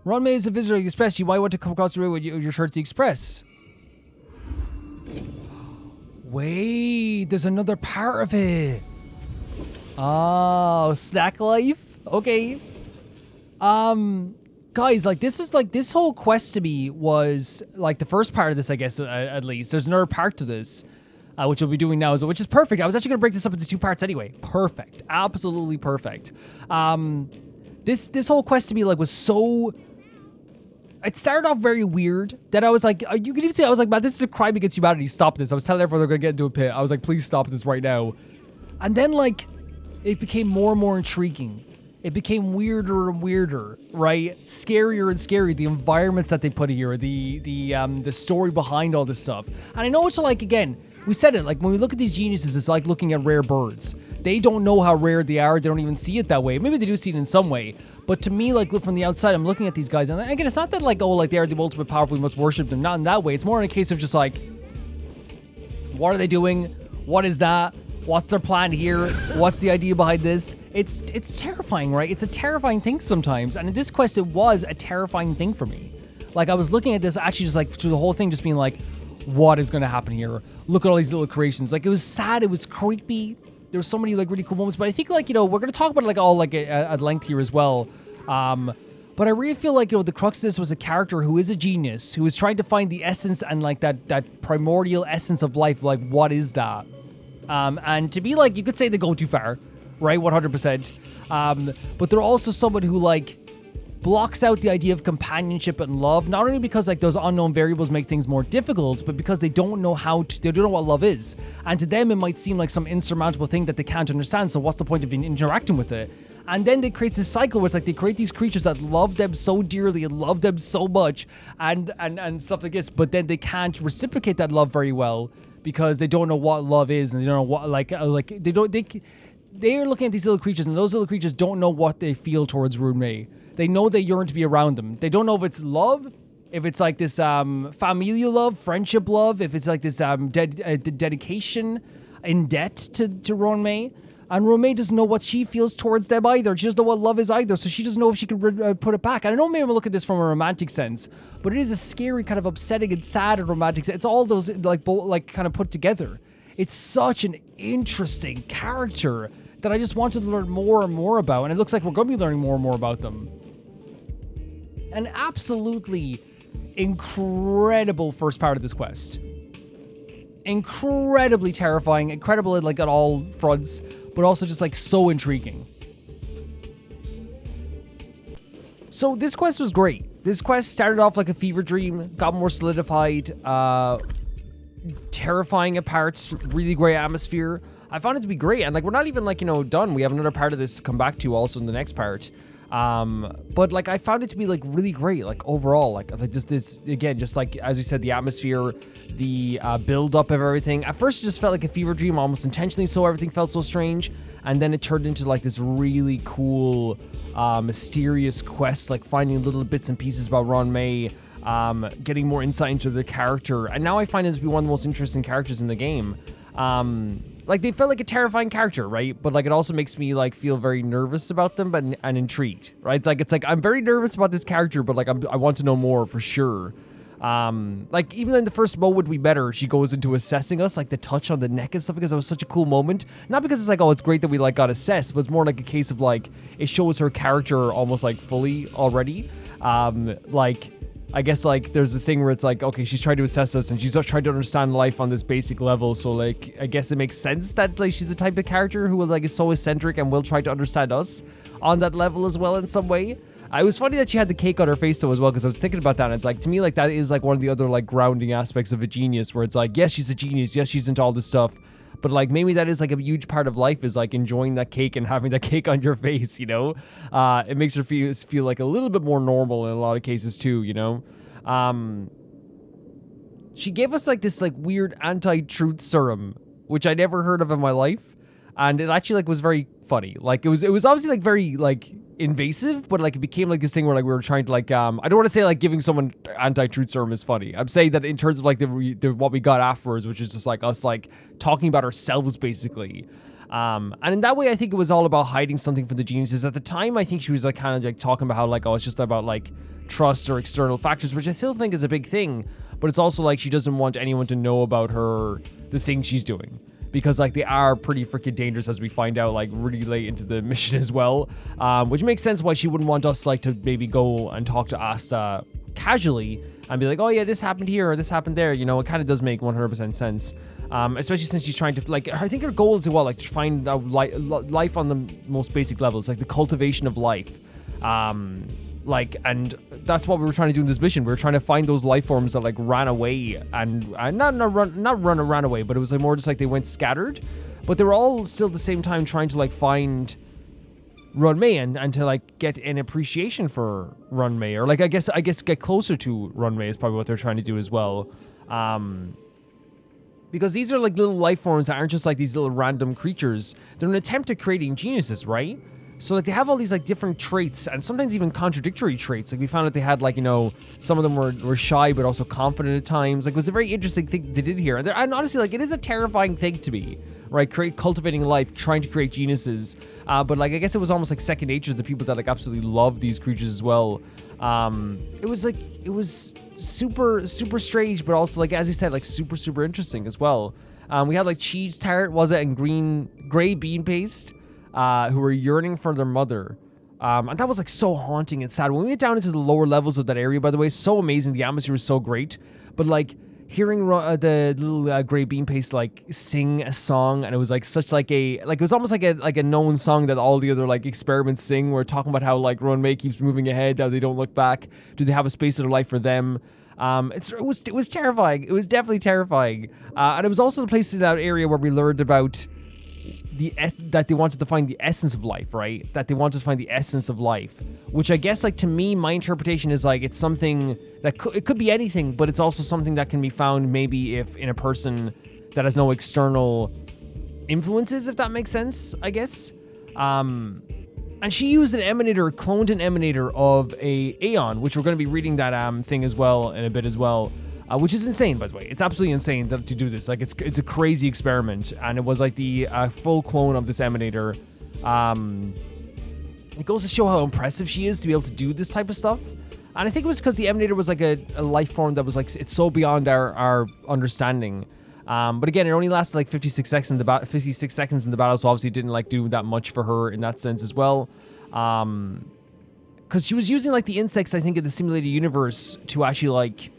Ruan Mei is a visitor express. You might want to come across the road with your shirt to the express. Wait, there's another part of it. Oh, snack life? Okay. Guys, like, this whole quest to me was, like, the first part of this, I guess, at least. There's another part to this, which we'll be doing now, which is perfect. I was actually going to break this up into 2 parts anyway. Perfect. Absolutely perfect. This whole quest to me, like, was so... It started off very weird. Then I was like, you could even say, I was like, man, this is a crime against humanity. Stop this. I was telling everyone they're going to get into a pit. I was like, please stop this right now. And then, like, it became more and more intriguing. it became weirder and weirder, right? Scarier and scarier. The environments that they put here, the story behind all this stuff. And I know it's like, again, we said it, like when we look at these geniuses, it's like looking at rare birds. They don't know how rare they are. They don't even see it that way. Maybe they do see it in some way. But to me, like from the outside, I'm looking at these guys. And again, it's not that like, oh, like they are the ultimate powerful, we must worship them. Not in that way. It's more in a case of just like, what are they doing? What is that? What's their plan here? What's the idea behind this? It's terrifying, right? It's a terrifying thing sometimes. And in this quest, it was a terrifying thing for me. Like I was looking at this actually just like through the whole thing, just being like, what is going to happen here? Look at all these little creations. Like it was sad. It was creepy. There were so many like really cool moments. But I think like, you know, we're going to talk about it like all like at length here as well. But I really feel like, you know, the crux of this was a character who is a genius, who is trying to find the essence and like that primordial essence of life. Like, what is that? And to be like, you could say they go too far, right? 100%. But they're also someone who like blocks out the idea of companionship and love, not only because like those unknown variables make things more difficult, but because they don't know they don't know what love is. And to them, it might seem like some insurmountable thing that they can't understand. So what's the point of interacting with it? And then they create this cycle where it's like they create these creatures that love them so dearly and love them so much and stuff like this, but then they can't reciprocate that love very well because they don't know what love is and they don't know what they're looking at these little creatures and those little creatures don't know what they feel towards Ruan Mei. They know they yearn to be around them. They don't know if it's love, if it's like this familial love, friendship love, if it's like this dedication in debt to Ruan Mei. And Ruan Mei doesn't know what she feels towards them either. She doesn't know what love is either, so she doesn't know if she can put it back. And I know maybe I'm looking at this from a romantic sense, but it is a scary, kind of upsetting and sad and romantic sense. It's all those like kind of put together. It's such an interesting character that I just wanted to learn more and more about, and it looks like we're going to be learning more and more about them. An absolutely incredible first part of this quest. Incredibly terrifying, incredible like on all fronts, but also just like so intriguing. So this quest was great. This quest started off like a fever dream, got more solidified, terrifying at parts, really great atmosphere. I found it to be great, and like we're not even like, you know, done. We have another part of this to come back to also in the next part. But like I found it to be like really great, like overall, like just this again, just like as we said, the atmosphere, the build up of everything. At first it just felt like a fever dream, almost intentionally so. Everything felt so strange, and then it turned into like this really cool mysterious quest, like finding little bits and pieces about Ruan Mei, getting more insight into the character, and now I find it to be one of the most interesting characters in the game. Like they felt like a terrifying character, right? But like it also makes me like feel very nervous about them, and intrigued, right? It's like I'm very nervous about this character, but like I want to know more for sure. Like even in the first moment we met her, she goes into assessing us, like the touch on the neck and stuff, because it was such a cool moment. Not because it's like, oh, it's great that we like got assessed, but it's more like a case of like it shows her character almost like fully already. Like I guess like there's a thing where it's like, okay, she's trying to assess us and she's trying to understand life on this basic level. So like, I guess it makes sense that like she's the type of character who like is so eccentric and will try to understand us on that level as well in some way. It was funny that she had the cake on her face though as well, because I was thinking about that, and it's like, to me, like that is like one of the other like grounding aspects of a genius, where it's like, yes, she's a genius, yes, she's into all this stuff, but like maybe that is like a huge part of life, is like enjoying that cake and having that cake on your face, you know? It makes her feel like a little bit more normal in a lot of cases too, you know? She gave us like this like weird anti-truth serum, which I never heard of in my life, and it actually like was very funny. Like it was obviously like very like invasive, but like it became like this thing where like we were trying to like I don't want to say like giving someone anti-truth serum is funny. I'm saying that in terms of like the what we got afterwards, which is just like us like talking about ourselves basically. And in that way, I think it was all about hiding something from the geniuses. At the time, I think she was like kind of like talking about how like, oh, it's just about like trust or external factors, which I still think is a big thing. But it's also like she doesn't want anyone to know about her, the things she's doing, because like they are pretty freaking dangerous, as we find out like really late into the mission as well. Which makes sense why she wouldn't want us like to maybe go and talk to Asta casually and be like, oh yeah, this happened here or this happened there. You know, it kind of does make 100% sense. Especially since she's trying to, like, I think her goal is as well, like, to find life on the most basic levels, like the cultivation of life. Like, and that's what we were trying to do in this mission. We were trying to find those life forms that, like, ran away and not ran away, but it was like more just like they went scattered, but they were all still at the same time trying to, like, find Ruan Mei and to like get an appreciation for Ruan Mei, or like I guess get closer to Ruan Mei is probably what they're trying to do as well. Because these are like little life forms that aren't just like these little random creatures. They're an attempt at creating geniuses, right? So like they have all these like different traits and sometimes even contradictory traits. Like we found that they had like, you know, some of them were shy but also confident at times. Like it was a very interesting thing they did here. And honestly, like it is a terrifying thing to me, right? Cultivating life, trying to create geniuses. But like I guess it was almost like second nature to the people that like absolutely love these creatures as well. It was super strange, but also like as you said, like super interesting as well. We had like cheese tart, was it, and gray bean paste. Who were yearning for their mother. And that was like so haunting and sad. When we went down into the lower levels of that area, by the way, so amazing. The atmosphere was so great. But like hearing the little gray bean paste like sing a song, and it was like such like it was almost like a known song that all the other like experiments sing. We're talking about how like Ruan Mei keeps moving ahead, how they don't look back. Do they have a space in their life for them? It was terrifying. It was definitely terrifying. And it was also the place in that area where we learned about that they wanted to find the essence of life, right? That they wanted to find the essence of life, which I guess, like, to me, my interpretation is like it's something that it could be anything, but it's also something that can be found maybe if in a person that has no external influences, if that makes sense, I guess. And she used an emanator, cloned an emanator of a Aeon, which we're going to be reading that thing as well in a bit as well. Which is insane, by the way. It's absolutely insane to do this. Like, it's a crazy experiment, and it was like the full clone of this emanator. It goes to show how impressive she is to be able to do this type of stuff. And I think it was because the emanator was like a life form that was like, it's so beyond our understanding. But again, it only lasted like 56 seconds in the battle, so obviously it didn't like do that much for her in that sense as well. Because she was using like the insects, I think, in the simulated universe to actually like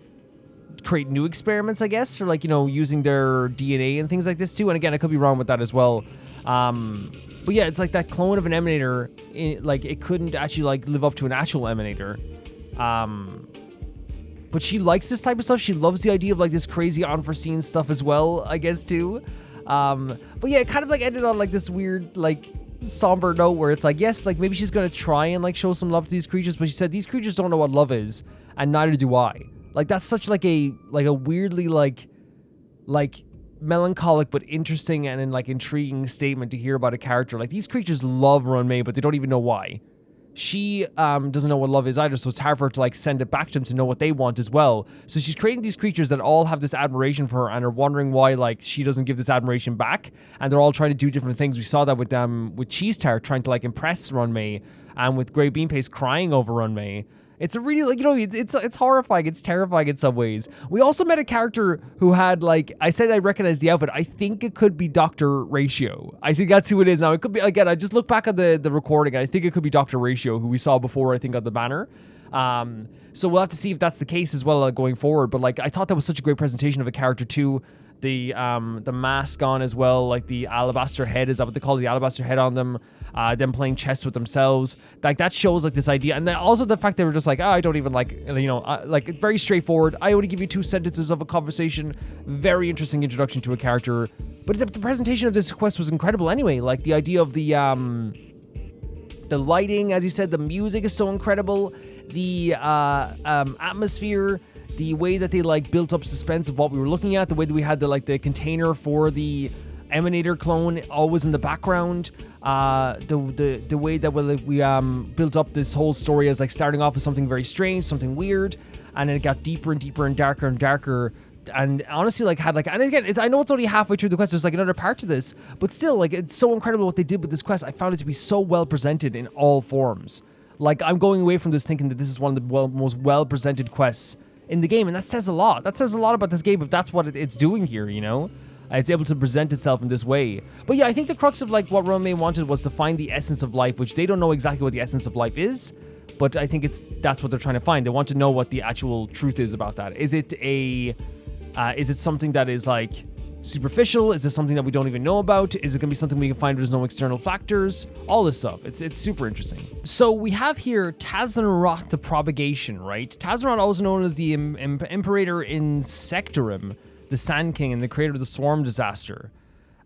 create new experiments, I guess, or like, you know, using their DNA and things like this too. And again, I could be wrong with that as well. But yeah, it's like that clone of an emanator, like it couldn't actually like live up to an actual emanator. But she likes this type of stuff. She loves the idea of like this crazy unforeseen stuff as well, I guess too. But yeah, it kind of like ended on like this weird like somber note where it's like, yes, like maybe she's gonna try and like show some love to these creatures, but she said these creatures don't know what love is, and neither do I. Like that's such like a weirdly like melancholic but interesting and like intriguing statement to hear about a character. Like these creatures love Ruan Mei, but they don't even know why. She doesn't know what love is either, so it's hard for her to like send it back to them to know what they want as well. So she's creating these creatures that all have this admiration for her and are wondering why like she doesn't give this admiration back, and they're all trying to do different things. We saw that with Cheese Tart trying to like impress Ruan Mei, and with Grey Bean Paste crying over Ruan Mei. It's a really, like, you know, it's horrifying. It's terrifying in some ways. We also met a character who had, like, I said I recognize the outfit. I think it could be Dr. Ratio. I think that's who it is now. It could be, again, I just looked back at the recording, and I think it could be Dr. Ratio, who we saw before, I think, on the banner. So we'll have to see if that's the case as well going forward. But, like, I thought that was such a great presentation of a character, too. The mask on as well, like the alabaster head, is that what they call it? The alabaster head on them, them playing chess with themselves. Like that shows like this idea, and then also the fact they were just like, I don't even like, you know, like very straightforward. I only give you 2 sentences of a conversation. Very interesting introduction to a character, but the presentation of this quest was incredible anyway. Like the idea of the lighting, as you said, the music is so incredible. The atmosphere. The way that they like built up suspense of what we were looking at, the way that we had the container for the emanator clone always in the background, the way that we built up this whole story as like starting off with something very strange, something weird, and then it got deeper and deeper and darker. And honestly, like had like, and again, I know it's only halfway through the quest. There's like another part to this, but still, like it's so incredible what they did with this quest. I found it to be so well presented in all forms. Like I'm going away from this thinking that this is one of the most well presented quests in the game, and that says a lot. That says a lot about this game if that's what it's doing here, you know? It's able to present itself in this way. But yeah, I think the crux of like what Ruan Mei wanted was to find the essence of life, which they don't know exactly what the essence of life is, but I think that's what they're trying to find. They want to know what the actual truth is about that. Is it something that is like superficial? Is this something that we don't even know about? Is it going to be something we can find where there's no external factors? All this stuff. It's super interesting. So we have here Tazenroth the Propagation, right? Tazenroth, also known as the Imperator Insectorum, the Sand King, and the creator of the Swarm Disaster.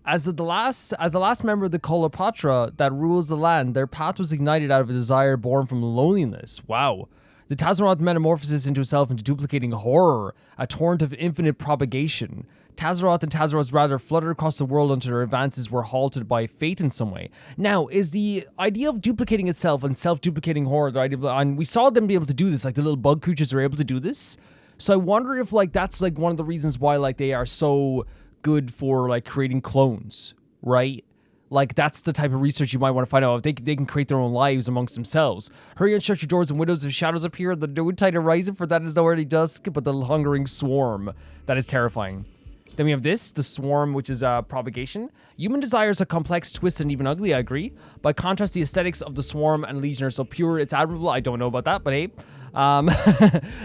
As the last member of the Kolopatra that rules the land, their path was ignited out of a desire born from loneliness. Wow. The Tazaroth metamorphosis into itself into duplicating horror, a torrent of infinite propagation. Tazaroth and Tazaroth's rather fluttered across the world until their advances were halted by fate in some way. Now, is the idea of duplicating itself and self-duplicating horror, the idea of, and we saw them be able to do this, like the little bug creatures are able to do this. So I wonder if like that's like one of the reasons why like they are so good for like creating clones, right? Like, that's the type of research you might want to find out. If they can create their own lives amongst themselves. Hurry and shut your doors and windows if shadows appear. The noontide horizon, for that is already dusk, but the hungering swarm. That is terrifying. Then we have this, the swarm, which is propagation. Human desires are complex, twisted, and even ugly, I agree. By contrast, the aesthetics of the swarm and legion are so pure, it's admirable. I don't know about that, but hey.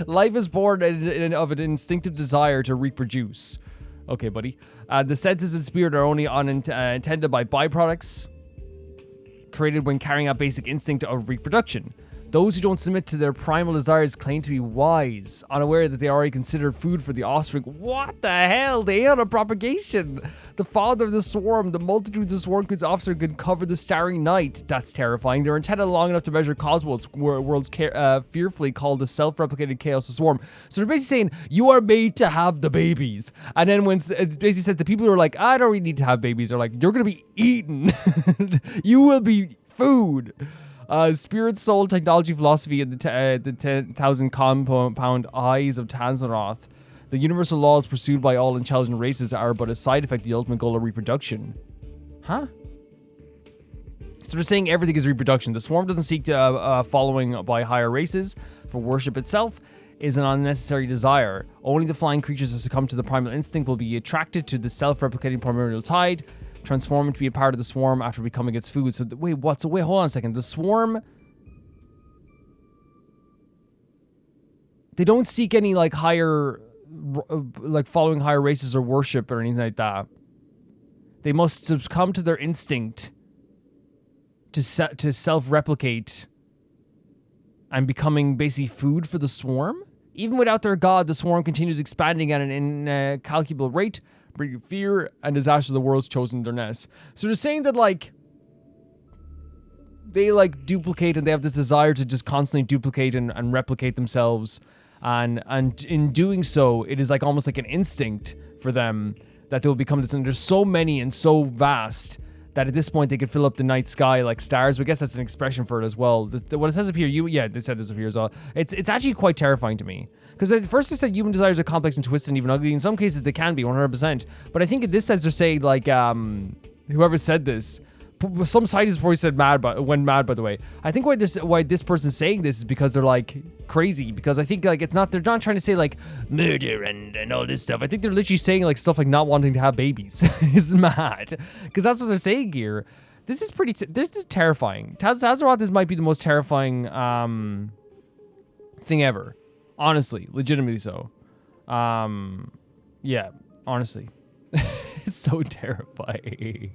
Life is born of an instinctive desire to reproduce. Okay, buddy. The senses and spirit are only intended by byproducts created when carrying out basic instinct of reproduction. Those who don't submit to their primal desires claim to be wise, unaware that they already considered food for the offspring. What the hell? The aeon of propagation. The father of the swarm, the multitudes of swarm queen's offspring could cover the starry night. That's terrifying. They're intended long enough to measure cosmos, worlds fearfully called the self-replicated chaos of swarm. So they're basically saying, you are made to have the babies. And then when it basically says the people who are like, I don't really need to have babies, are like, you're going to be eaten. You will be food. Spirit, soul, technology, philosophy, and the 10,000 compound eyes of Tazaroth. The universal laws pursued by all intelligent races are but a side effect of the ultimate goal of reproduction. Huh? So they're saying everything is reproduction. The swarm doesn't seek following by higher races, for worship itself is an unnecessary desire. Only the flying creatures that succumb to the primal instinct will be attracted to the self-replicating primordial tide, transforming to be a part of the swarm after becoming its food. So wait, what? So wait, hold on a second. The swarm, they don't seek any like higher, like following higher races or worship or anything like that. They must succumb to their instinct to self-replicate and becoming basically food for the swarm. Even without their god, the swarm continues expanding at an incalculable rate, bringing fear and disaster to the world's chosen their nests. So they're saying that, like, they, like, duplicate and they have this desire to just constantly duplicate and replicate themselves. And in doing so, it is, like, almost like an instinct for them that they'll become this. And there's so many and so vast that at this point they could fill up the night sky like stars. But I guess that's an expression for it as well. What it says up here, they said this up here as well. It's actually quite terrifying to me. Because at first it said human desires are complex and twisted and even ugly. In some cases they can be, 100%. But I think this says they're saying, like, whoever said this, some scientists before he said went mad, by the way. I think why this person's saying this is because they're, like, crazy. Because I think, like, they're not trying to say, like, murder and all this stuff. I think they're literally saying, like, stuff like not wanting to have babies. It's mad. Because that's what they're saying here. This is this is terrifying. Tazaroth might be the most terrifying thing ever. Honestly, legitimately so. Yeah, honestly. It's so terrifying.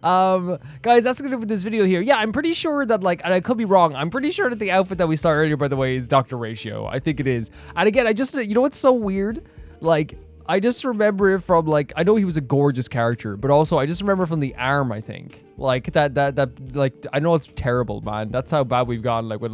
Guys, that's gonna do it for this video here. Yeah, I'm pretty sure that, like, and I could be wrong, I'm pretty sure that the outfit that we saw earlier, by the way, is Dr. Ratio. I think it is. And again, you know what's so weird? Like, I just remember it from, like, I know he was a gorgeous character, but also I just remember from the arm, I think. Like, that, like, I know it's terrible, man. That's how bad we've gone, like, with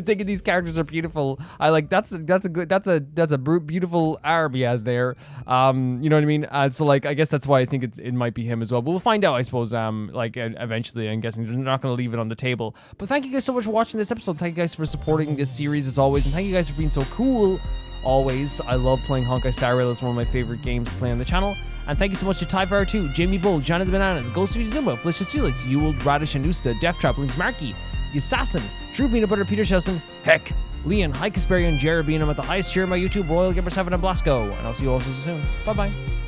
thinking these characters are beautiful. I, like, that's a beautiful arm he has there. You know what I mean? So, like, I guess that's why I think it might be him as well. But we'll find out, I suppose, like, eventually. I'm guessing they're not going to leave it on the table. But thank you guys so much for watching this episode. Thank you guys for supporting this series, as always. And thank you guys for being so cool. Always, I love playing Honkai Star Rail. It's one of my favorite games to play on the channel. And thank you so much to TyFire2, Jamie Bull, Johnny the Banana, Ghost of Zumba, Felicious Felix, Ewald, Radish and Usta, Death Trap, Links Markey, Assassin, True Peanut Butter, Peter Shelson, Heck, Leon, Hike Kasparian, Jared Beanham at the highest tier of my YouTube, Royal Gamer 7 and Blasco. And I'll see you all so soon. Bye bye.